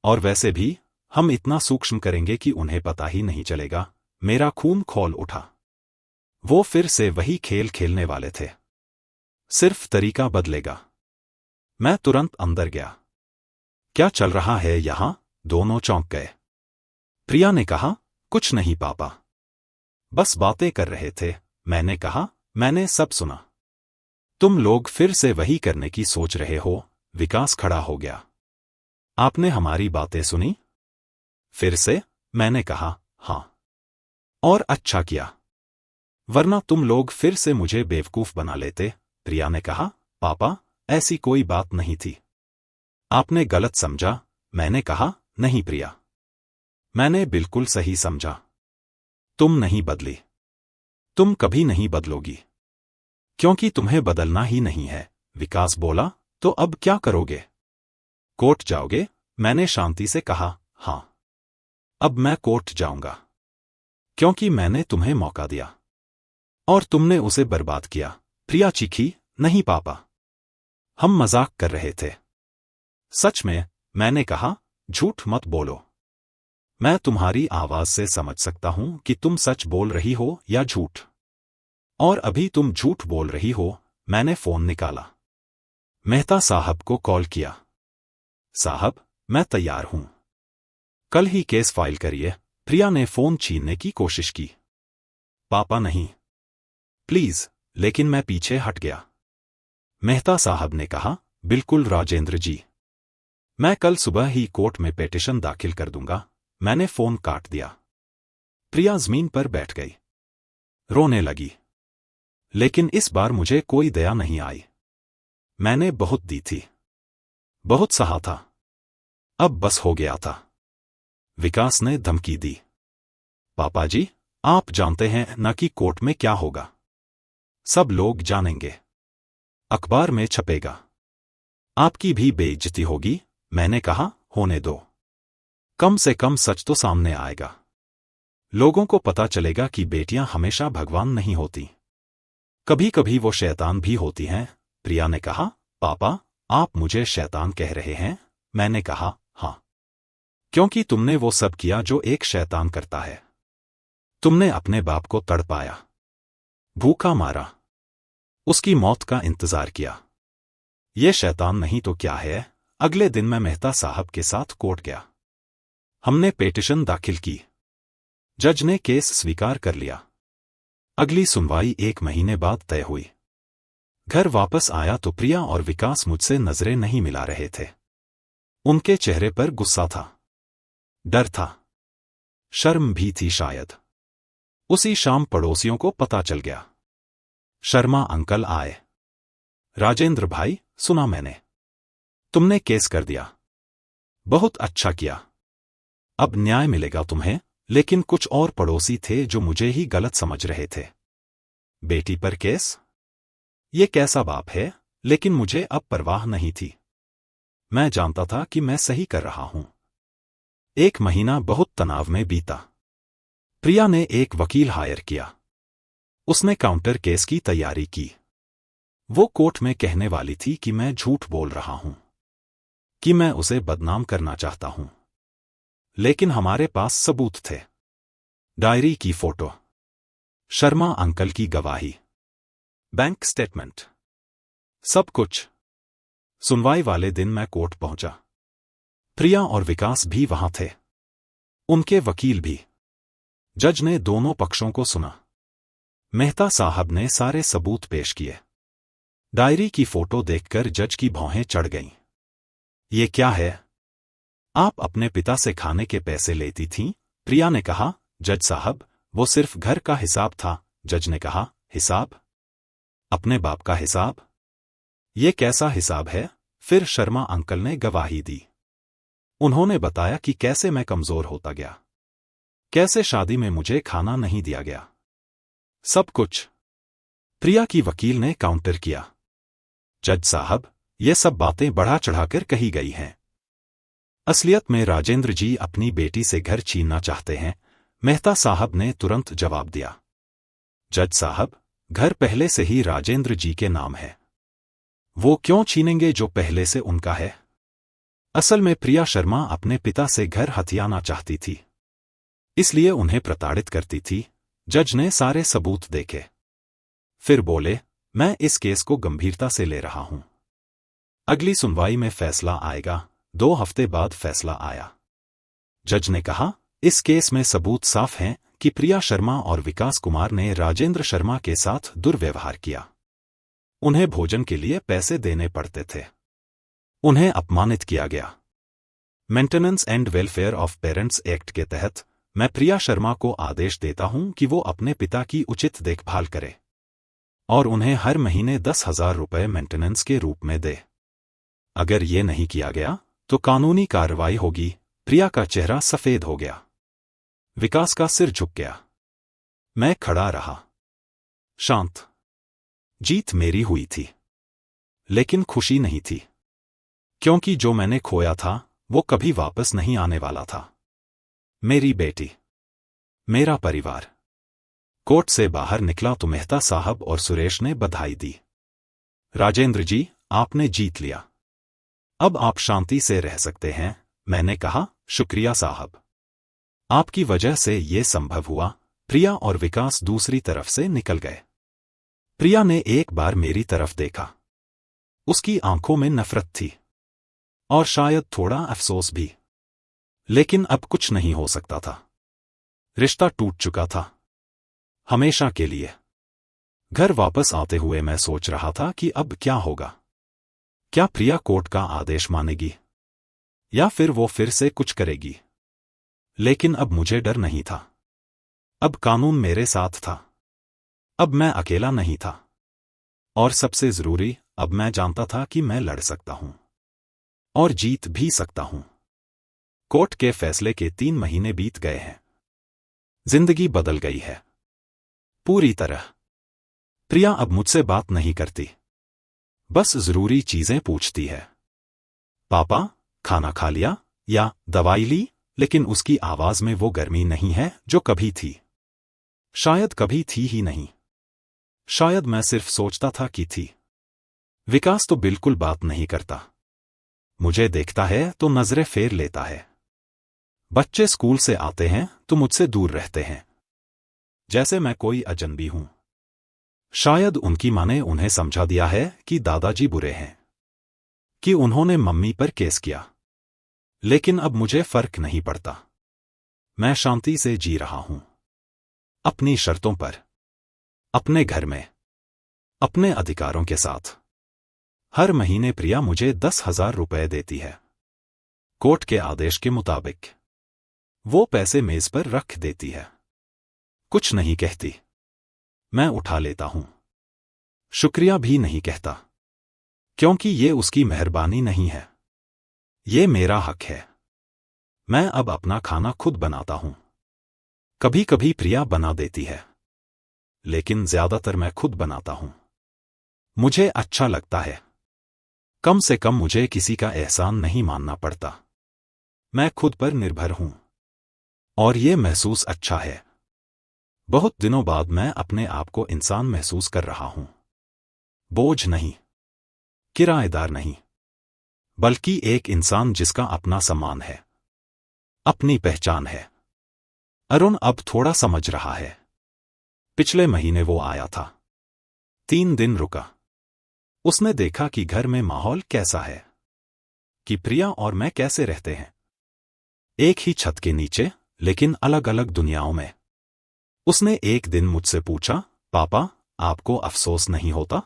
और वैसे भी हम इतना सूक्ष्म करेंगे कि उन्हें पता ही नहीं चलेगा। मेरा खून खौल उठा। वो फिर से वही खेल खेलने वाले थे, सिर्फ तरीका बदलेगा। मैं तुरंत अंदर गया। क्या चल रहा है यहां? दोनों चौंक गए। प्रिया ने कहा, कुछ नहीं पापा, बस बातें कर रहे थे। मैंने कहा, मैंने सब सुना। तुम लोग फिर से वही करने की सोच रहे हो। विकास खड़ा हो गया। आपने हमारी बातें सुनी? फिर से? मैंने कहा, हां। और अच्छा किया, वरना तुम लोग फिर से मुझे बेवकूफ बना लेते। प्रिया ने कहा, पापा, ऐसी कोई बात नहीं थी। आपने गलत समझा, मैंने कहा। नहीं प्रिया, मैंने बिल्कुल सही समझा। तुम नहीं बदली। तुम कभी नहीं बदलोगी, क्योंकि तुम्हें बदलना ही नहीं है। विकास बोला, तो अब क्या करोगे? कोर्ट जाओगे? मैंने शांति से कहा, हाँ। अब मैं कोर्ट जाऊंगा, क्योंकि मैंने तुम्हें मौका दिया और तुमने उसे बर्बाद किया। प्रिया चीखी, नहीं पापा, हम मजाक कर रहे थे। सच में, मैंने कहा। झूठ मत बोलो। मैं तुम्हारी आवाज से समझ सकता हूं कि तुम सच बोल रही हो या झूठ। और अभी तुम झूठ बोल रही हो। मैंने फोन निकाला, मेहता साहब को कॉल किया। साहब, मैं तैयार हूं, कल ही केस फाइल करिए। प्रिया ने फोन छीनने की कोशिश की। पापा नहीं, प्लीज। लेकिन मैं पीछे हट गया। मेहता साहब ने कहा, बिल्कुल राजेंद्र जी, मैं कल सुबह ही कोर्ट में पिटीशन दाखिल कर दूंगा। मैंने फोन काट दिया। प्रिया जमीन पर बैठ गई, रोने लगी। लेकिन इस बार मुझे कोई दया नहीं आई। मैंने बहुत दी थी, बहुत सहा था, अब बस हो गया था। विकास ने धमकी दी, पापा जी, आप जानते हैं ना कि कोर्ट में क्या होगा। सब लोग जानेंगे, अखबार में छपेगा, आपकी भी बेइज्जती होगी। मैंने कहा, होने दो, कम से कम सच तो सामने आएगा। लोगों को पता चलेगा कि बेटियां हमेशा भगवान नहीं होती, कभी कभी वो शैतान भी होती हैं। प्रिया ने कहा, पापा, आप मुझे शैतान कह रहे हैं? मैंने कहा, हां, क्योंकि तुमने वो सब किया जो एक शैतान करता है। तुमने अपने बाप को तड़पाया, भूखा मारा, उसकी मौत का इंतजार किया। ये शैतान नहीं तो क्या है? अगले दिन मैं मेहता साहब के साथ कोर्ट गया। हमने पिटीशन दाखिल की। जज ने केस स्वीकार कर लिया। अगली सुनवाई 1 महीने बाद तय हुई। घर वापस आया तो प्रिया और विकास मुझसे नजरें नहीं मिला रहे थे। उनके चेहरे पर गुस्सा था, डर था, शर्म भी थी शायद। उसी शाम पड़ोसियों को पता चल गया। शर्मा अंकल आए। राजेंद्र भाई, सुना मैंने, तुमने केस कर दिया। बहुत अच्छा किया, अब न्याय मिलेगा तुम्हें। लेकिन कुछ और पड़ोसी थे जो मुझे ही गलत समझ रहे थे। बेटी पर केस? ये कैसा बाप है? लेकिन मुझे अब परवाह नहीं थी। मैं जानता था कि मैं सही कर रहा हूं। 1 महीना बहुत तनाव में बीता। प्रिया ने एक वकील हायर किया। उसने काउंटर केस की तैयारी की। वो कोर्ट में कहने वाली थी कि मैं झूठ बोल रहा हूं, कि मैं उसे बदनाम करना चाहता हूं। लेकिन हमारे पास सबूत थे, डायरी की फोटो, शर्मा अंकल की गवाही, बैंक स्टेटमेंट, सब कुछ। सुनवाई वाले दिन मैं कोर्ट पहुंचा। प्रिया और विकास भी वहां थे, उनके वकील भी। जज ने दोनों पक्षों को सुना। मेहता साहब ने सारे सबूत पेश किए। डायरी की फोटो देखकर जज की भौहें चढ़ गईं। ये क्या है? आप अपने पिता से खाने के पैसे लेती थीं? प्रिया ने कहा, जज साहब, वो सिर्फ घर का हिसाब था। जज ने कहा, हिसाब? अपने बाप का हिसाब? ये कैसा हिसाब है? फिर शर्मा अंकल ने गवाही दी। उन्होंने बताया कि कैसे मैं कमजोर होता गया, कैसे शादी में मुझे खाना नहीं दिया गया, सब कुछ। प्रिया की वकील ने काउंटर किया, जज साहब, ये सब बातें बढ़ा चढ़ाकर कही गई हैं। असलियत में राजेंद्र जी अपनी बेटी से घर छीनना चाहते हैं। मेहता साहब ने तुरंत जवाब दिया, जज साहब, घर पहले से ही राजेंद्र जी के नाम है। वो क्यों छीनेंगे जो पहले से उनका है? असल में प्रिया शर्मा अपने पिता से घर हथियाना चाहती थी, इसलिए उन्हें प्रताड़ित करती थी। जज ने सारे सबूत देखे, फिर बोले, मैं इस केस को गंभीरता से ले रहा हूं। अगली सुनवाई में फैसला आएगा। 2 हफ्ते बाद फैसला आया। जज ने कहा, इस केस में सबूत साफ हैं कि प्रिया शर्मा और विकास कुमार ने राजेंद्र शर्मा के साथ दुर्व्यवहार किया। उन्हें भोजन के लिए पैसे देने पड़ते थे, उन्हें अपमानित किया गया। Maintenance and welfare of parents act के तहत मैं प्रिया शर्मा को आदेश देता हूं कि वो अपने पिता की उचित देखभाल करे और उन्हें हर महीने 10,000 रुपए मेंटेनेंस के रूप में दे। अगर ये नहीं किया गया तो कानूनी कार्रवाई होगी। प्रिया का चेहरा सफेद हो गया। विकास का सिर झुक गया। मैं खड़ा रहा, शांत। जीत मेरी हुई थी, लेकिन खुशी नहीं थी, क्योंकि जो मैंने खोया था वो कभी वापस नहीं आने वाला था। मेरी बेटी, मेरा परिवार। कोर्ट से बाहर निकला तो मेहता साहब और सुरेश ने बधाई दी। राजेंद्र जी, आपने जीत लिया। अब आप शांति से रह सकते हैं। मैंने कहा, शुक्रिया साहब, आपकी वजह से ये संभव हुआ। प्रिया और विकास दूसरी तरफ से निकल गए। प्रिया ने एक बार मेरी तरफ देखा। उसकी आंखों में नफरत थी और शायद थोड़ा अफसोस भी। लेकिन अब कुछ नहीं हो सकता था। रिश्ता टूट चुका था, हमेशा के लिए। घर वापस आते हुए मैं सोच रहा था कि अब क्या होगा। क्या प्रिया कोर्ट का आदेश मानेगी या फिर वो फिर से कुछ करेगी? लेकिन अब मुझे डर नहीं था। अब कानून मेरे साथ था। अब मैं अकेला नहीं था। और सबसे जरूरी, अब मैं जानता था कि मैं लड़ सकता हूं और जीत भी सकता हूं। कोर्ट के फैसले के 3 महीने बीत गए हैं। जिंदगी बदल गई है, पूरी तरह। प्रिया अब मुझसे बात नहीं करती, बस जरूरी चीजें पूछती है। पापा, खाना खा लिया या दवाई ली? लेकिन उसकी आवाज में वो गर्मी नहीं है जो कभी थी। शायद कभी थी ही नहीं। शायद मैं सिर्फ सोचता था कि थी। विकास तो बिल्कुल बात नहीं करता। मुझे देखता है तो नजरें फेर लेता है। बच्चे स्कूल से आते हैं तो मुझसे दूर रहते हैं, जैसे मैं कोई अजनबी हूं। शायद उनकी मां ने उन्हें समझा दिया है कि दादाजी बुरे हैं, कि उन्होंने मम्मी पर केस किया। लेकिन अब मुझे फर्क नहीं पड़ता। मैं शांति से जी रहा हूं, अपनी शर्तों पर, अपने घर में, अपने अधिकारों के साथ। हर महीने प्रिया मुझे 10,000 रुपए देती है। कोर्ट के आदेश के मुताबिक वो पैसे मेज पर रख देती है। कुछ नहीं कहती। मैं उठा लेता हूं। शुक्रिया भी नहीं कहता, क्योंकि ये उसकी मेहरबानी नहीं है, ये मेरा हक है। मैं अब अपना खाना खुद बनाता हूं। कभी कभी प्रिया बना देती है, लेकिन ज्यादातर मैं खुद बनाता हूं। मुझे अच्छा लगता है। कम से कम मुझे किसी का एहसान नहीं मानना पड़ता। मैं खुद पर निर्भर हूं और ये महसूस अच्छा है। बहुत दिनों बाद मैं अपने आप को इंसान महसूस कर रहा हूं। बोझ नहीं, किराएदार नहीं, बल्कि एक इंसान जिसका अपना सम्मान है, अपनी पहचान है। अरुण अब थोड़ा समझ रहा है। पिछले महीने वो आया था, 3 दिन रुका। उसने देखा कि घर में माहौल कैसा है, कि प्रिया और मैं कैसे रहते हैं, एक ही छत के नीचे लेकिन अलग अलग दुनियाओं में। उसने एक दिन मुझसे पूछा, पापा, आपको अफसोस नहीं होता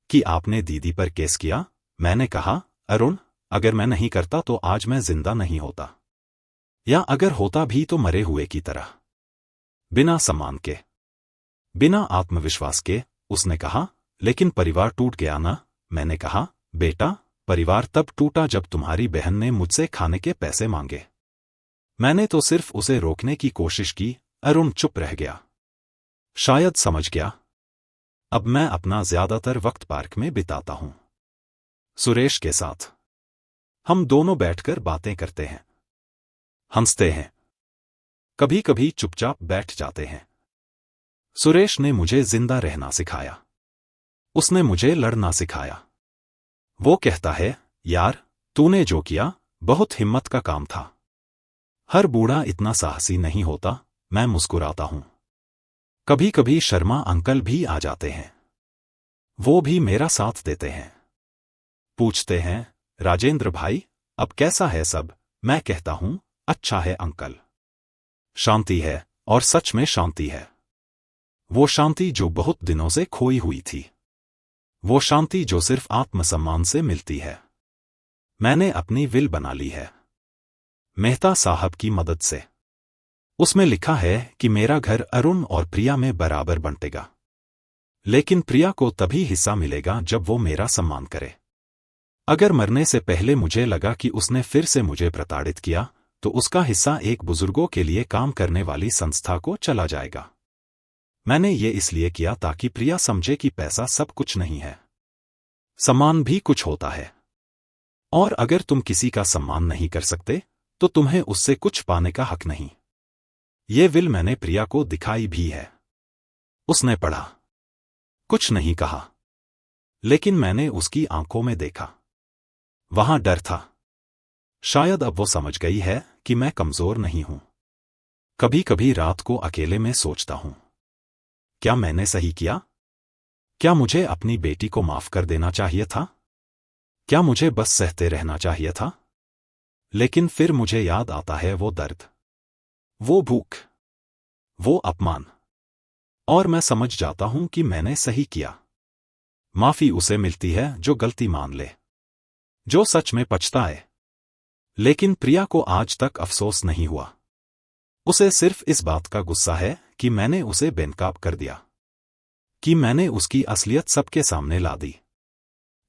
कि आपने दीदी पर केस किया? मैंने कहा, अरुण, अगर मैं नहीं करता तो आज मैं जिंदा नहीं होता, या अगर होता भी तो मरे हुए की तरह, बिना सम्मान के, बिना आत्मविश्वास के। उसने कहा, लेकिन परिवार टूट गया ना? मैंने कहा, बेटा, परिवार तब टूटा जब तुम्हारी बहन ने मुझसे खाने के पैसे मांगे। मैंने तो सिर्फ उसे रोकने की कोशिश की। अरुण चुप रह गया। शायद समझ गया। अब मैं अपना ज्यादातर वक्त पार्क में बिताता हूं, सुरेश के साथ। हम दोनों बैठकर बातें करते हैं, हंसते हैं, कभी कभी चुपचाप बैठ जाते हैं। सुरेश ने मुझे जिंदा रहना सिखाया। उसने मुझे लड़ना सिखाया। वो कहता है, यार, तूने जो किया बहुत हिम्मत का काम था। हर बूढ़ा इतना साहसी नहीं होता। मैं मुस्कुराता हूं। कभी कभी शर्मा अंकल भी आ जाते हैं। वो भी मेरा साथ देते हैं। पूछते हैं, राजेंद्र भाई, अब कैसा है सब? मैं कहता हूं, अच्छा है अंकल। शांति है, और सच में शांति है। वो शांति जो बहुत दिनों से खोई हुई थी। वो शांति जो सिर्फ आत्मसम्मान से मिलती है। मैंने अपनी विल बना ली है, मेहता साहब की मदद से। उसमें लिखा है कि मेरा घर अरुण और प्रिया में बराबर बंटेगा, लेकिन प्रिया को तभी हिस्सा मिलेगा जब वो मेरा सम्मान करे। अगर मरने से पहले मुझे लगा कि उसने फिर से मुझे प्रताड़ित किया, तो उसका हिस्सा एक बुजुर्गों के लिए काम करने वाली संस्था को चला जाएगा। मैंने ये इसलिए किया ताकि प्रिया समझे कि पैसा सब कुछ नहीं है, सम्मान भी कुछ होता है। और अगर तुम किसी का सम्मान नहीं कर सकते, तो तुम्हें उससे कुछ पाने का हक नहीं। ये विल मैंने प्रिया को दिखाई भी है। उसने पढ़ा, कुछ नहीं कहा, लेकिन मैंने उसकी आंखों में देखा, वहां डर था। शायद अब वो समझ गई है कि मैं कमजोर नहीं हूं। कभी कभी रात को अकेले में सोचता हूं, क्या मैंने सही किया? क्या मुझे अपनी बेटी को माफ कर देना चाहिए था? क्या मुझे बस सहते रहना चाहिए था? लेकिन फिर मुझे याद आता है वो दर्द, वो भूख, वो अपमान, और मैं समझ जाता हूं कि मैंने सही किया। माफी उसे मिलती है जो गलती मान ले, जो सच में पछताए। लेकिन प्रिया को आज तक अफसोस नहीं हुआ। उसे सिर्फ इस बात का गुस्सा है कि मैंने उसे बेनकाब कर दिया, कि मैंने उसकी असलियत सबके सामने ला दी।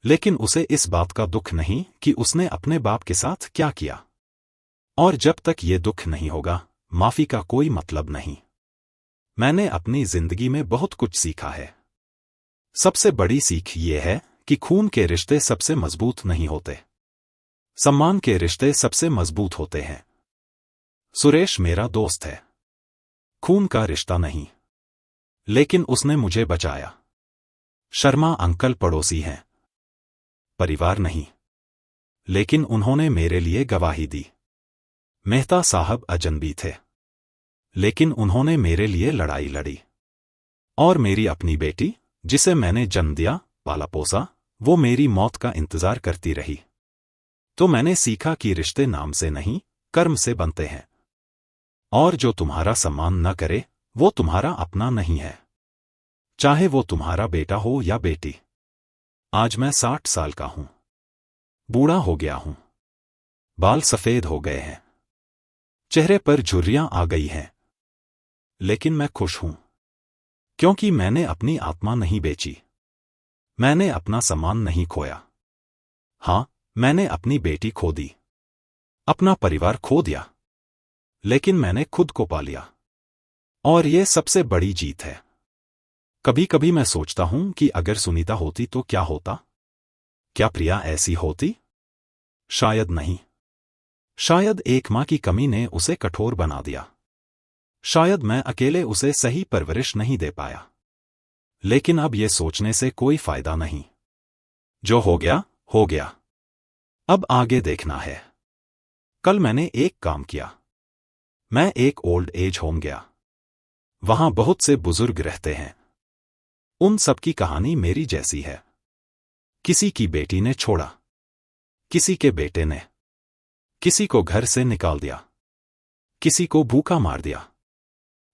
लेकिन उसे इस बात का दुख नहीं कि उसने अपने बाप के साथ क्या किया। और जब तक ये दुख नहीं होगा, माफी का कोई मतलब नहीं। मैंने अपनी जिंदगी में बहुत कुछ सीखा है। सबसे बड़ी सीख ये है कि खून के रिश्ते सबसे मजबूत नहीं होते, सम्मान के रिश्ते सबसे मजबूत होते हैं। सुरेश मेरा दोस्त है, खून का रिश्ता नहीं, लेकिन उसने मुझे बचाया। शर्मा अंकल पड़ोसी हैं, परिवार नहीं, लेकिन उन्होंने मेरे लिए गवाही दी। मेहता साहब अजनबी थे, लेकिन उन्होंने मेरे लिए लड़ाई लड़ी। और मेरी अपनी बेटी, जिसे मैंने जन्म दिया, पाला पोसा, वो मेरी मौत का इंतजार करती रही। तो मैंने सीखा कि रिश्ते नाम से नहीं, कर्म से बनते हैं। और जो तुम्हारा सम्मान न करे, वो तुम्हारा अपना नहीं है, चाहे वो तुम्हारा बेटा हो या बेटी। आज मैं 60 साल का हूं, बूढ़ा हो गया हूं, बाल सफेद हो गए हैं, चेहरे पर झुर्रियां आ गई हैं। लेकिन मैं खुश हूं, क्योंकि मैंने अपनी आत्मा नहीं बेची, मैंने अपना सम्मान नहीं खोया। हां, मैंने अपनी बेटी खो दी, अपना परिवार खो दिया, लेकिन मैंने खुद को पा लिया। और ये सबसे बड़ी जीत है। कभी कभी मैं सोचता हूं कि अगर सुनीता होती तो क्या होता? क्या प्रिया ऐसी होती? शायद नहीं। शायद एक मां की कमी ने उसे कठोर बना दिया। शायद मैं अकेले उसे सही परवरिश नहीं दे पाया। लेकिन अब ये सोचने से कोई फायदा नहीं। जो हो गया, हो गया। अब आगे देखना है। कल मैंने एक काम किया। मैं एक ओल्ड एज होम गया। वहां बहुत से बुजुर्ग रहते हैं। उन सबकी कहानी मेरी जैसी है। किसी की बेटी ने छोड़ा, किसी के बेटे ने, किसी को घर से निकाल दिया, किसी को भूखा मार दिया।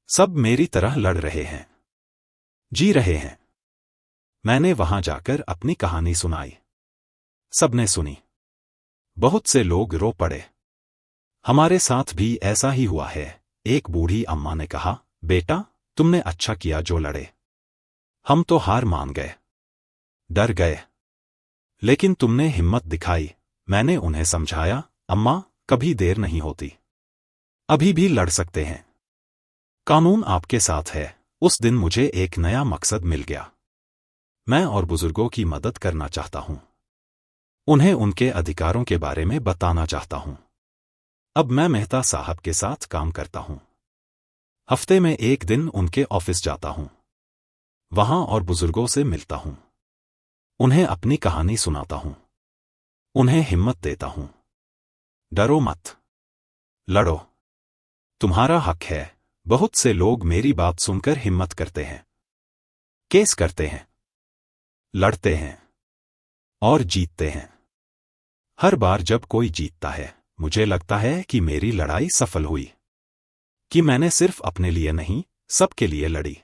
सब मेरी तरह लड़ रहे हैं, जी रहे हैं। मैंने वहां जाकर अपनी कहानी सुनाई। सबने सुनी। बहुत से लोग रो पड़े। हमारे साथ भी ऐसा ही हुआ है। एक बूढ़ी अम्मा ने कहा, बेटा, तुमने अच्छा किया जो लड़े। हम तो हार मान गए, डर गए, लेकिन तुमने हिम्मत दिखाई। मैंने उन्हें समझाया, अम्मा, कभी देर नहीं होती, अभी भी लड़ सकते हैं। कानून आपके साथ है। उस दिन मुझे एक नया मकसद मिल गया। मैं और बुजुर्गों की मदद करना चाहता हूं, उन्हें उनके अधिकारों के बारे में बताना चाहता हूं। अब मैं मेहता साहब के साथ काम करता हूं। हफ्ते में एक दिन उनके ऑफिस जाता हूं, वहां और बुजुर्गों से मिलता हूं, उन्हें अपनी कहानी सुनाता हूं, उन्हें हिम्मत देता हूं। डरो मत, लड़ो, तुम्हारा हक है। बहुत से लोग मेरी बात सुनकर हिम्मत करते हैं, केस करते हैं, लड़ते हैं और जीतते हैं। हर बार जब कोई जीतता है, मुझे लगता है कि मेरी लड़ाई सफल हुई, कि मैंने सिर्फ अपने लिए नहीं, सबके लिए लड़ी।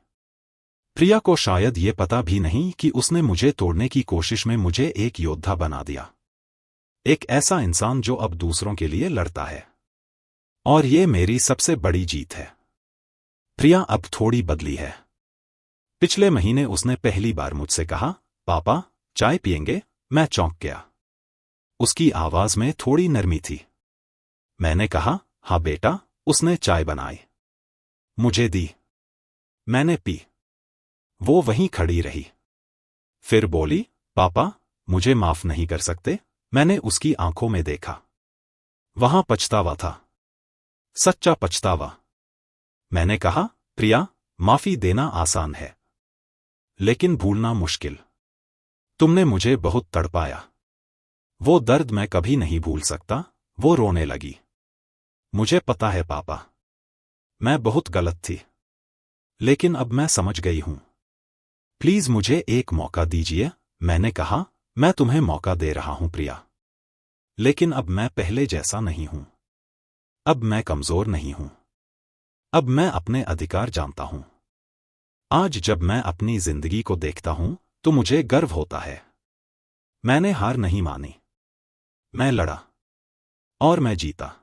प्रिया को शायद ये पता भी नहीं कि उसने मुझे तोड़ने की कोशिश में मुझे एक योद्धा बना दिया, एक ऐसा इंसान जो अब दूसरों के लिए लड़ता है। और ये मेरी सबसे बड़ी जीत है। प्रिया अब थोड़ी बदली है। पिछले महीने उसने पहली बार मुझसे कहा, पापा, चाय पिएंगे? मैं चौंक गया। उसकी आवाज में थोड़ी नरमी थी। मैंने कहा, हाँ बेटा। उसने चाय बनाई, मुझे दी। मैंने पी। वो वहीं खड़ी रही। फिर बोली, पापा, मुझे माफ नहीं कर सकते? मैंने उसकी आंखों में देखा। वहां पछतावा था, सच्चा पछतावा। मैंने कहा, प्रिया, माफी देना आसान है, लेकिन भूलना मुश्किल। तुमने मुझे बहुत तड़पाया। वो दर्द मैं कभी नहीं भूल सकता। वो रोने लगी। मुझे पता है पापा, मैं बहुत गलत थी, लेकिन अब मैं समझ गई हूं। प्लीज मुझे एक मौका दीजिए। मैंने कहा, मैं तुम्हें मौका दे रहा हूं प्रिया, लेकिन अब मैं पहले जैसा नहीं हूं। अब मैं कमजोर नहीं हूं। अब मैं अपने अधिकार जानता हूं। आज जब मैं अपनी जिंदगी को देखता हूं तो मुझे गर्व होता है। मैंने हार नहीं मानी। मैं लड़ा और मैं जीता।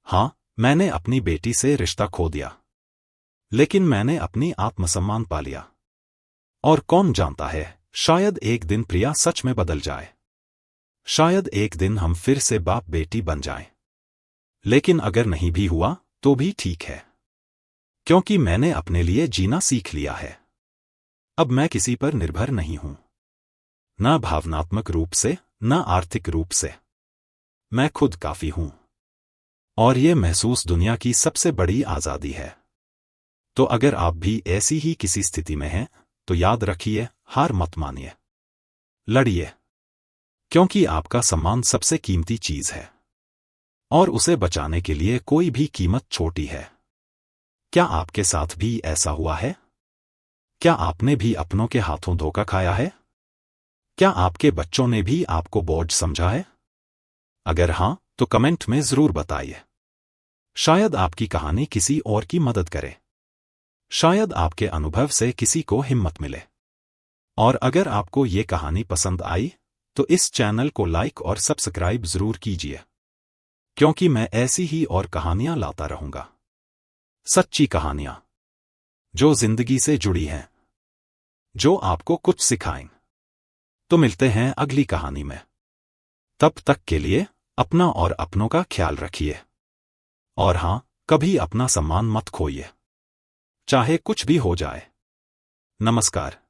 हां, मैंने अपनी बेटी से रिश्ता खो दिया, लेकिन मैंने अपनी आत्मसम्मान पा लिया। और कौन जानता है, शायद एक दिन प्रिया सच में बदल जाए। शायद एक दिन हम फिर से बाप बेटी बन जाएं। लेकिन अगर नहीं भी हुआ तो भी ठीक है, क्योंकि मैंने अपने लिए जीना सीख लिया है। अब मैं किसी पर निर्भर नहीं हूं, ना भावनात्मक रूप से, ना आर्थिक रूप से। मैं खुद काफी हूं। और ये महसूस दुनिया की सबसे बड़ी आजादी है। तो अगर आप भी ऐसी ही किसी स्थिति में हैं, तो याद रखिए, हार मत मानिए। लड़िए, क्योंकि आपका सम्मान सबसे कीमती चीज है, और उसे बचाने के लिए कोई भी कीमत छोटी है। क्या आपके साथ भी ऐसा हुआ है? क्या आपने भी अपनों के हाथों धोखा खाया है? क्या आपके बच्चों ने भी आपको बोझ समझा है? अगर हां, तो कमेंट में जरूर बताइए। शायद आपकी कहानी किसी और की मदद करे। शायद आपके अनुभव से किसी को हिम्मत मिले। और अगर आपको ये कहानी पसंद आई, तो इस चैनल को लाइक और सब्सक्राइब जरूर कीजिए, क्योंकि मैं ऐसी ही और कहानियां लाता रहूंगा। सच्ची कहानियां, जो जिंदगी से जुड़ी हैं, जो आपको कुछ सिखाएं। तो मिलते हैं अगली कहानी में। तब तक के लिए अपना और अपनों का ख्याल रखिए। और हां, कभी अपना सम्मान मत खोइए, चाहे कुछ भी हो जाए। नमस्कार।